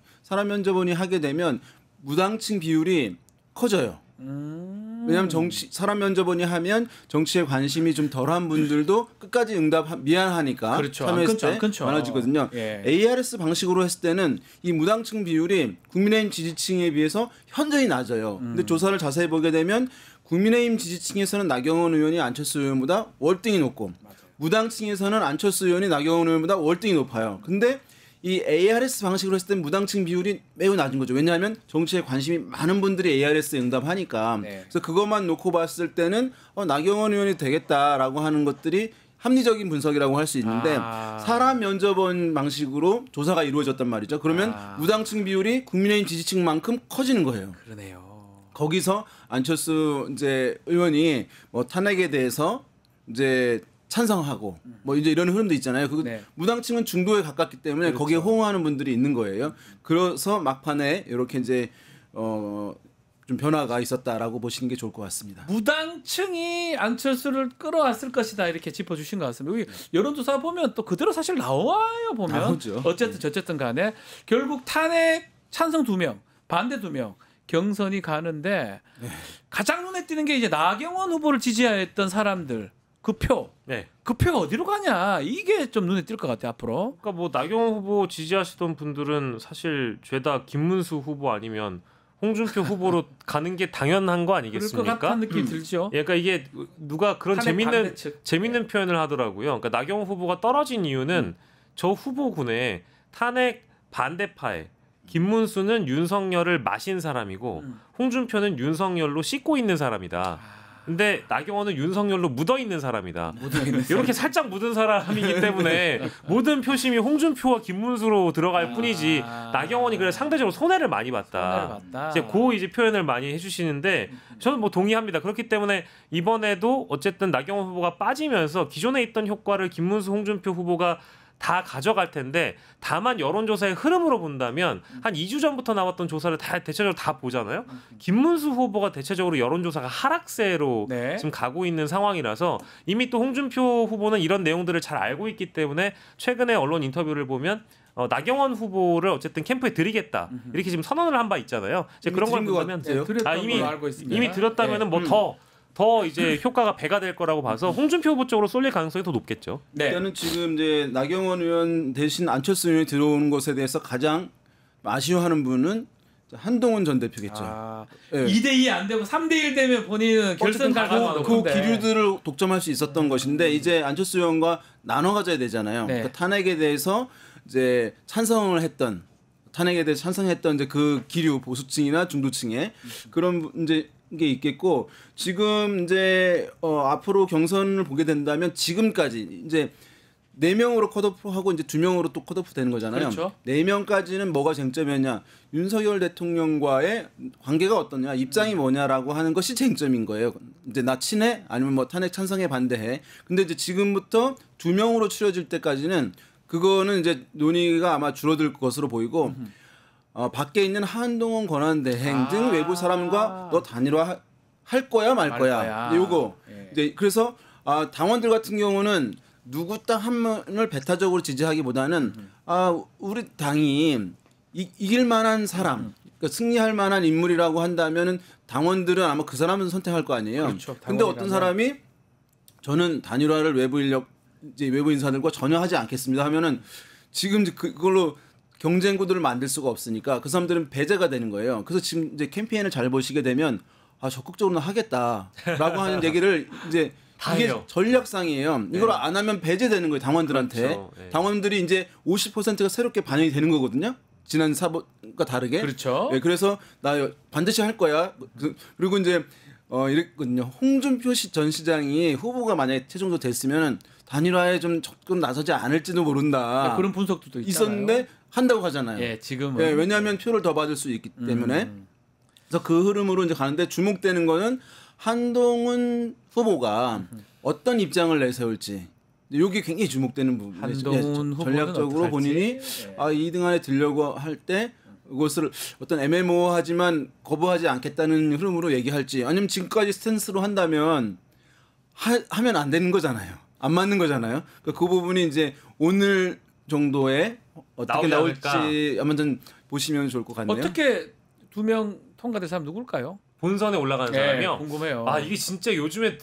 하게 되면 무당층 비율이 커져요. 왜냐하면 사람 면접원이 하면 정치에 관심이 좀 덜한 분들도 끝까지 미안하니까 참여했을 때 많아지거든요. ARS 방식으로 했을 때는 이 무당층 비율이 국민의힘 지지층에 비해서 현저히 낮아요. 근데 조사를 자세히 보게 되면 국민의힘 지지층에서는 나경원 의원이 안철수 의원보다 월등히 높고 무당층에서는 안철수 의원이 나경원 의원보다 월등히 높아요. 근데 이 ARS 방식으로 했을 때 무당층 비율이 매우 낮은 거죠. 왜냐하면 정치에 관심이 많은 분들이 ARS에 응답하니까. 그래서 그것만 놓고 봤을 때는 나경원 의원이 되겠다라고 하는 것들이 합리적인 분석이라고 할 수 있는데 사람 면접원 방식으로 조사가 이루어졌단 말이죠. 그러면 무당층 비율이 국민의힘 지지층만큼 커지는 거예요. 그러네요. 거기서 안철수 이제 의원이 뭐 탄핵에 대해서 이제 찬성하고 뭐 이제 이런 흐름도 있잖아요. 그 무당층은 중도에 가깝기 때문에 거기에 호응하는 분들이 있는 거예요. 그래서 막판에 이렇게 이제 좀 변화가 있었다라고 보시는 게 좋을 것 같습니다. 무당층이 안철수를 끌어왔을 것이다 이렇게 짚어주신 것 같습니다. 여기 여론조사 보면 또 그대로 사실 나와요. 보면 나오죠. 어쨌든 간에 결국 탄핵 찬성 2명, 반대 2명 경선이 가는데 가장 눈에 띄는 게 이제 나경원 후보를 지지했던 사람들. 그 표가 어디로 가냐 이게 좀 눈에 띌 것 같아요 앞으로. 그러니까 뭐 나경원 후보 지지하시던 분들은 사실 죄다 김문수 후보 아니면 홍준표 후보로 가는 게 당연한 거 아니겠습니까? 그럴 것 같은 느낌이 들죠. 그러니까 이게 누가 그런 재밌는 표현을 하더라고요. 그러니까 나경원 후보가 떨어진 이유는 저 후보군에 탄핵 반대파에 김문수는 윤석열을 마신 사람이고 홍준표는 윤석열로 씻고 있는 사람이다. 근데 나경원은 윤석열로 묻어있는 사람이다. 이렇게 살짝 묻은 사람이기 때문에 모든 표심이 홍준표와 김문수로 들어갈 뿐이지 나경원이 그래 상대적으로 손해를 많이 봤다. 이제 표현을 많이 해주시는데 저는 뭐 동의합니다. 그렇기 때문에 이번에도 어쨌든 나경원 후보가 빠지면서 기존에 있던 효과를 김문수, 홍준표 후보가 다 가져갈 텐데 다만 여론조사의 흐름으로 본다면 한 2주 전부터 나왔던 조사를 대체적으로 다 보잖아요. 김문수 후보가 대체적으로 여론조사가 하락세로 네. 지금 가고 있는 상황이라서 이미 또 홍준표 후보는 이런 내용들을 잘 알고 있기 때문에 최근에 언론 인터뷰를 보면 나경원 후보를 어쨌든 캠프에 들이겠다 이렇게 지금 선언을 한 바 있잖아요. 이제 그런 걸 보면 이미 들었다면은 뭐 더 이제 효과가 배가 될 거라고 봐서 홍준표 후보 쪽으로 쏠릴 가능성이 더 높겠죠. 네. 일단은 지금 이제 나경원 의원 대신 안철수 의원이 들어오는 것에 대해서 가장 아쉬워하는 분은 한동훈 전 대표겠죠. 네. 2대2 안 되고 3대1 되면 본인은 결선 갈 가능성이 높은데 그 기류들을 독점할 수 있었던 것인데 이제 안철수 의원과 나눠 가져야 되잖아요. 네. 그러니까 탄핵에 대해서 이제 탄핵에 대해서 찬성했던 이제 그 기류 보수층이나 중도층에 그런 이제 게 있겠고 지금 이제 앞으로 경선을 보게 된다면 지금까지 이제 4명으로 컷오프하고 이제 2명으로 또 컷오프 되는 거잖아요. 그렇죠. 4명까지는 뭐가 쟁점이었냐? 윤석열 대통령과의 관계가 어떠냐? 입장이 뭐냐라고 하는 것이 쟁점인 거예요. 이제 나 친해? 아니면 뭐 탄핵 찬성에 반대해? 근데 이제 지금부터 2명으로 추려질 때까지는 그거는 이제 논의가 아마 줄어들 것으로 보이고 밖에 있는 한동훈 권한대행 등 외부 사람과 너 단일화 할 거야 말 거야. 요거 이제 그래서 당원들 같은 경우는 누구 딱 한 명을 배타적으로 지지하기보다는 우리 당이 이길 만한 사람, 그러니까 승리할 만한 인물이라고 한다면은 당원들은 아마 그 사람을 선택할 거 아니에요. 그렇죠. 근데 어떤 사람이 저는 단일화를 외부 인사들과 전혀 하지 않겠습니다 하면은 지금 그걸로 경쟁 구도를 만들 수가 없으니까 그 사람들은 배제가 되는 거예요. 그래서 지금 이제 캠페인을 잘 보시게 되면 적극적으로 하겠다라고 하는 얘기를 이제 이게 해요. 전략상이에요. 이걸 안 하면 배제되는 거예요, 당원들한테. 그렇죠. 네. 당원들이 이제 50%가 새롭게 반영이 되는 거거든요. 지난 사보가 다르게. 그렇죠. 네, 그래서 나 반드시 할 거야. 그리고 이제 이랬거든요. 홍준표 전 시장이 후보가 만약에 최종적으로 됐으면 단일화에 좀 적극 나서지 않을지도 모른다. 그런 분석도 있잖아요. 있었는데 한다고 하잖아요. 예, 지금은. 예, 왜냐하면 표를 더 받을 수 있기 때문에. 그래서 그 흐름으로 이제 가는데 주목되는 거는 한동훈 후보가 어떤 입장을 내세울지. 이게 굉장히 주목되는 부분이죠. 한동훈 전략적으로 본인이 2등 안에 들려고 할 때 그것을 어떤 애매모호하지만 거부하지 않겠다는 흐름으로 얘기할지 아니면 지금까지 스탠스로 한다면 하면 안 되는 거잖아요. 안 맞는 거잖아요. 그 부분이 이제 오늘 정도에 어떻게 나올지 한번 보시면 좋을 것 같네요. 어떻게 2명 통과된 사람 누굴까요? 본선에 올라가는 사람이요? 궁금해요. 이게 진짜 요즘에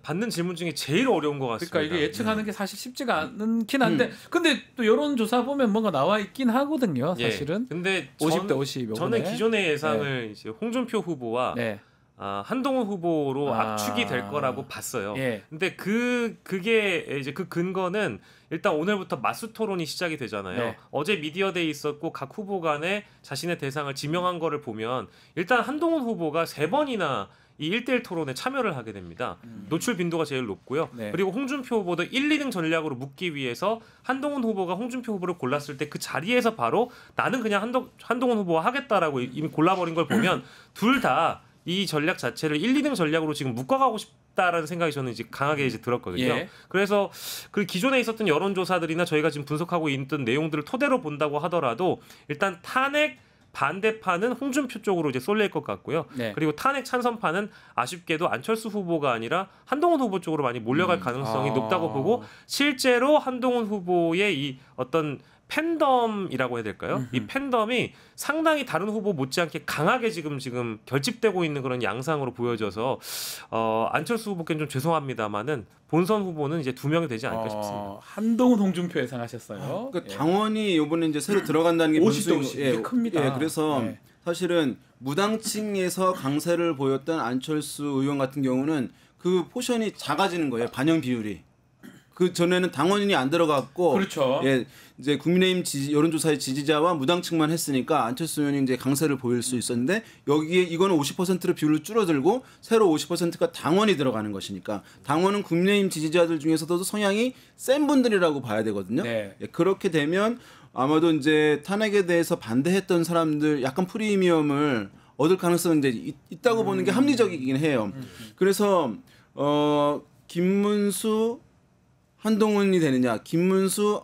받는 질문 중에 제일 어려운 것 같습니다. 그러니까 이게 예측하는 게 사실 쉽지가 않긴 한데 근데 또 여론조사 보면 뭔가 나와 있긴 하거든요. 사실은. 근데 50대 50. 저는 기존의 예상을 이제 홍준표 후보와 한동훈 후보로 압축이 될 거라고 봤어요. 근데 그게 이제 그 근거는 일단 오늘부터 맞수 토론이 시작이 되잖아요. 어제 미디어데이 있었고 각 후보 간에 자신의 대상을 지명한 거를 보면 일단 한동훈 후보가 3번이나 이 1대1 토론에 참여를 하게 됩니다. 노출 빈도가 제일 높고요. 그리고 홍준표 후보도 1, 2등 전략으로 묶기 위해서 한동훈 후보가 홍준표 후보를 골랐을 때 그 자리에서 바로 나는 그냥 한동훈 후보와 하겠다라고 이미 골라버린 걸 보면 둘 다 이 전략 자체를 1, 2등 전략으로 지금 묶어가고 싶다라는 생각이 저는 이제 강하게 이제 들었거든요. 그래서 그 기존에 있었던 여론조사들이나 저희가 지금 분석하고 있던 내용들을 토대로 본다고 하더라도 일단 탄핵 반대파는 홍준표 쪽으로 이제 쏠릴 것 같고요. 그리고 탄핵 찬성파는 아쉽게도 안철수 후보가 아니라 한동훈 후보 쪽으로 많이 몰려갈 가능성이 높다고 보고 실제로 한동훈 후보의 이 어떤 팬덤이라고 해야 될까요? 이 팬덤이 상당히 다른 후보 못지않게 강하게 지금 결집되고 있는 그런 양상으로 보여져서 안철수 후보께는 좀 죄송합니다만은 본선 후보는 이제 2명이 되지 않을까 싶습니다. 한동훈 홍준표 예상하셨어요? 그러니까 당원이 이번에 이제 새로 들어간다는 게 50대 50 큽니다. 그래서 사실은 무당층에서 강세를 보였던 안철수 의원 같은 경우는 그 포션이 작아지는 거예요. 반영 비율이. 그 전에는 당원인이 안 들어갔고, 그렇죠. 이제 국민의힘 여론조사의 지지자와 무당층만 했으니까 안철수 의원이 이제 강세를 보일 수 있었는데 여기에 이거는 50%로 비율을 줄어들고 새로 50%가 당원이 들어가는 것이니까 당원은 국민의힘 지지자들 중에서도 성향이 센 분들이라고 봐야 되거든요. 그렇게 되면 아마도 이제 탄핵에 대해서 반대했던 사람들 약간 프리미엄을 얻을 가능성은 이제 있다고 보는 게 합리적이긴 해요. 그래서 김문수 한동훈이 되느냐, 김문수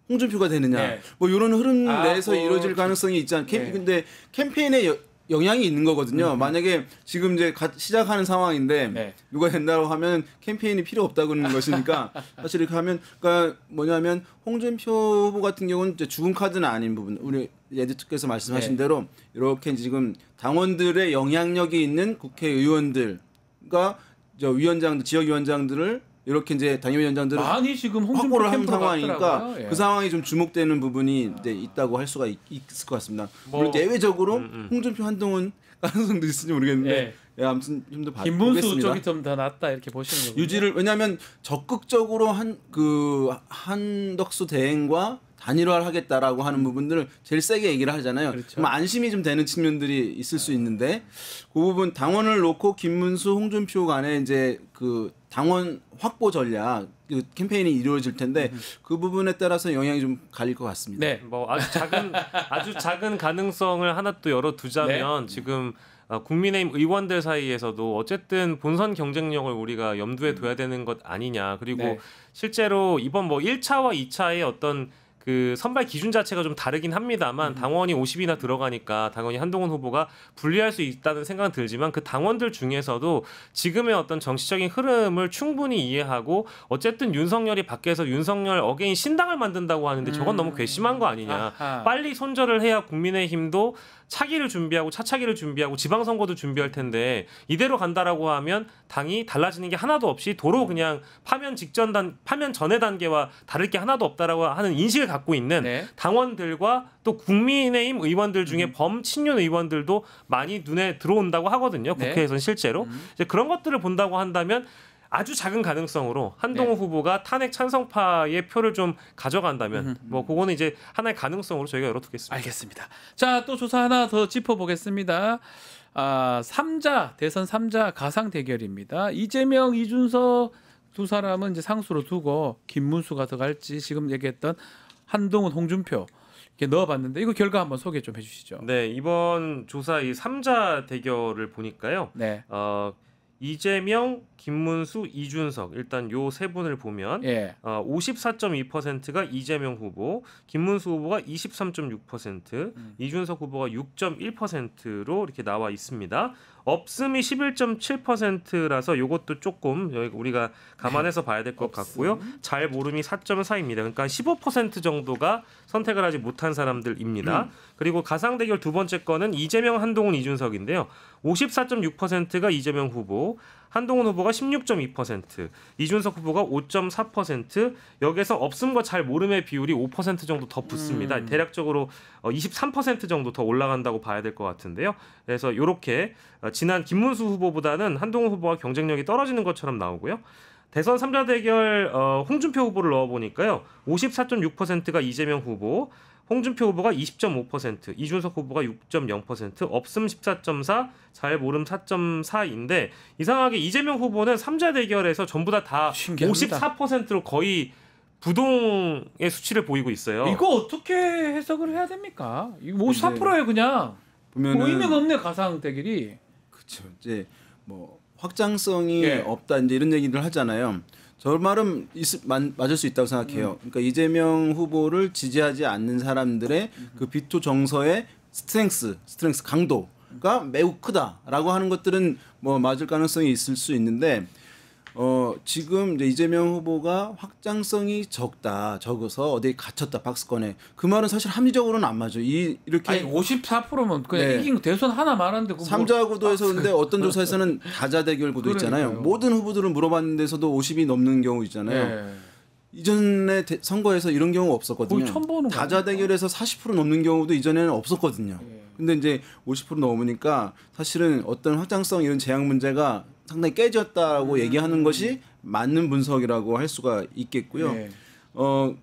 홍준표가 되느냐. 네. 뭐 이런 흐름 내에서 이루어질 가능성이 있지 않. 근데 캠페인에 영향이 있는 거거든요. 만약에 지금 이제 시작하는 상황인데 누가 된다고 하면 캠페인이 필요 없다고 하는 것이니까 사실 이렇게 하면 그러니까 뭐냐면 홍준표 후보 같은 경우는 이제 죽은 카드는 아닌 부분. 우리 예드께서 말씀하신 대로 이렇게 지금 당원들의 영향력이 있는 국회의원들과 위원장, 지역위원장들을 이렇게 이제 당협위원장들을 많이 지금 확보를 하는 상황이니까 예. 그 상황이 좀 주목되는 부분이 이제 있다고 할 수가 있을 것 같습니다. 물론 예외적으로 홍준표, 한동훈 가능성도 있을지 모르겠는데 아무튼 좀 더 보겠습니다. 김문수 쪽이 좀 더 낫다 이렇게 보시는 거죠. 유지를 왜냐하면 적극적으로 한덕수 대행과 단일화를 하겠다라고 하는 부분들을 제일 세게 얘기를 하잖아요. 그렇죠. 그럼 안심이 좀 되는 측면들이 있을 수 있는데 그 부분 당원을 놓고 김문수, 홍준표 간에 이제 그 당원 확보 전략 그 캠페인이 이루어질 텐데 그 부분에 따라서 영향이 좀 갈릴 것 같습니다. 네, 뭐 아주 작은 가능성을 하나 또 열어두자면 지금 국민의힘 의원들 사이에서도 어쨌든 본선 경쟁력을 우리가 염두에 둬야 되는 것 아니냐. 그리고 실제로 이번 뭐 1차와 2차의 어떤 그 선발 기준 자체가 좀 다르긴 합니다만 당원이 50이나 들어가니까 당연히 한동훈 후보가 불리할 수 있다는 생각은 들지만 그 당원들 중에서도 지금의 어떤 정치적인 흐름을 충분히 이해하고 어쨌든 윤석열이 밖에서 윤석열 어게인 신당을 만든다고 하는데 저건 너무 괘씸한 거 아니냐. 빨리 손절을 해야 국민의힘도 차기를 준비하고 차차기를 준비하고 지방선거도 준비할 텐데 이대로 간다라고 하면 당이 달라지는 게 하나도 없이 도로 그냥 파면 전의 단계와 다를 게 하나도 없다라고 하는 인식을 갖고 있는 당원들과 또 국민의힘 의원들 중에 범친윤 의원들도 많이 눈에 들어온다고 하거든요. 국회에서는 실제로 이제 그런 것들을 본다고 한다면 아주 작은 가능성으로 한동훈 후보가 탄핵 찬성파의 표를 좀 가져간다면 뭐 그거는 이제 하나의 가능성으로 저희가 열어두겠습니다. 알겠습니다. 자, 또 조사 하나 더 짚어보겠습니다. 3자 대선 3자 가상 대결입니다. 이재명, 이준석 두 사람은 이제 상수로 두고 김문수가 더 갈지 지금 얘기했던 한동훈, 홍준표 이렇게 넣어봤는데 이거 결과 한번 소개 좀 해주시죠. 네, 이번 조사 이 3자 대결을 보니까요. 이재명, 김문수, 이준석 일단 요 세 분을 보면 54.2%가 이재명 후보, 김문수 후보가 23.6%, 이준석 후보가 6.1%로 이렇게 나와 있습니다. 없음이 11.7%라서 요것도 조금 우리가 감안해서 봐야 될 것 같고요. 잘 모름이 4.4입니다. 그러니까 15% 정도가 선택을 하지 못한 사람들입니다. 그리고 가상 대결 두 번째 거는 이재명, 한동훈, 이준석인데요. 54.6%가 이재명 후보, 한동훈 후보가 16.2%, 이준석 후보가 5.4%, 여기서 없음과 잘 모름의 비율이 5% 정도 더 붙습니다. 대략적으로 23% 정도 더 올라간다고 봐야 될 것 같은데요. 그래서 이렇게 지난 김문수 후보보다는 한동훈 후보가 경쟁력이 떨어지는 것처럼 나오고요. 대선 3자 대결 홍준표 후보를 넣어보니까요. 54.6%가 이재명 후보, 홍준표 후보가 20.5%, 이준석 후보가 6.0%, 없음 14.4, 잘 모름 4.4인데 이상하게 이재명 후보는 3자 대결에서 전부 다 54%로 거의 부동의 수치를 보이고 있어요. 이거 어떻게 해석을 해야 됩니까? 이거 54%예요 그냥. 의미가 없네 가상 대결이. 그렇죠. 이제 뭐 확장성이 없다 이제 이런 얘기를 하잖아요. 저 말은 맞을 수 있다고 생각해요. 그러니까 이재명 후보를 지지하지 않는 사람들의 그 비토 정서의 스트렝스 강도가 매우 크다라고 하는 것들은 뭐 맞을 가능성이 있을 수 있는데 지금 이제 이재명 후보가 확장성이 적어서 어디에 갇혔다 박스권에 그 말은 사실 합리적으로는 안 맞아요. 이렇게 54%면 그냥 이긴 대선 하나 말하는데 3자 구도에서 근데 어떤 조사에서는 다자 대결 구도 있잖아요. 모든 후보들은 물어봤는 데서도 50이 넘는 경우 있잖아요. 이전에 선거에서 이런 경우 없었거든요. 다자 대결에서 40% 넘는 경우도 이전에는 없었거든요. 근데 이제 50% 넘으니까 사실은 어떤 확장성 이런 제약 문제가 상당히 깨졌다고 얘기하는 것이 맞는 분석이라고 할 수가 있겠고요.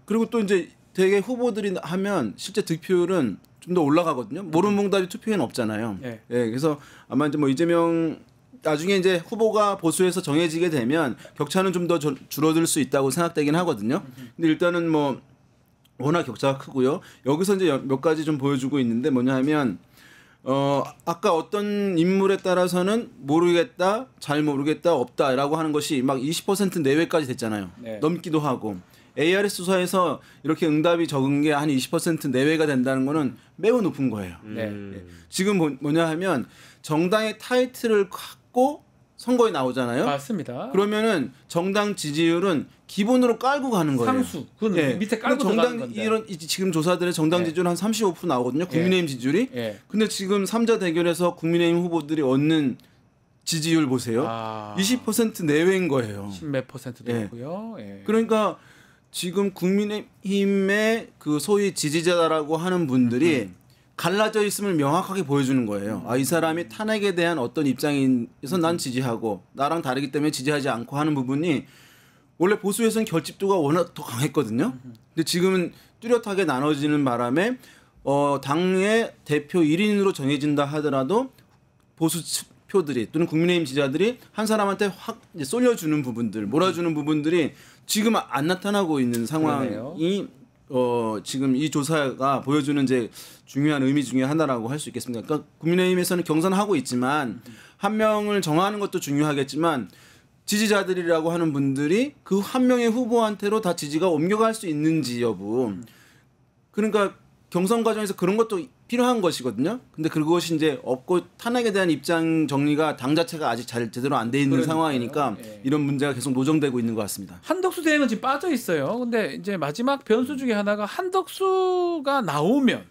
그리고 또 이제 되게 후보들이 하면 실제 득표율은 좀 더 올라가거든요. 모름몽답이 투표에는 없잖아요. 그래서 아마 이제 뭐 이재명 나중에 이제 후보가 보수에서 정해지게 되면 격차는 좀 더 줄어들 수 있다고 생각되긴 하거든요. 근데 일단은 뭐 워낙 격차가 크고요. 여기서 이제 몇 가지 좀 보여주고 있는데 뭐냐 하면 아까 어떤 인물에 따라서는 모르겠다, 잘 모르겠다, 없다라고 하는 것이 막 20% 내외까지 됐잖아요. 넘기도 하고 ARS 조사에서 이렇게 응답이 적은 게 한 20% 내외가 된다는 거는 매우 높은 거예요. 지금 뭐냐 하면 정당의 타이틀을 갖고 선거에 나오잖아요. 맞습니다. 그러면은 정당 지지율은 기본으로 깔고 가는 거예요. 상수. 그건 밑에 깔고 들어가는 건데. 이런 지금 조사들의 정당 지지율 한 35% 나오거든요. 국민의힘 지지율이. 근데 지금 3자 대결에서 국민의힘 후보들이 얻는 지지율 보세요. 20% 내외인 거예요. 10몇 % 되고요. 그러니까 지금 국민의힘의 그 소위 지지자라고 하는 분들이 갈라져 있음을 명확하게 보여주는 거예요. 이 사람이 탄핵에 대한 어떤 입장에서 난 지지하고 나랑 다르기 때문에 지지하지 않고 하는 부분이 원래 보수에서는 결집도가 워낙 더 강했거든요. 근데 지금은 뚜렷하게 나눠지는 바람에 당의 대표 1인으로 정해진다 하더라도 보수 표들이 또는 국민의힘 지지자들이 한 사람한테 확 쏠려주는 부분들, 몰아주는 부분들이 지금 안 나타나고 있는 상황이 지금 이 조사가 보여주는 이제 중요한 의미 중에 하나라고 할 수 있겠습니다. 그러니까 국민의힘에서는 경선하고 있지만 한 명을 정하는 것도 중요하겠지만 지지자들이라고 하는 분들이 그 한 명의 후보한테로 다 지지가 옮겨갈 수 있는지 여부. 그러니까 경선 과정에서 그런 것도 필요한 것이거든요. 근데 그것이 이제 없고 탄핵에 대한 입장 정리가 당 자체가 아직 잘 제대로 안 돼 있는 상황이니까 이런 문제가 계속 노정되고 있는 것 같습니다. 한덕수 대행은 지금 빠져 있어요. 근데 이제 마지막 변수 중에 하나가 한덕수가 나오면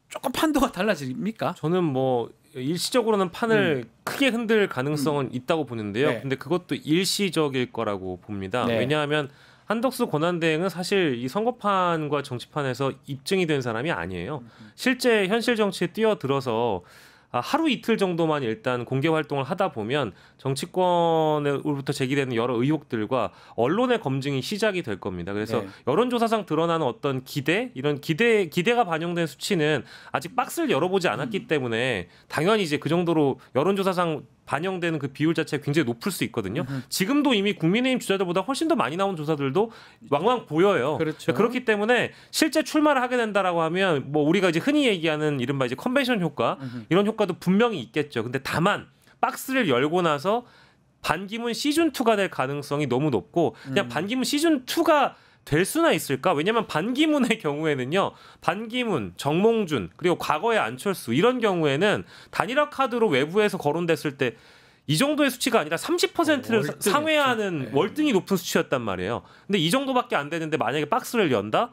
조금 판도가 달라집니까? 저는 뭐 일시적으로는 판을 크게 흔들 가능성은 있다고 보는데요. 근데 그것도 일시적일 거라고 봅니다. 왜냐하면 한덕수 권한대행은 사실 이 선거판과 정치판에서 입증이 된 사람이 아니에요. 실제 현실 정치에 뛰어들어서 하루 이틀 정도만 일단 공개 활동을 하다 보면 정치권으로부터 제기되는 여러 의혹들과 언론의 검증이 시작이 될 겁니다. 그래서 여론조사상 드러나는 어떤 이런 기대가 반영된 수치는 아직 박스를 열어보지 않았기 때문에 당연히 이제 그 정도로 여론조사상 반영되는 그 비율 자체가 굉장히 높을 수 있거든요. 지금도 이미 국민의힘 주자들보다 훨씬 더 많이 나온 조사들도 왕왕 보여요. 그렇죠. 그렇기 때문에 실제 출마를 하게 된다라고 하면 뭐 우리가 이제 흔히 얘기하는 이른바 이제 컨벤션 효과 이런 효과도 분명히 있겠죠. 근데 다만 박스를 열고 나서 반기문 시즌2가 될 가능성이 너무 높고 그냥 반기문 시즌2가 될 수나 있을까? 왜냐하면 반기문의 경우에는요. 반기문, 정몽준 그리고 과거의 안철수 이런 경우에는 단일화 카드로 외부에서 거론됐을 때 이 정도의 수치가 아니라 30%를 상회하는 월등히 높은 수치였단 말이에요. 근데 이 정도밖에 안 되는데 만약에 박스를 연다?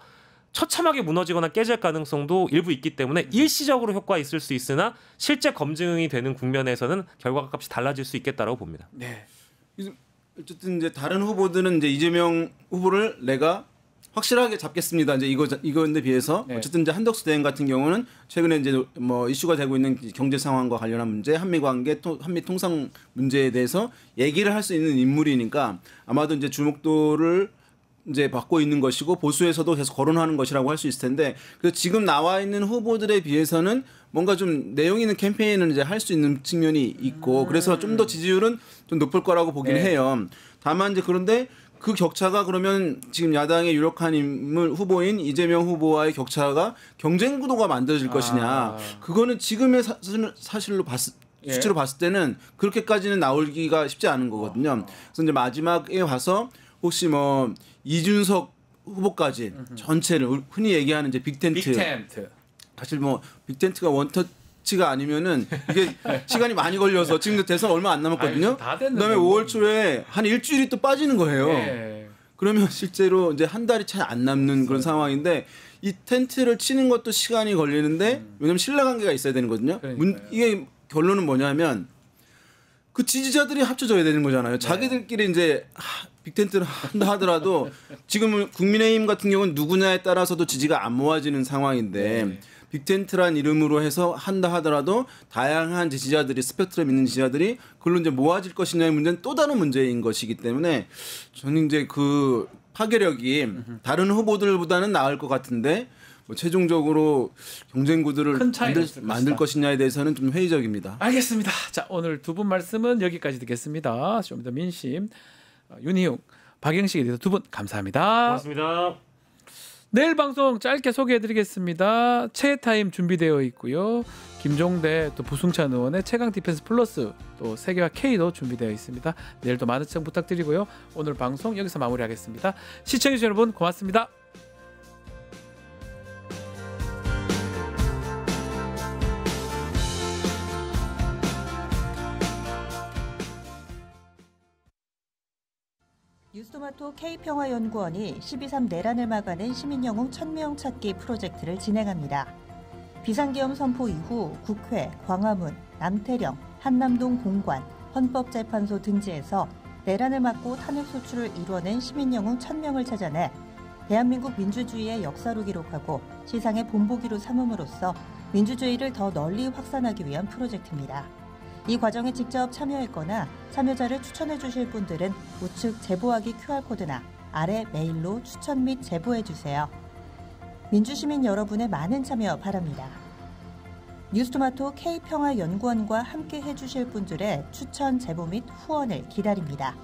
처참하게 무너지거나 깨질 가능성도 일부 있기 때문에 일시적으로 효과가 있을 수 있으나 실제 검증이 되는 국면에서는 결과가 값이 달라질 수 있겠다라고 봅니다. 네. 어쨌든 이제 다른 후보들은 이제 이재명 후보를 내가 확실하게 잡겠습니다. 이제 이거인데 비해서 어쨌든 이제 한덕수 대행 같은 경우는 최근에 이제 뭐 이슈가 되고 있는 경제 상황과 관련한 문제, 한미 관계, 한미 통상 문제에 대해서 얘기를 할 수 있는 인물이니까 아마도 이제 주목도를 이제 받고 있는 것이고 보수에서도 계속 거론하는 것이라고 할 수 있을 텐데 그래서 지금 나와 있는 후보들에 비해서는 뭔가 좀 내용 있는 캠페인을 이제 할 수 있는 측면이 있고 그래서 좀 더 지지율은 좀 높을 거라고 보긴 해요. 다만 이제 그런데 그 격차가 그러면 지금 야당의 유력한 인물 후보인 이재명 후보와의 격차가 경쟁 구도가 만들어질 것이냐 그거는 지금의 사실로 수치로 봤을 때는 그렇게까지는 나오기가 쉽지 않은 거거든요. 그래서 이제 마지막에 와서 혹시 뭐 이준석 후보까지 전체를 흔히 얘기하는 이제 빅텐트. 사실 뭐 빅텐트가 원터치가 아니면은 이게 시간이 많이 걸려서 지금 대선 얼마 안 남았거든요. 그다음에 5월 초에 한 일주일이 또 빠지는 거예요. 그러면 실제로 이제 한 달이 채 안 남는 그런 상황인데 이 텐트를 치는 것도 시간이 걸리는데 왜냐면 신뢰관계가 있어야 되는 거거든요. 이게 결론은 뭐냐면 그 지지자들이 합쳐져야 되는 거잖아요. 자기들끼리 이제 빅텐트를 한다 하더라도 지금은 국민의힘 같은 경우는 누구냐에 따라서도 지지가 안 모아지는 상황인데 빅텐트란 이름으로 해서 한다 하더라도 다양한 지지자들이 스펙트럼 있는 지지자들이 그걸로 이제 모아질 것이냐의 문제는 또 다른 문제인 것이기 때문에 저는 이제 그 파괴력이 다른 후보들보다는 나을 것 같은데 뭐 최종적으로 경쟁 구도를 만들 것이냐에 대해서는 좀 회의적입니다. 알겠습니다. 자, 오늘 두 분 말씀은 여기까지 듣겠습니다. 쇼미더민심 윤희욱, 박영식에 대해서 두 분 감사합니다. 고맙습니다. 내일 방송 짧게 소개해드리겠습니다. 체타임 준비되어 있고요. 김종대 또 부승찬 의원의 최강 디펜스 플러스 또 세계화 K도 준비되어 있습니다. 내일도 많은 시청 부탁드리고요. 오늘 방송 여기서 마무리하겠습니다. 시청해주신 여러분 고맙습니다. 뉴스토마토 K평화연구원이 12.3 내란을 막아낸 시민영웅 1000명 찾기 프로젝트를 진행합니다. 비상계엄 선포 이후 국회, 광화문, 남태령, 한남동 공관, 헌법재판소 등지에서 내란을 막고 탄핵소추를 이뤄낸 시민영웅 1000명을 찾아내 대한민국 민주주의의 역사로 기록하고 시상의 본보기로 삼음으로써 민주주의를 더 널리 확산하기 위한 프로젝트입니다. 이 과정에 직접 참여했거나 참여자를 추천해 주실 분들은 우측 제보하기 QR코드나 아래 메일로 추천 및 제보해 주세요. 민주시민 여러분의 많은 참여 바랍니다. 뉴스토마토 K평화연구원과 함께 해주실 분들의 추천 제보 및 후원을 기다립니다.